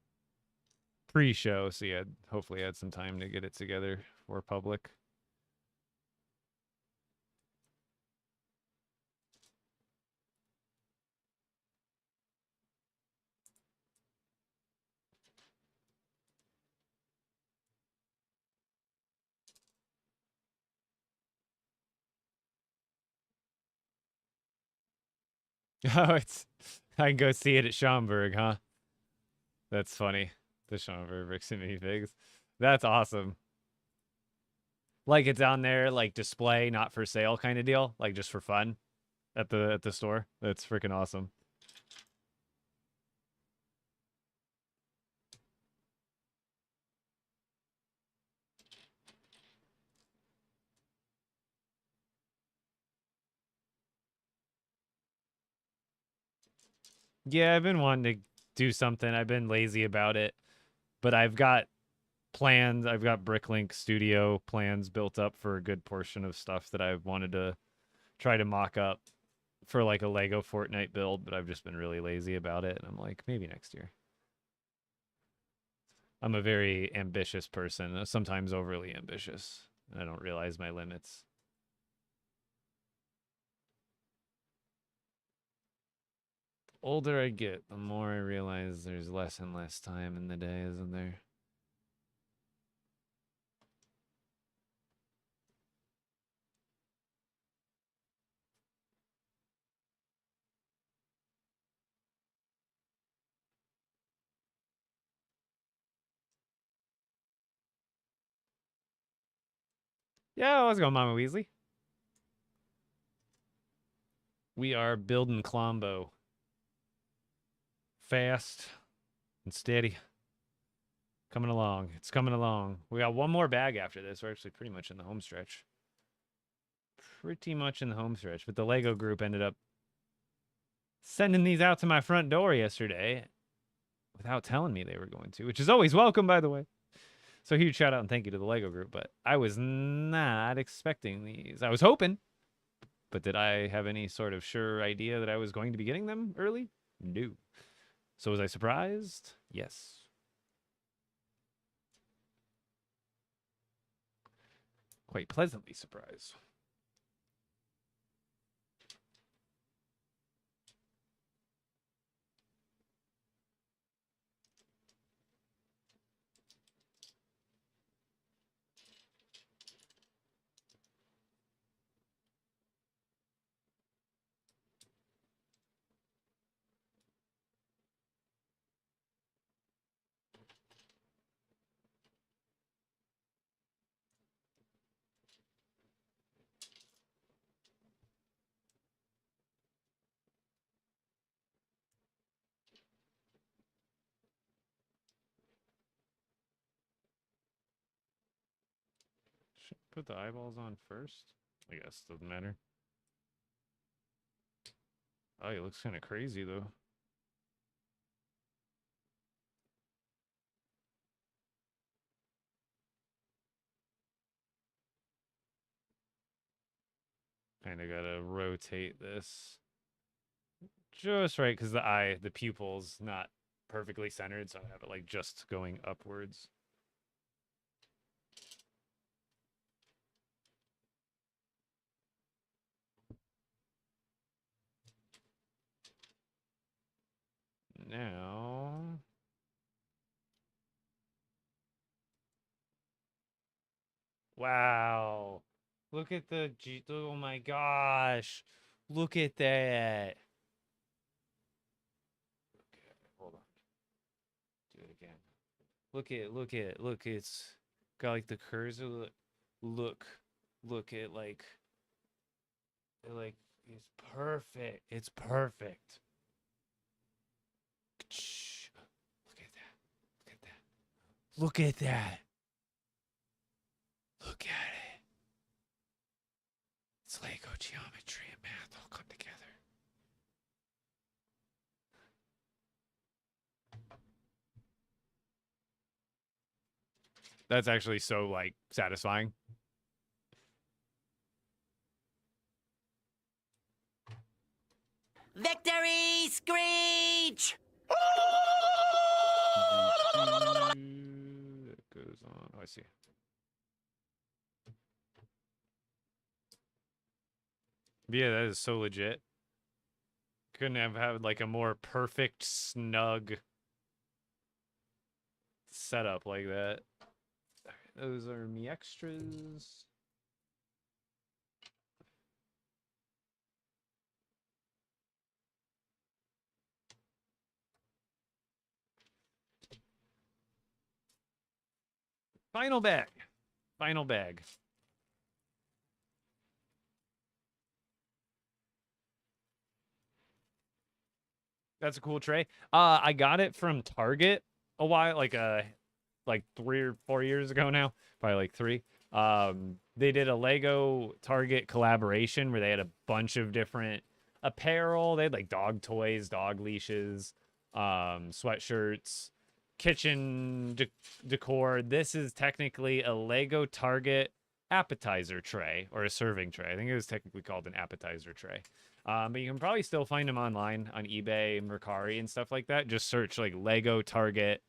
pre-show, so you had, hopefully had some time to get it together for public. Oh, it's, I can go see it at Schaumburg, huh? That's funny. The Schaumburg bricks and minifigs. That's awesome. Like it's on there, like display, not for sale kind of deal, like just for fun at the store. That's freaking awesome. Yeah, I've been wanting to do something. I've been lazy about it, but I've got plans. I've got Bricklink Studio plans built up for a good portion of stuff that I've wanted to try to mock up for like a Lego Fortnite build, but I've just been really lazy about it. And I'm like, maybe next year. I'm a very ambitious person, sometimes overly ambitious. I don't realize my limits. The older I get, the more I realize there's less and less time in the day, isn't there? Yeah, let's go, Mama Weasley. We are building Clombo. Fast and steady. Coming along. It's coming along. We got one more bag after this. We're actually pretty much in the home stretch. Pretty much in the home stretch. But the Lego group ended up sending these out to my front door yesterday without telling me they were going to, which is always welcome, by the way. So huge shout out and thank you to the Lego group. But I was not expecting these. I was hoping. But did I have any sort of sure idea that I was going to be getting them early? No. So was I surprised? Yes. Quite pleasantly surprised. Put the eyeballs on first? I guess doesn't matter. Oh, he looks kind of crazy though. Kind of gotta rotate this just right because the pupil's not perfectly centered, so I have it like just going upwards. Now, wow, look at the oh my gosh, look at that. Okay, hold on, do it again. Look, it's got like the cursor. Look at like it's perfect. It's perfect. Look at that. Look at that. Look at it. It's Lego geometry and math all come together. That's actually so like satisfying. Victory screech! It goes on. Oh, I see. Yeah, that is so legit. Couldn't have had like a more perfect, snug setup like that. Those are me extras. Final bag. Final bag. That's a cool tray. I got it from Target a while, like 3 or 4 years ago now, probably like 3. They did a Lego Target collaboration where they had a bunch of different apparel. They had like dog toys, dog leashes, sweatshirts, kitchen decor. This is technically a Lego Target appetizer tray or a serving tray. I think it was technically called an appetizer tray. But you can probably still find them online on eBay, Mercari, and stuff like that. Just search like Lego Target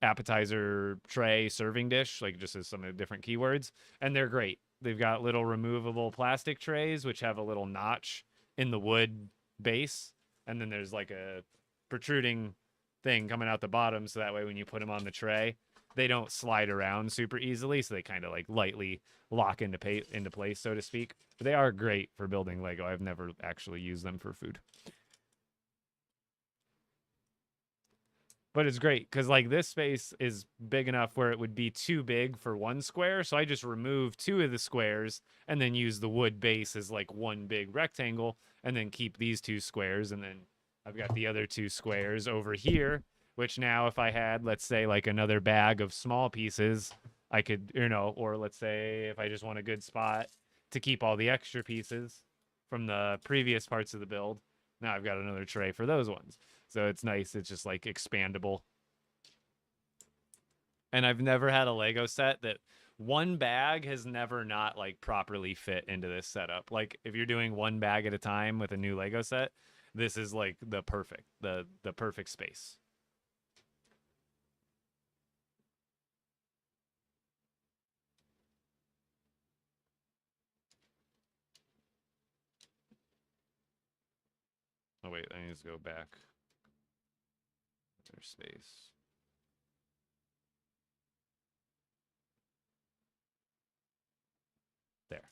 appetizer tray serving dish, like just as some of the different keywords, and they're great. They've got little removable plastic trays which have a little notch in the wood base, and then there's like a protruding thing coming out the bottom, so that way when you put them on the tray, they don't slide around super easily, so they kind of like lightly lock into place, so to speak. But they are great for building Lego. I've never actually used them for food. But it's great because like this space is big enough where it would be too big for one square. So I just remove 2 of the squares and then use the wood base as like one big rectangle and then keep these 2 squares. And then I've got the other 2 squares over here, which now if I had, let's say like another bag of small pieces, I could, or let's say if I just want a good spot to keep all the extra pieces from the previous parts of the build, now I've got another tray for those ones. So it's nice. It's just like expandable. And I've never had a Lego set that one bag has never not like properly fit into this setup. Like if you're doing one bag at a time with a new Lego set, this is like the perfect space. Oh wait, I need to go back. There's space. There.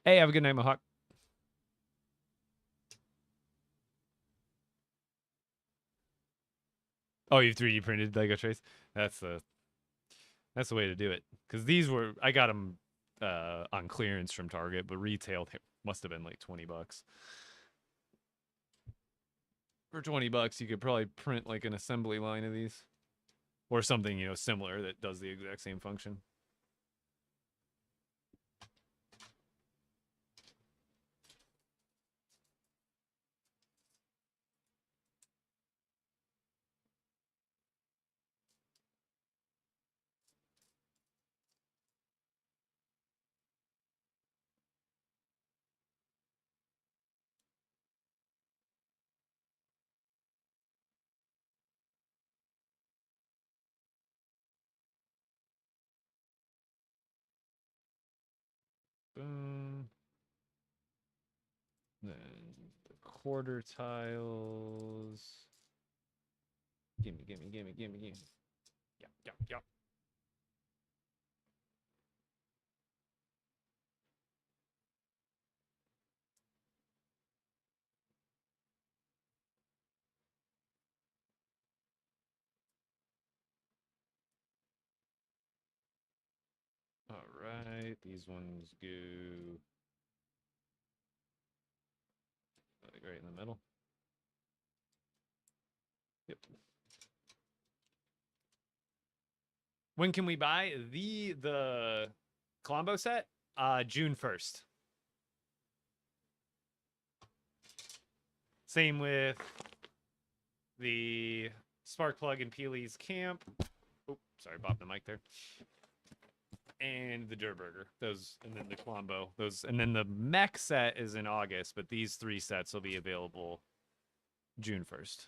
Hey, have a good night, Mohawk. Oh, you 3D printed Lego trays? That's the way to do it. Because these were, I got them on clearance from Target, but retail must have been like $20. For 20 bucks, you could probably print like an assembly line of these. Or something, you know, similar that does the exact same function. Boom. Then the quarter tiles. Gimme. Yep. All right, these ones go like right in the middle. Yep. When can we buy the Clombo set? June 1st. Same with the Sparkplug and Peely's Camp. Oh, sorry, bopped the mic there. And the Durburger. Those, and then the Clombo. Those, and then the mech set is in August, but these 3 sets will be available June 1st.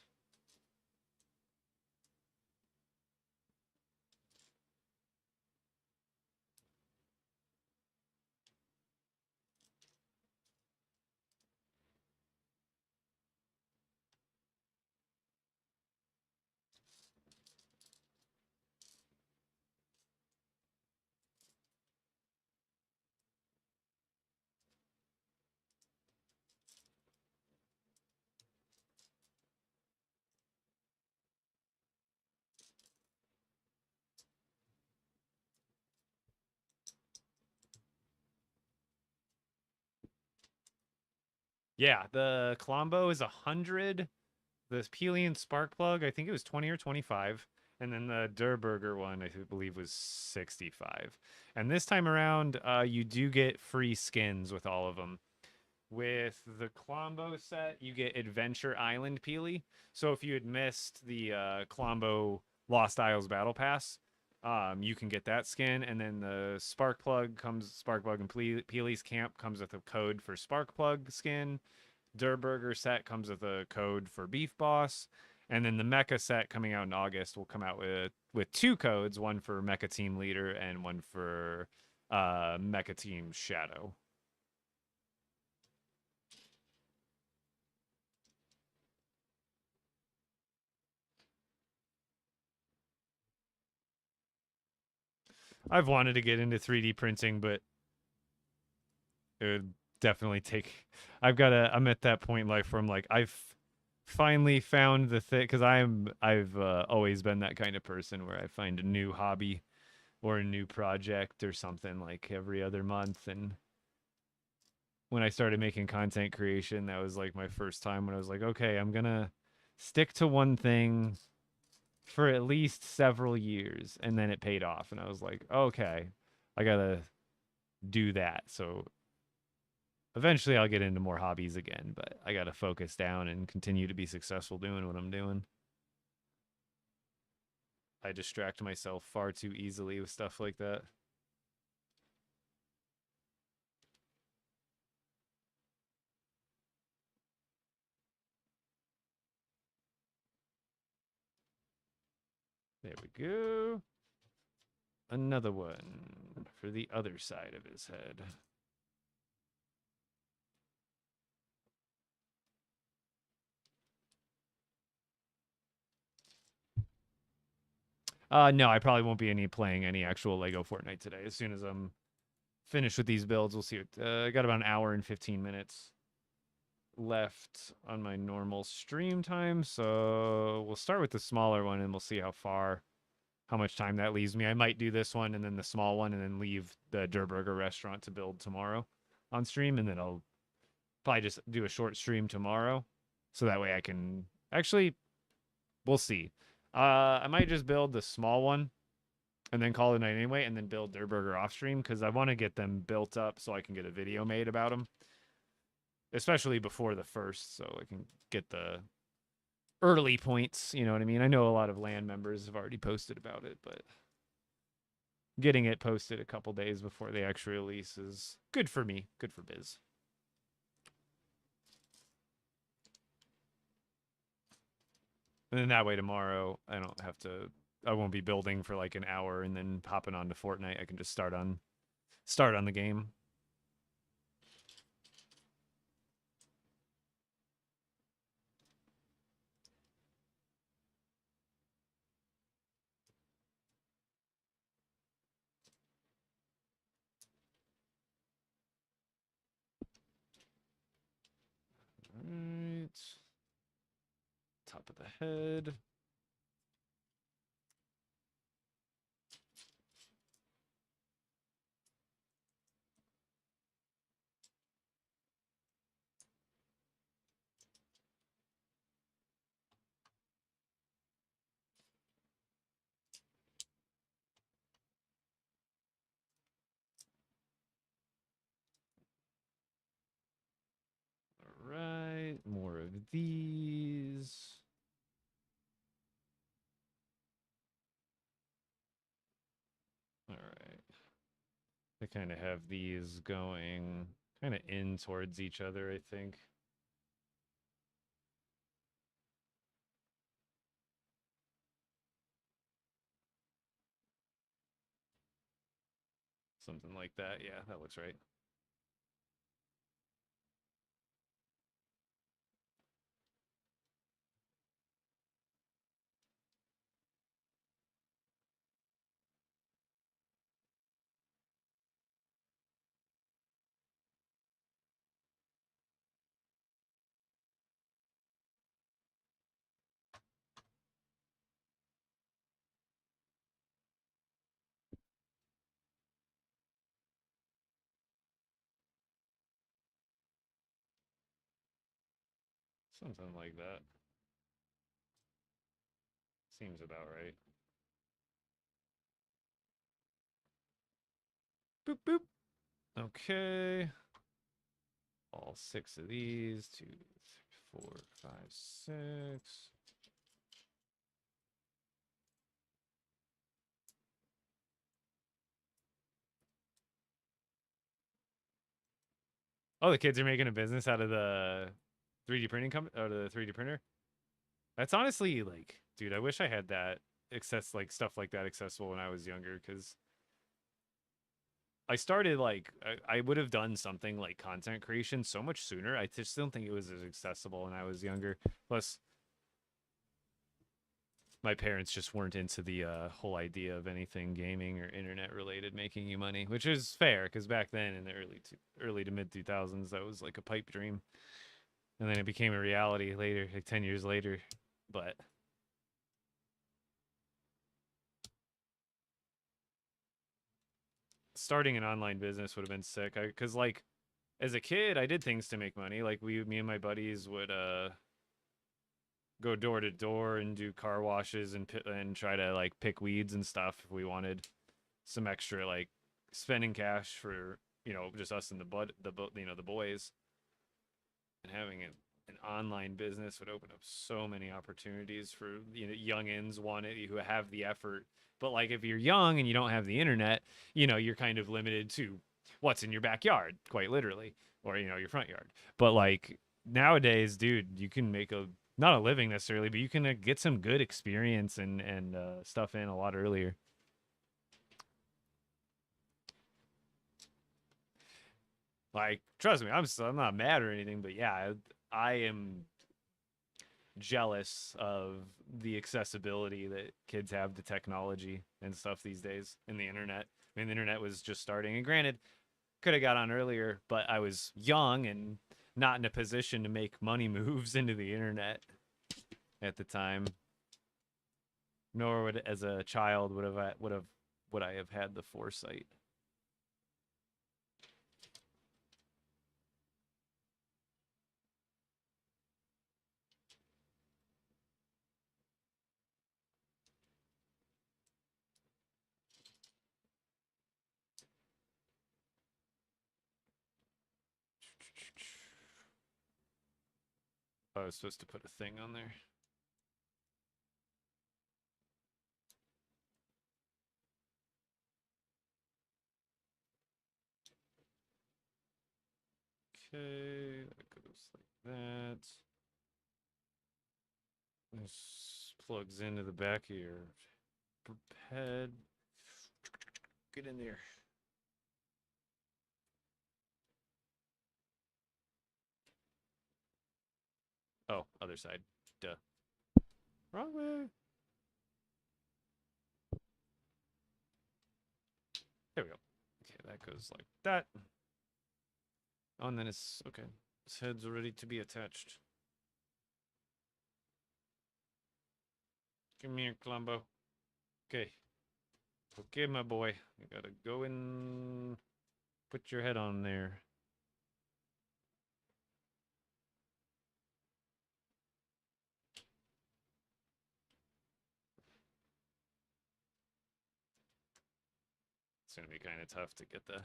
Yeah, the Clombo is 100. The Peely and Sparkplug, I think it was 20 or 25. And then the Durburger one, I believe, was 65. And this time around, you do get free skins with all of them. With the Clombo set, you get Adventure Island Peely. So if you had missed the Clombo Lost Isles Battle Pass, you can get that skin. And then the Sparkplug and Peely's Camp comes with a code for Sparkplug skin. Durburger set comes with a code for Beef Boss. And then the Mecha set coming out in August will come out with 2 codes, one for Mecha Team Leader and one for Mecha Team Shadow. I've wanted to get into 3D printing, but it would definitely take. I'm at that point in life where I'm like, I've finally found the thing, because I've always been that kind of person where I find a new hobby or a new project or something like every other month. And when I started making content creation, that was like my first time when I was like, okay, I'm gonna stick to one thing for at least several years, and then it paid off, and I was like, okay, I gotta do that. So eventually I'll get into more hobbies again, but I gotta focus down and continue to be successful doing what I'm doing. I distract myself far too easily with stuff like that. There we go. Another one for the other side of his head. No, I probably won't be playing any actual Lego Fortnite today. As soon as I'm finished with these builds, we'll see. I got about an hour and 15 minutes left on my normal stream time, so we'll start with the smaller one and we'll see how much time that leaves me. I might do this one and then the small one and then leave the Durburger restaurant to build tomorrow on stream, and then I'll probably just do a short stream tomorrow so that way I can Actually, we'll see. I might just build the small one and then call it a night anyway, and then build their burger off stream because I want to get them built up so I can get a video made about them, especially before the first, so I can get the early points. You know what I mean? I know a lot of LAN members have already posted about it, but getting it posted a couple days before the actual release is good for me, good for biz. And then that way tomorrow I don't have to. I won't be building for like an hour and then hopping on to Fortnite. I can just start on the game. All right. Top of the head. All right, more of these. All right. I kind of have these going kind of in towards each other, I think. Something like that. Yeah, that looks right. Something like that. Seems about right. Boop, boop. Okay. All 6 of these. 2, 3, 4, 5, 6. Oh, the kids are making a business out of the 3D printing company, or the 3D printer. That's honestly like, dude, I wish I had that stuff like that accessible when I was younger, because I started like I would have done something like content creation so much sooner. I just don't think it was as accessible when I was younger. Plus, my parents just weren't into the whole idea of anything gaming or internet related making you money, which is fair because back then in the early to mid 2000s, that was like a pipe dream, and then it became a reality later, like 10 years later. But starting an online business would have been sick. Because like as a kid, I did things to make money. Like me and my buddies would go door to door and do car washes and try to like pick weeds and stuff if we wanted some extra like spending cash for, you know, just us and the boys. And having an online business would open up so many opportunities for, you know, youngins who have the effort. But like if you're young and you don't have the internet, you know, you're kind of limited to what's in your backyard, quite literally, or, you know, your front yard. But like nowadays, dude, you can make not a living necessarily, but you can get some good experience and stuff in a lot earlier. Like, trust me, I'm not mad or anything, but yeah, I am jealous of the accessibility that kids have to technology and stuff these days, and the internet. I mean, the internet was just starting, and granted, could have got on earlier, but I was young and not in a position to make money moves into the internet at the time. Nor would, as a child, would I have had the foresight. I was supposed to put a thing on there. Okay, that goes like that. This plugs into the back of your head. Get in there. Oh, other side. Duh. Wrong way. There we go. Okay, that goes like that. Oh, and then it's okay. His head's ready to be attached. Come here, Clombo. Okay. Okay, my boy. You gotta go and put your head on there. It's gonna be kind of tough to get the...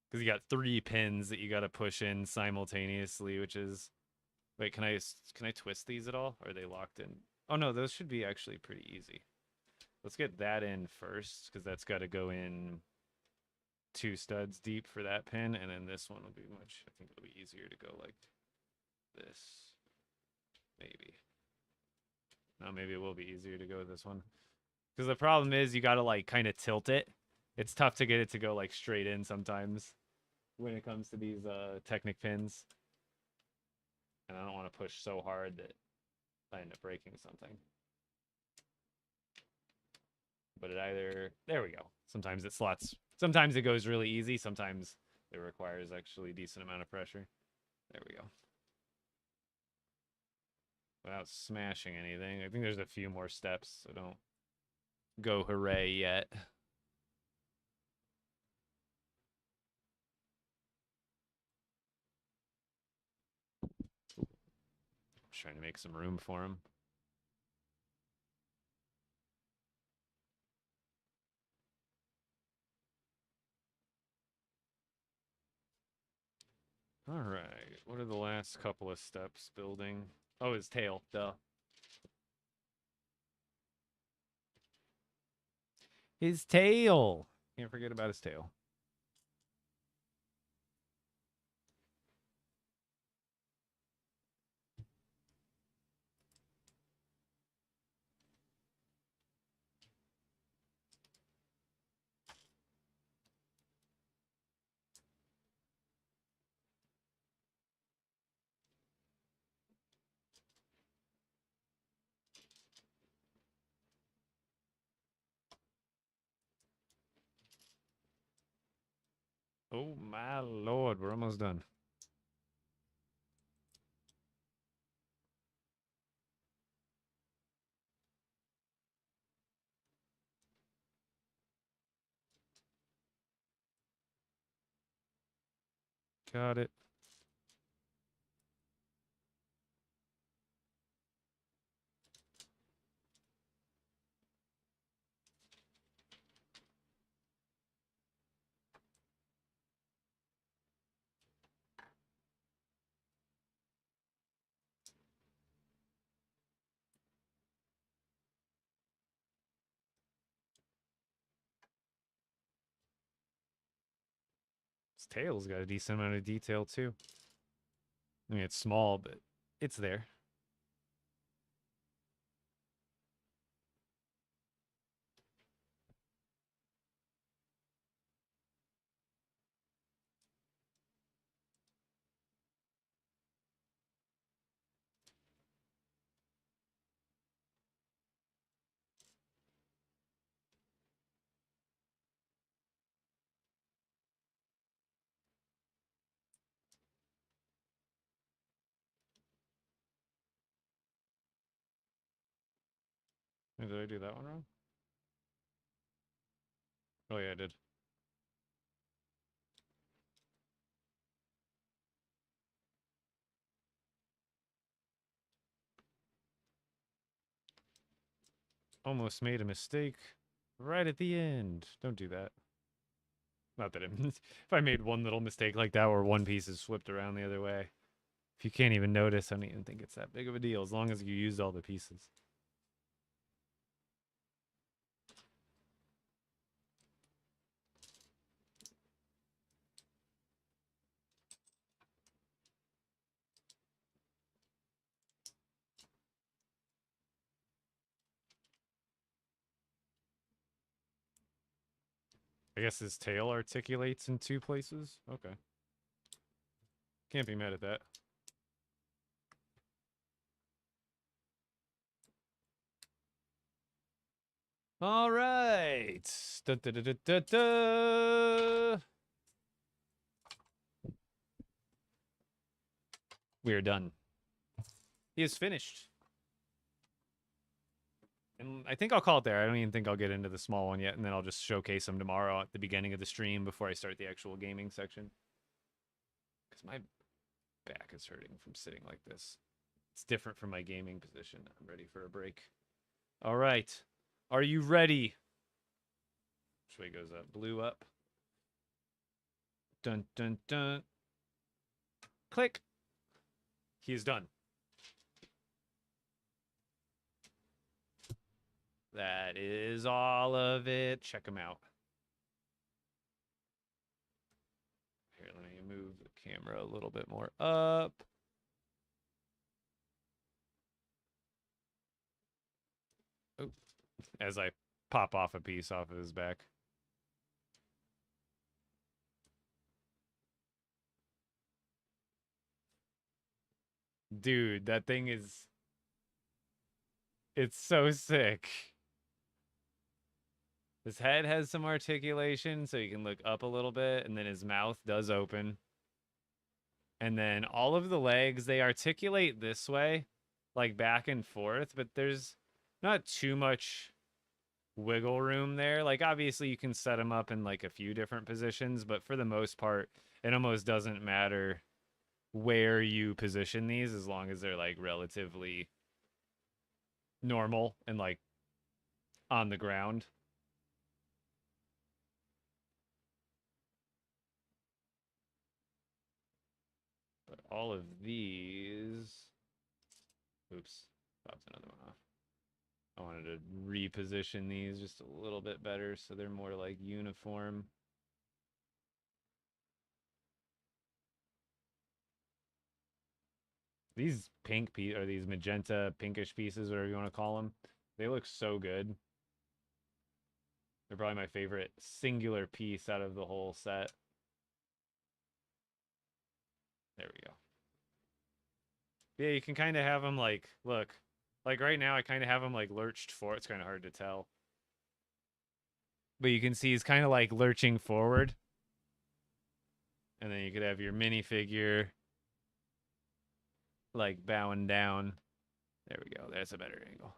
Because you got 3 pins that you gotta push in simultaneously, which is... Wait, can I twist these at all? Are they locked in? Oh no, those should be actually pretty easy. Let's get that in first, because that's got to go in 2 studs deep for that pin, and then this one will be much... I think it'll be easier to go like this. Maybe. No, maybe it will be easier to go with this one. Because the problem is you got to like kind of tilt it. It's tough to get it to go like straight in sometimes when it comes to these Technic pins. And I don't want to push so hard that I end up breaking something. But it either... There we go. Sometimes it slots. Sometimes it goes really easy. Sometimes it requires actually a decent amount of pressure. There we go. Without smashing anything. I think there's a few more steps, so don't go hooray yet. Just trying to make some room for him. All right. What are the last couple of steps building? Oh, his tail. Duh. His tail. Can't forget about his tail. Oh my lord, we're almost done. Got it. His tail's got a decent amount of detail too. I mean, it's small, but it's there. Did I do that one wrong? Oh yeah, I did. Almost made a mistake right at the end. Don't do that. Not that it... if I made one little mistake like that where one piece is flipped around the other way, If you can't even notice, I don't even think it's that big of a deal as long as you used all the pieces. I guess his tail articulates in 2 places. Okay. Can't be mad at that. All right. Da, da, da, da, da, da. We are done. He is finished. And I think I'll call it there. I don't even think I'll get into the small one yet, and then I'll just showcase them tomorrow at the beginning of the stream before I start the actual gaming section. Because my back is hurting from sitting like this. It's different from my gaming position. I'm ready for a break. All right. Are you ready? Which way goes up? Blue up. Dun, dun, dun. Click. He is done. That is all of it. Check him out. Here, let me move the camera a little bit more up. Oh, as I pop off a piece off of his back. Dude, that thing is... It's so sick. His head has some articulation, so he can look up a little bit, and then his mouth does open. And then all of the legs, they articulate this way, like back and forth, but there's not too much wiggle room there. Like, obviously, you can set them up in, like, a few different positions, but for the most part, it almost doesn't matter where you position these as long as they're, like, relatively normal and, like, on the ground. But all of these... Oops. Popped another one off. I wanted to reposition these just a little bit better so they're more, like, uniform. These pink or these magenta pinkish pieces, whatever you want to call them, they look so good. They're probably my favorite singular piece out of the whole set. There we go. Yeah, you can kind of have them like, look, like right now I kind of have them like lurched forward. It's kind of hard to tell. But you can see he's kind of like lurching forward. And then you could have your minifigure like bowing down. There we go. That's a better angle.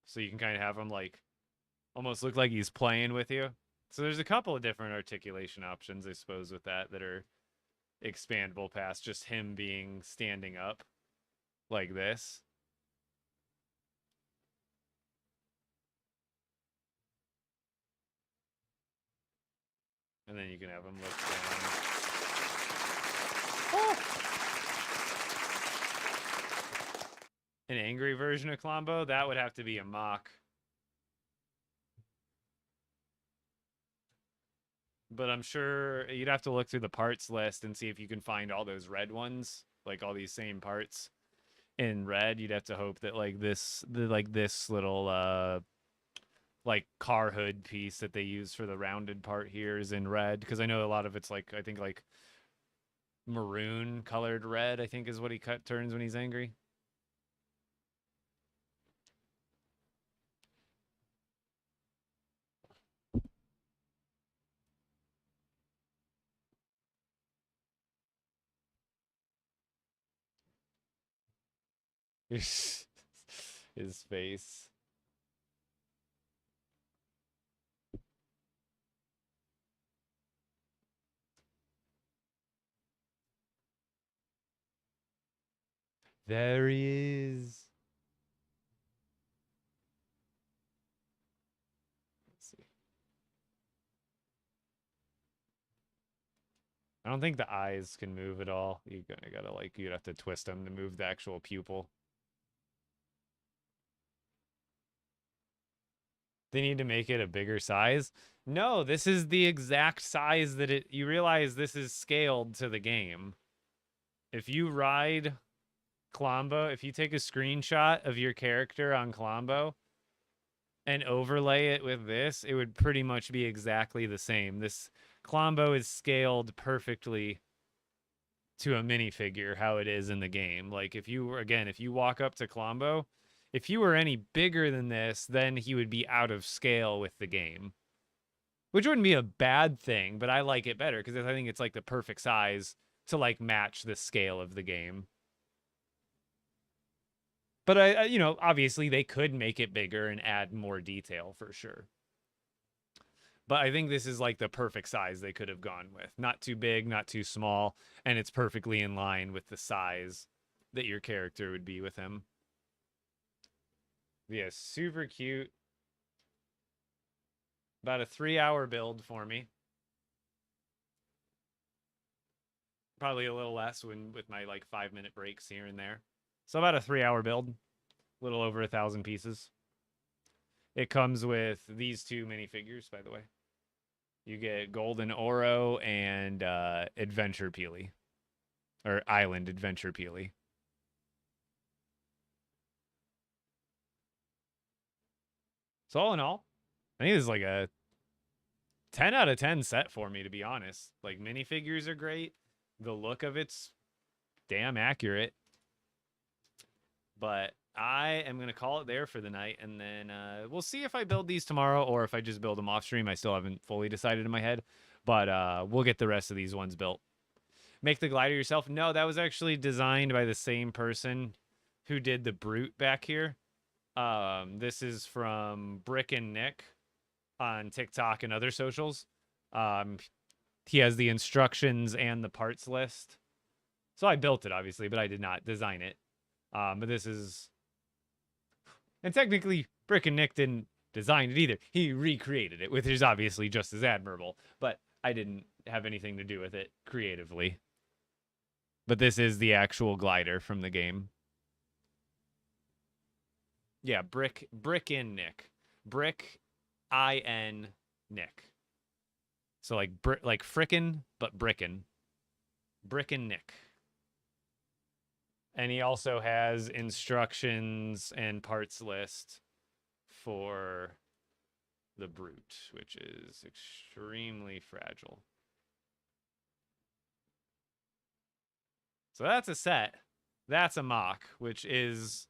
So you can kind of have him like almost look like he's playing with you. So there's a couple of different articulation options, I suppose, with that are expandable past just him being standing up like this. And then you can have him look down. Oh! An angry version of Clombo? That would have to be a mock. But I'm sure you'd have to look through the parts list and see if you can find all those red ones, like all these same parts in red. You'd have to hope that like this little like car hood piece that they use for the rounded part here is in red, because I know a lot of it's like, I think like maroon colored red, I think is what he turns when he's angry. His face. There he is. Let's see. I don't think the eyes can move at all. You'd have to twist them to move the actual pupil. They need to make it a bigger size. No, this is the exact size that you realize this is scaled to the game. If you ride Clombo, if you take a screenshot of your character on Clombo and overlay it with this, it would pretty much be exactly the same. This Clombo is scaled perfectly to a minifigure, how it is in the game. Like if you walk up to Clombo, if you were any bigger than this, then he would be out of scale with the game. Which wouldn't be a bad thing, but I like it better because I think it's like the perfect size to like match the scale of the game. But obviously they could make it bigger and add more detail for sure. But I think this is like the perfect size they could have gone with. Not too big, not too small, and it's perfectly in line with the size that your character would be with him. Yeah, super cute. About a 3-hour build for me. Probably a little less with my like 5-minute breaks here and there. So about a 3-hour build. A little over 1,000 pieces. It comes with these 2 minifigures, by the way. You get Golden Oro and Adventure Peely. Or Island Adventure Peely. So all in all, I think this is like a 10 out of 10 set for me, to be honest. Like, minifigures are great. The look of it's damn accurate. But I am going to call it there for the night, and then we'll see if I build these tomorrow or if I just build them off stream. I still haven't fully decided in my head, but we'll get the rest of these ones built. Make the glider yourself? No, that was actually designed by the same person who did the Brute back here. This is from Brick and Nick on TikTok and other socials. He has the instructions and the parts list. So I built it, obviously, but I did not design it. But this is... And technically, Brick and Nick didn't design it either. He recreated it, which is obviously just as admirable. But I didn't have anything to do with it creatively. But this is the actual glider from the game. Yeah, Brick in Nick. Brick, I-N, Nick. So like frickin', but brickin'. Brick and Nick. And he also has instructions and parts list for the Brute, which is extremely fragile. So that's a set. That's a mock, which is,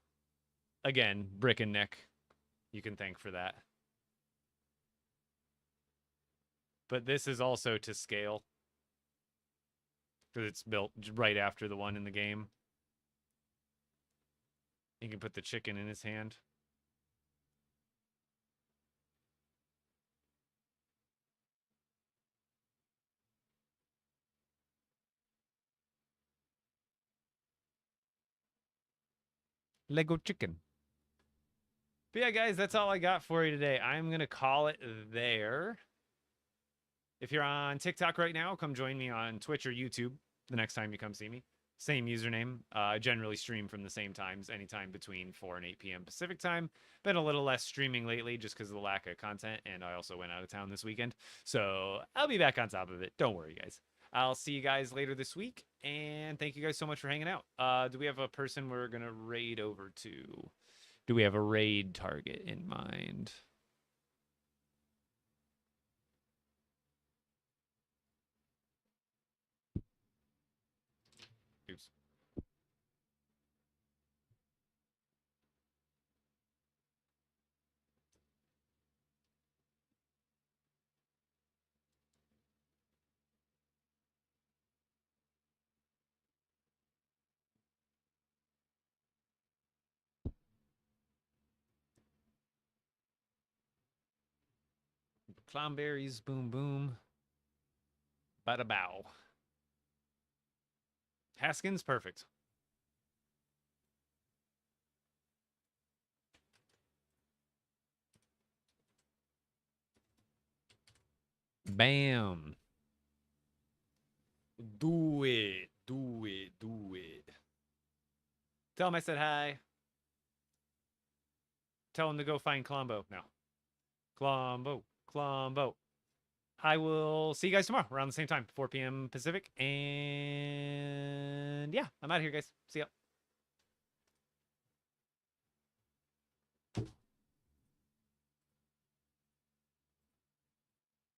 again, Brick and Nick. You can thank for that. But this is also to scale, because it's built right after the one in the game. You can put the chicken in his hand. Lego chicken. But yeah, guys, that's all I got for you today. I'm going to call it there. If you're on TikTok right now, come join me on Twitch or YouTube the next time you come see me. Same username. Generally stream from the same times, anytime between 4 and 8 p.m. Pacific time. Been a little less streaming lately just because of the lack of content, and I also went out of town this weekend. So I'll be back on top of it. Don't worry, guys. I'll see you guys later this week, and thank you guys so much for hanging out. Do we have a person we're going to raid over to? Do we have a raid target in mind? Oops. Clownberries, boom, boom. Bada bow. Haskins, perfect. Bam. Do it. Do it. Do it. Tell him I said hi. Tell him to go find Clombo. No. Clombo. Clombo. I will see you guys tomorrow around the same time, 4 p.m. Pacific. And yeah, I'm out of here, guys. See ya.